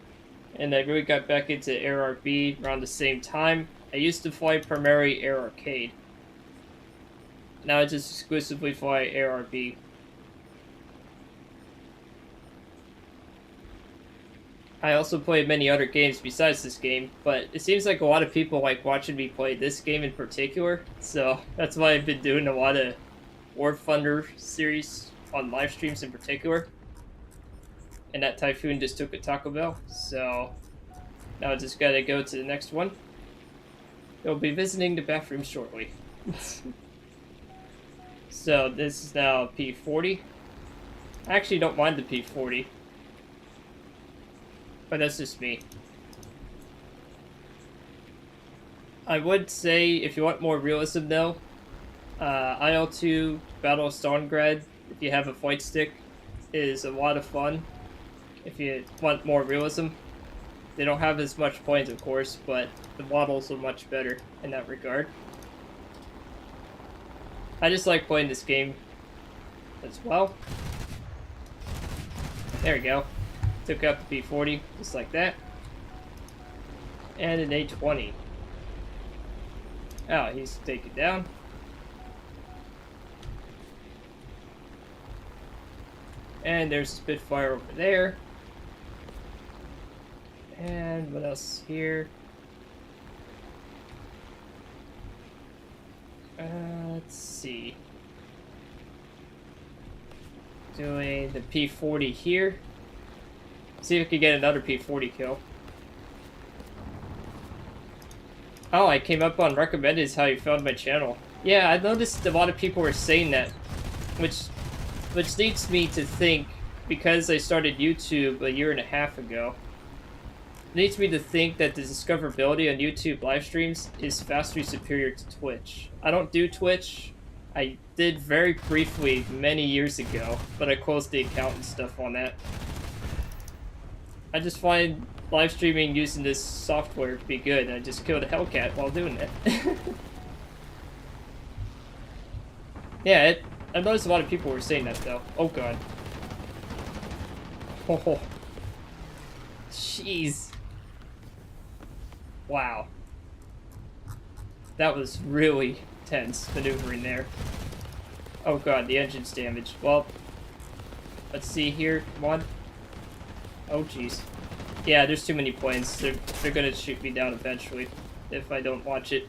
and I really got back into ARB around the same time. I used to fly primarily Air Arcade. Now I just exclusively fly ARB. I also play many other games besides this game, but it seems like a lot of people like watching me play this game in particular, so that's why I've been doing a lot of War Thunder series on live streams in particular. And that Typhoon just took a Taco Bell, so now I just gotta go to the next one. They'll be visiting the bathroom shortly. So this is now P40. I actually don't mind the P40. But that's just me. I would say, if you want more realism though, IL-2 Battle of Stalingrad, if you have a flight stick, is a lot of fun. If you want more realism. They don't have as much points, of course, but the models are much better in that regard. I just like playing this game as well. There we go. Took out the P40, just like that. And an A20. Oh, he's taken down. And there's a Spitfire over there. And what else here? Let's see. Doing the P40 here. See if I can get another P40 kill. Oh, I came up on recommended is how you found my channel. Yeah, I noticed a lot of people were saying that, which leads me to think, because I started YouTube a year and a half ago, leads me to think that the discoverability on YouTube live streams is vastly superior to Twitch. I don't do Twitch. I did very briefly many years ago, but I closed the account and stuff on that. I just find live streaming using this software to be good. I just killed a Hellcat while doing it. Yeah, I noticed a lot of people were saying that though. Oh god. Oh. Jeez. Wow. That was really tense maneuvering there. Oh god, the engine's damaged. Well, let's see here. Come on. Oh jeez. Yeah, there's too many planes. They're gonna shoot me down eventually if I don't watch it.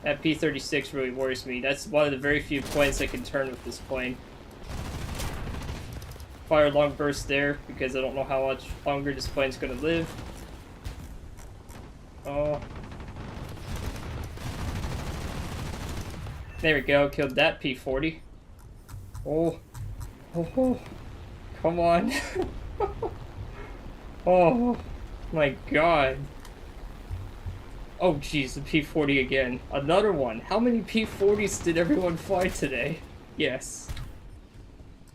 That P-36 really worries me. That's one of the very few planes I can turn with this plane. fire long burst there because I don't know how much longer this plane's gonna live. Oh. There we go, killed that P-40. Oh. Oh. Come on. Oh my god. Oh jeez, the P-40 again. Another one. How many P-40s did everyone fly today? Yes.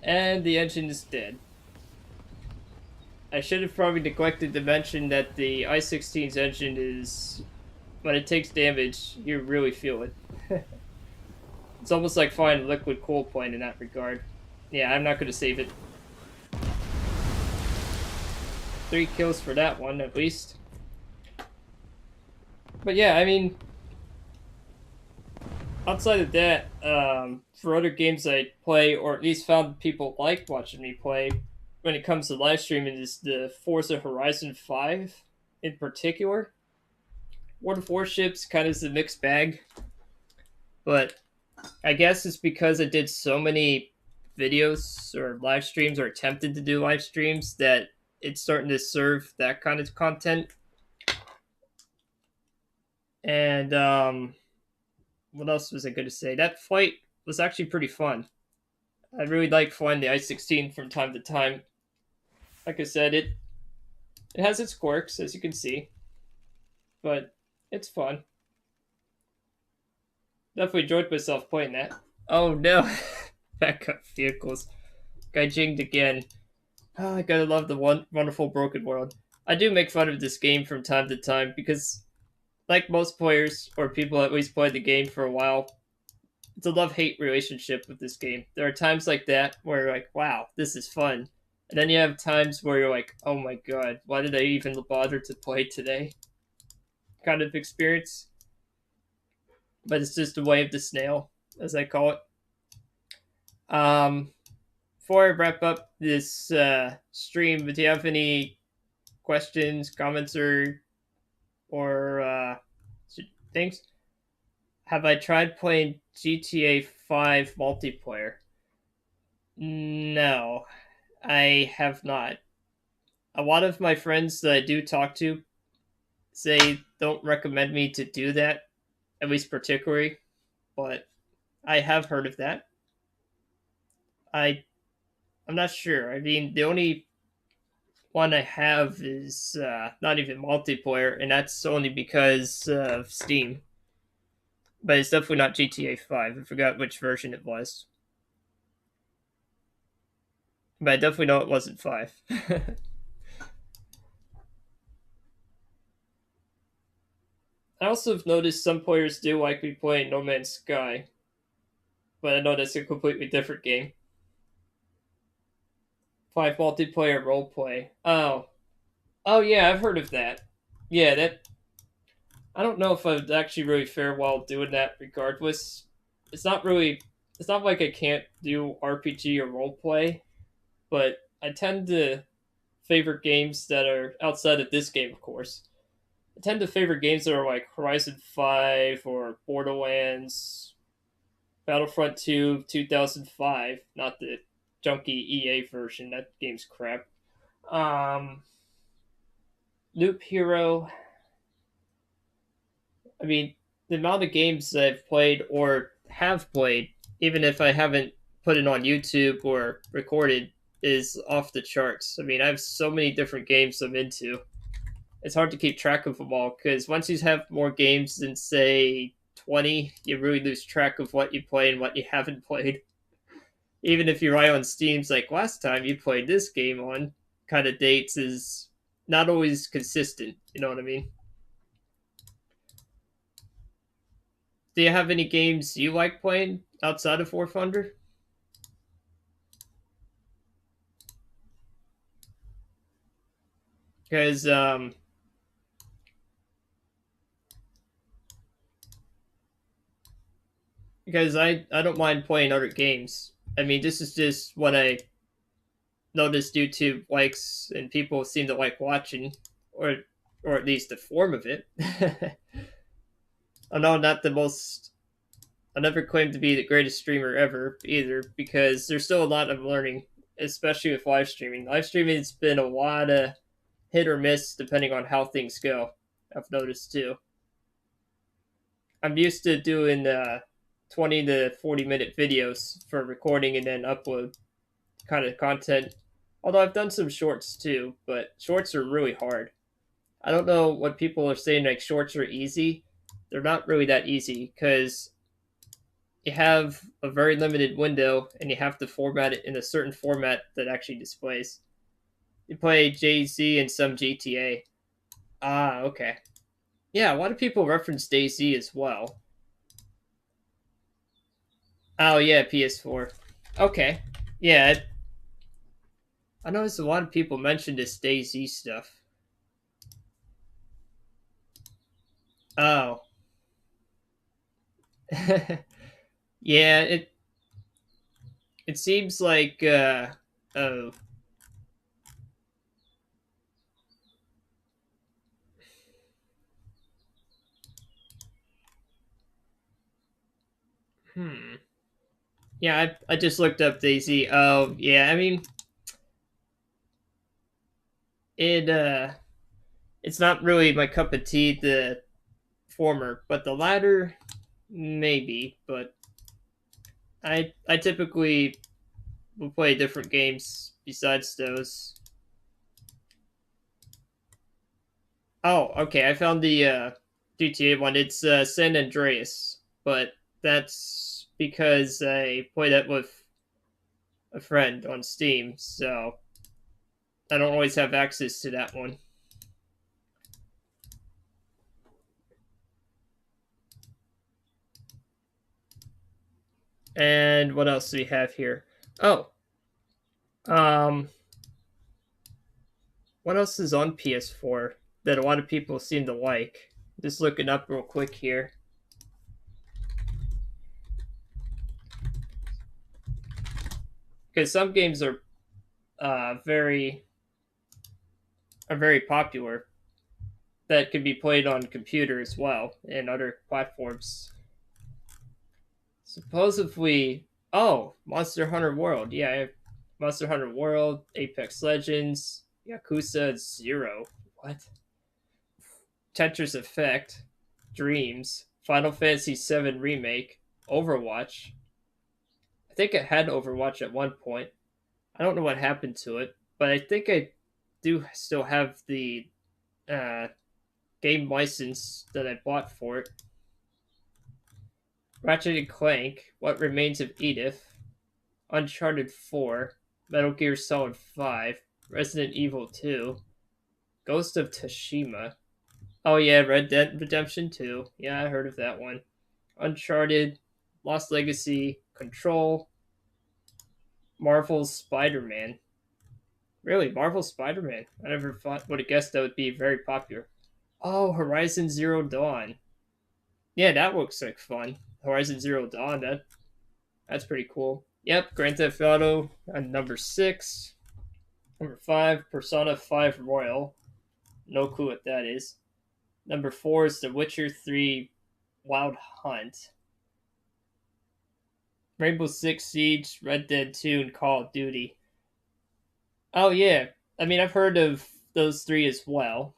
And the engine is dead. I should have probably neglected to mention that the I-16's engine is... when it takes damage, you really feel it. It's almost like flying a liquid coal plane in that regard. Yeah, I'm not going to save it. 3 kills for that one, at least. But yeah, I mean... outside of that, for other games I play, or at least found people liked watching me play, when it comes to live streaming, is the Forza Horizon 5 in particular. World of Warships kind of is a mixed bag. But I guess it's because I did so many videos or live streams, or attempted to do live streams, that it's starting to serve that kind of content. And what else was I going to say? That flight was actually pretty fun. I really like flying the I-16 from time to time. Like I said, it has its quirks, as you can see, but it's fun. Definitely enjoyed myself playing that. Oh no, backup vehicles. Got jinged again. Oh, I gotta love the wonderful broken world. I do make fun of this game from time to time because, like most players, or people at least played the game for a while, it's a love-hate relationship with this game. There are times like that where you're like, wow, this is fun. And then you have times where you're like, oh my god, why did I even bother to play today? Kind of experience. But it's just the way of the snail, as I call it. Before I wrap up this stream, do you have any questions, comments, or things? Have I tried playing GTA 5 multiplayer? No, I have not. A lot of my friends that I do talk to say don't recommend me to do that, at least particularly, but I have heard of that. I'm not sure. I mean, the only one I have is not even multiplayer, and that's only because of Steam. But it's definitely not GTA 5. I forgot which version it was. But I definitely know it wasn't 5. I also have noticed some players do like me playing No Man's Sky. But I know that's a completely different game. 5 multiplayer roleplay. Oh. Oh yeah, I've heard of that. Yeah, that... I don't know if I'd actually really fare well doing that regardless. It's not really... It's not like I can't do RPG or roleplay, but I tend to favor games that are outside of this game, of course. I tend to favor games that are like Horizon 5 or Borderlands, Battlefront 2, 2005, not the junky EA version. That game's crap. Loop Hero. I mean, the amount of games that I've played or have played, even if I haven't put it on YouTube or recorded, is off the charts. I mean, I have so many different games I'm into. It's hard to keep track of them all, because once you have more games than, say, 20, you really lose track of what you play and what you haven't played. Even if you rely on Steam's, like, last time you played this game on kind of dates is not always consistent, you know what I mean? Do you have any games you like playing outside of War Thunder? Because I don't mind playing other games. I mean, this is just what I noticed YouTube likes and people seem to like watching, or at least the form of it. I know I'm not the most... I never claimed to be the greatest streamer ever either, because there's still a lot of learning especially with live streaming. Live streaming's been a lot of hit or miss depending on how things go. I've noticed too. I'm used to doing 20 to 40-minute videos for recording and then upload kind of content. Although I've done some shorts too, but shorts are really hard. I don't know what people are saying like shorts are easy. They're not really that easy because you have a very limited window and you have to format it in a certain format that actually displays. You play JZ and some GTA. Ah, okay. Yeah, a lot of people reference DayZ as well. Oh yeah, PS4. Okay. Yeah, I noticed a lot of people mention this DayZ stuff. Oh. Yeah, it seems like oh. Hmm. Yeah, I just looked up DayZ. Oh, yeah, I mean it it's not really my cup of tea, the former, but the latter maybe, but I typically will play different games besides those. Oh, okay. I found the GTA one. It's San Andreas, but that's because I played it with a friend on Steam, so I don't always have access to that one. And what else do we have here? Oh, um, what else is on PS4 that a lot of people seem to like? Just looking up real quick here. Because some games very very popular that can be played on computer as well and other platforms. Supposedly, oh, Monster Hunter World. Yeah, Monster Hunter World, Apex Legends, Yakuza 0. What? Tetris Effect, Dreams, Final Fantasy 7 Remake, Overwatch. I think I had Overwatch at one point. I don't know what happened to it, but I think I do still have the uh, game license that I bought for it. Ratchet and Clank, What Remains of Edith, Uncharted 4, Metal Gear Solid 5, Resident Evil 2, Ghost of Tsushima. Oh yeah, Red Dead Redemption 2. Yeah, I heard of that one. Uncharted, Lost Legacy, Control, Marvel's Spider-Man. Really, Marvel's Spider-Man. I never would have guessed that would be very popular. Oh, Horizon Zero Dawn. Yeah, that looks like fun. Horizon Zero Dawn. That's pretty cool. Yep, Grand Theft Auto number 6. Number 5, Persona 5 Royal. No clue what that is. Number 4 is The Witcher 3 Wild Hunt. Rainbow Six Siege, Red Dead 2, and Call of Duty. Oh yeah, I mean I've heard of those 3 as well.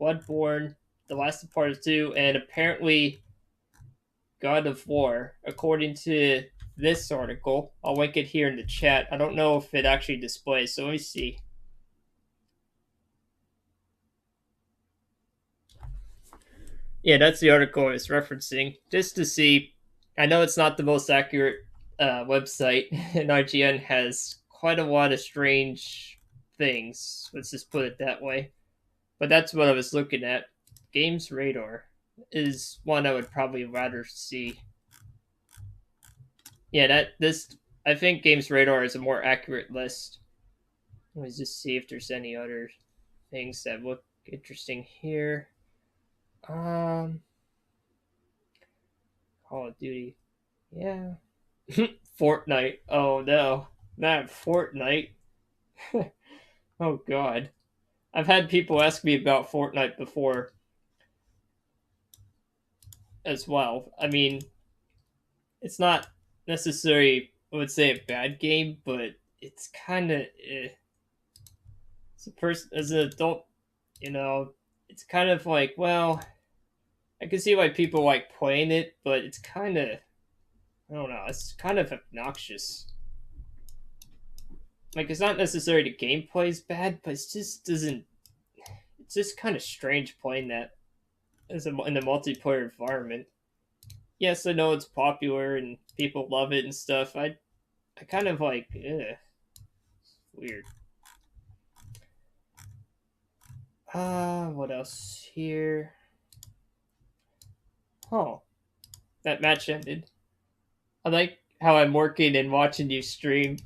Bloodborne, The Last of Part 2, and apparently God of War, according to this article. I'll link it here in the chat. I don't know if it actually displays, so let me see. Yeah, that's the article I was referencing, just to see. I know it's not the most accurate website, and IGN has quite a lot of strange things. Let's just put it that way. But that's what I was looking at. Games Radar is one I would probably rather see. Yeah, I think Games Radar is a more accurate list. Let me just see if there's any other things that look interesting here. Call of Duty. Yeah. Fortnite. Oh no. Not Fortnite. Oh god. I've had people ask me about Fortnite before as well. I mean, it's not necessarily, I would say, a bad game, but it's kind of as a person, as an adult, you know, it's kind of like, well, I can see why people like playing it, but it's kind of, I don't know, it's kind of obnoxious. Like, it's not necessarily the gameplay is bad, but it just doesn't. It's just kind of strange playing that in a multiplayer environment. Yes, I know it's popular and people love it and stuff. I kind of like, weird. What else here? Oh, that match ended. I like how I'm working and watching you stream.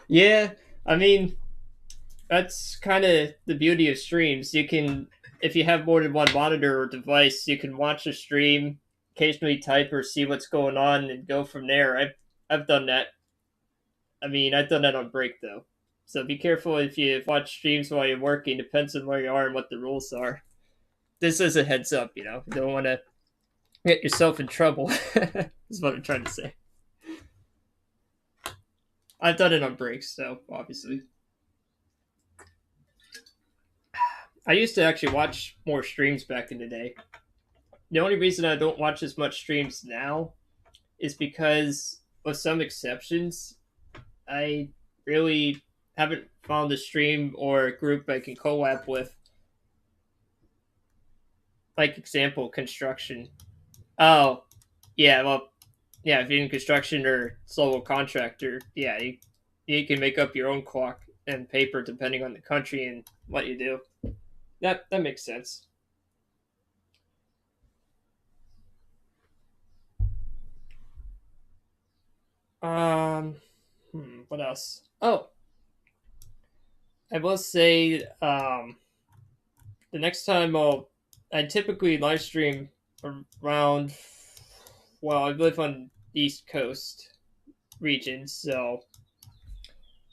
Yeah, I mean, that's kind of the beauty of streams. You can, if you have more than one monitor or device, you can watch a stream, occasionally type or see what's going on, and go from there. I've done that. I mean, I've done that on break though. So be careful if you watch streams while you're working. Depends on where you are and what the rules are. This is a heads up, you know. You don't want to get yourself in trouble. Is what I'm trying to say. I've done it on breaks, so obviously. I used to actually watch more streams back in the day. The only reason I don't watch as much streams now is because, with some exceptions, I really haven't found a stream or a group I can collab with. Like, example, construction. Oh, yeah, well, yeah, if you're in construction or solo contractor, yeah, you can make up your own clock and paper depending on the country and what you do. That makes sense. Um, what else? Oh, I will say, the next time I typically live stream around. Well, I live on the East Coast region, so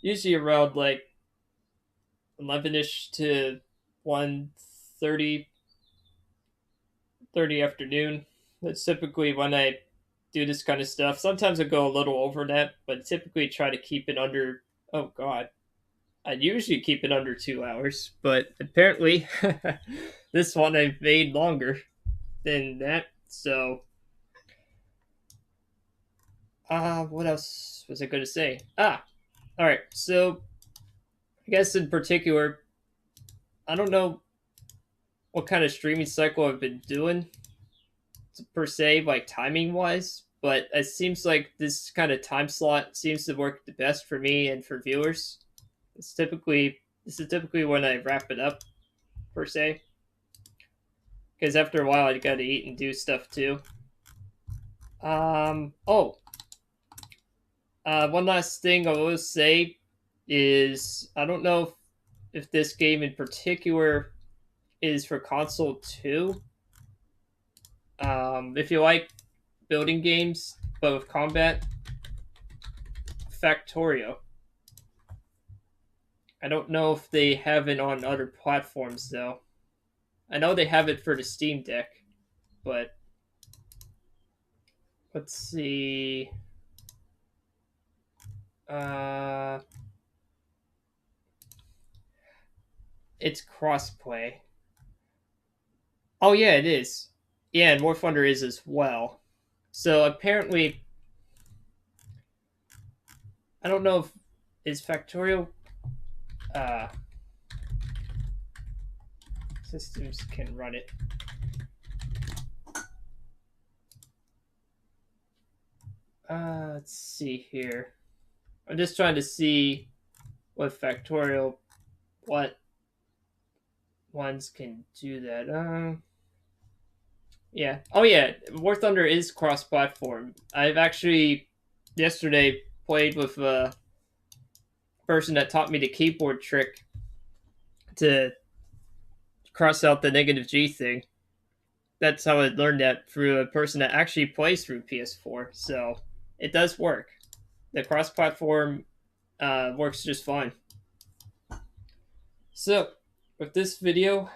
usually around like 11ish to 1:30 afternoon. That's typically when I do this kind of stuff. Sometimes I go a little over that, but typically try to keep it under. Oh God, I usually keep it under 2 hours, but apparently this one I've made longer than that. So, what else was I going to say? All right. So, I guess in particular, I don't know what kind of streaming cycle I've been doing per se, like timing wise, but it seems like this kind of time slot seems to work the best for me and for viewers. This is typically when I wrap it up per se, because after a while I got to eat and do stuff too. Oh, one last thing I will say is I don't know if this game in particular is for console too. If you like building games but with combat, Factorio. I don't know if they have it on other platforms though. I know they have it for the Steam Deck, but let's see. Uh, it's crossplay. Oh yeah, it is. Yeah, and War Thunder is as well. So apparently, I don't know if is Factorial systems can run it. Let's see here. I'm just trying to see what Factorial, what ones can do that. Yeah. Oh yeah, War Thunder is cross-platform. I've actually yesterday played with a person that taught me the keyboard trick to cross out the negative G thing. That's how I learned that through a person that actually plays through PS4. So it does work. The cross-platform works just fine. So with this video,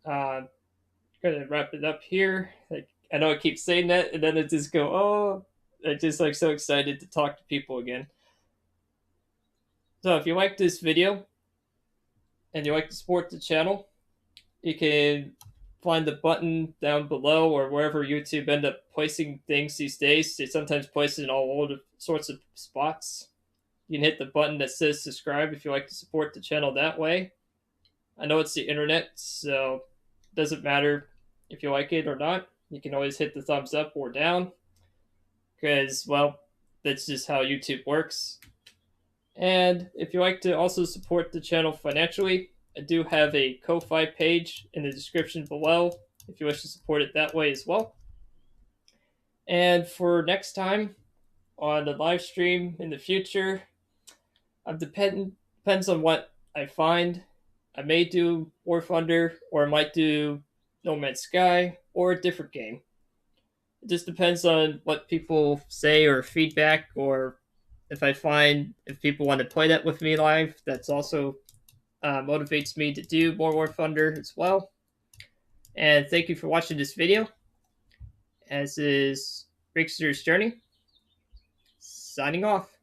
gonna wrap it up here. I know I keep saying that, and then I just go, oh, I'm just like so excited to talk to people again. So if you like this video and you like to support the channel, you can find the button down below or wherever YouTube end up placing things these days. They sometimes place it in all sorts of spots. You can hit the button that says subscribe if you like to support the channel that way. I know it's the internet, so it doesn't matter if you like it or not. You can always hit the thumbs up or down because, well, that's just how YouTube works. And if you like to also support the channel financially, I do have a Ko-Fi page in the description below if you wish to support it that way as well. And for next time on the live stream in the future, depends on what I find. I may do War Thunder, or I might do No Man's Sky, or a different game. It just depends on what people say or feedback, or if people want to play that with me live. That's also motivates me to do more War Thunder as well. And thank you for watching this video. As is Rigsters Journey, signing off.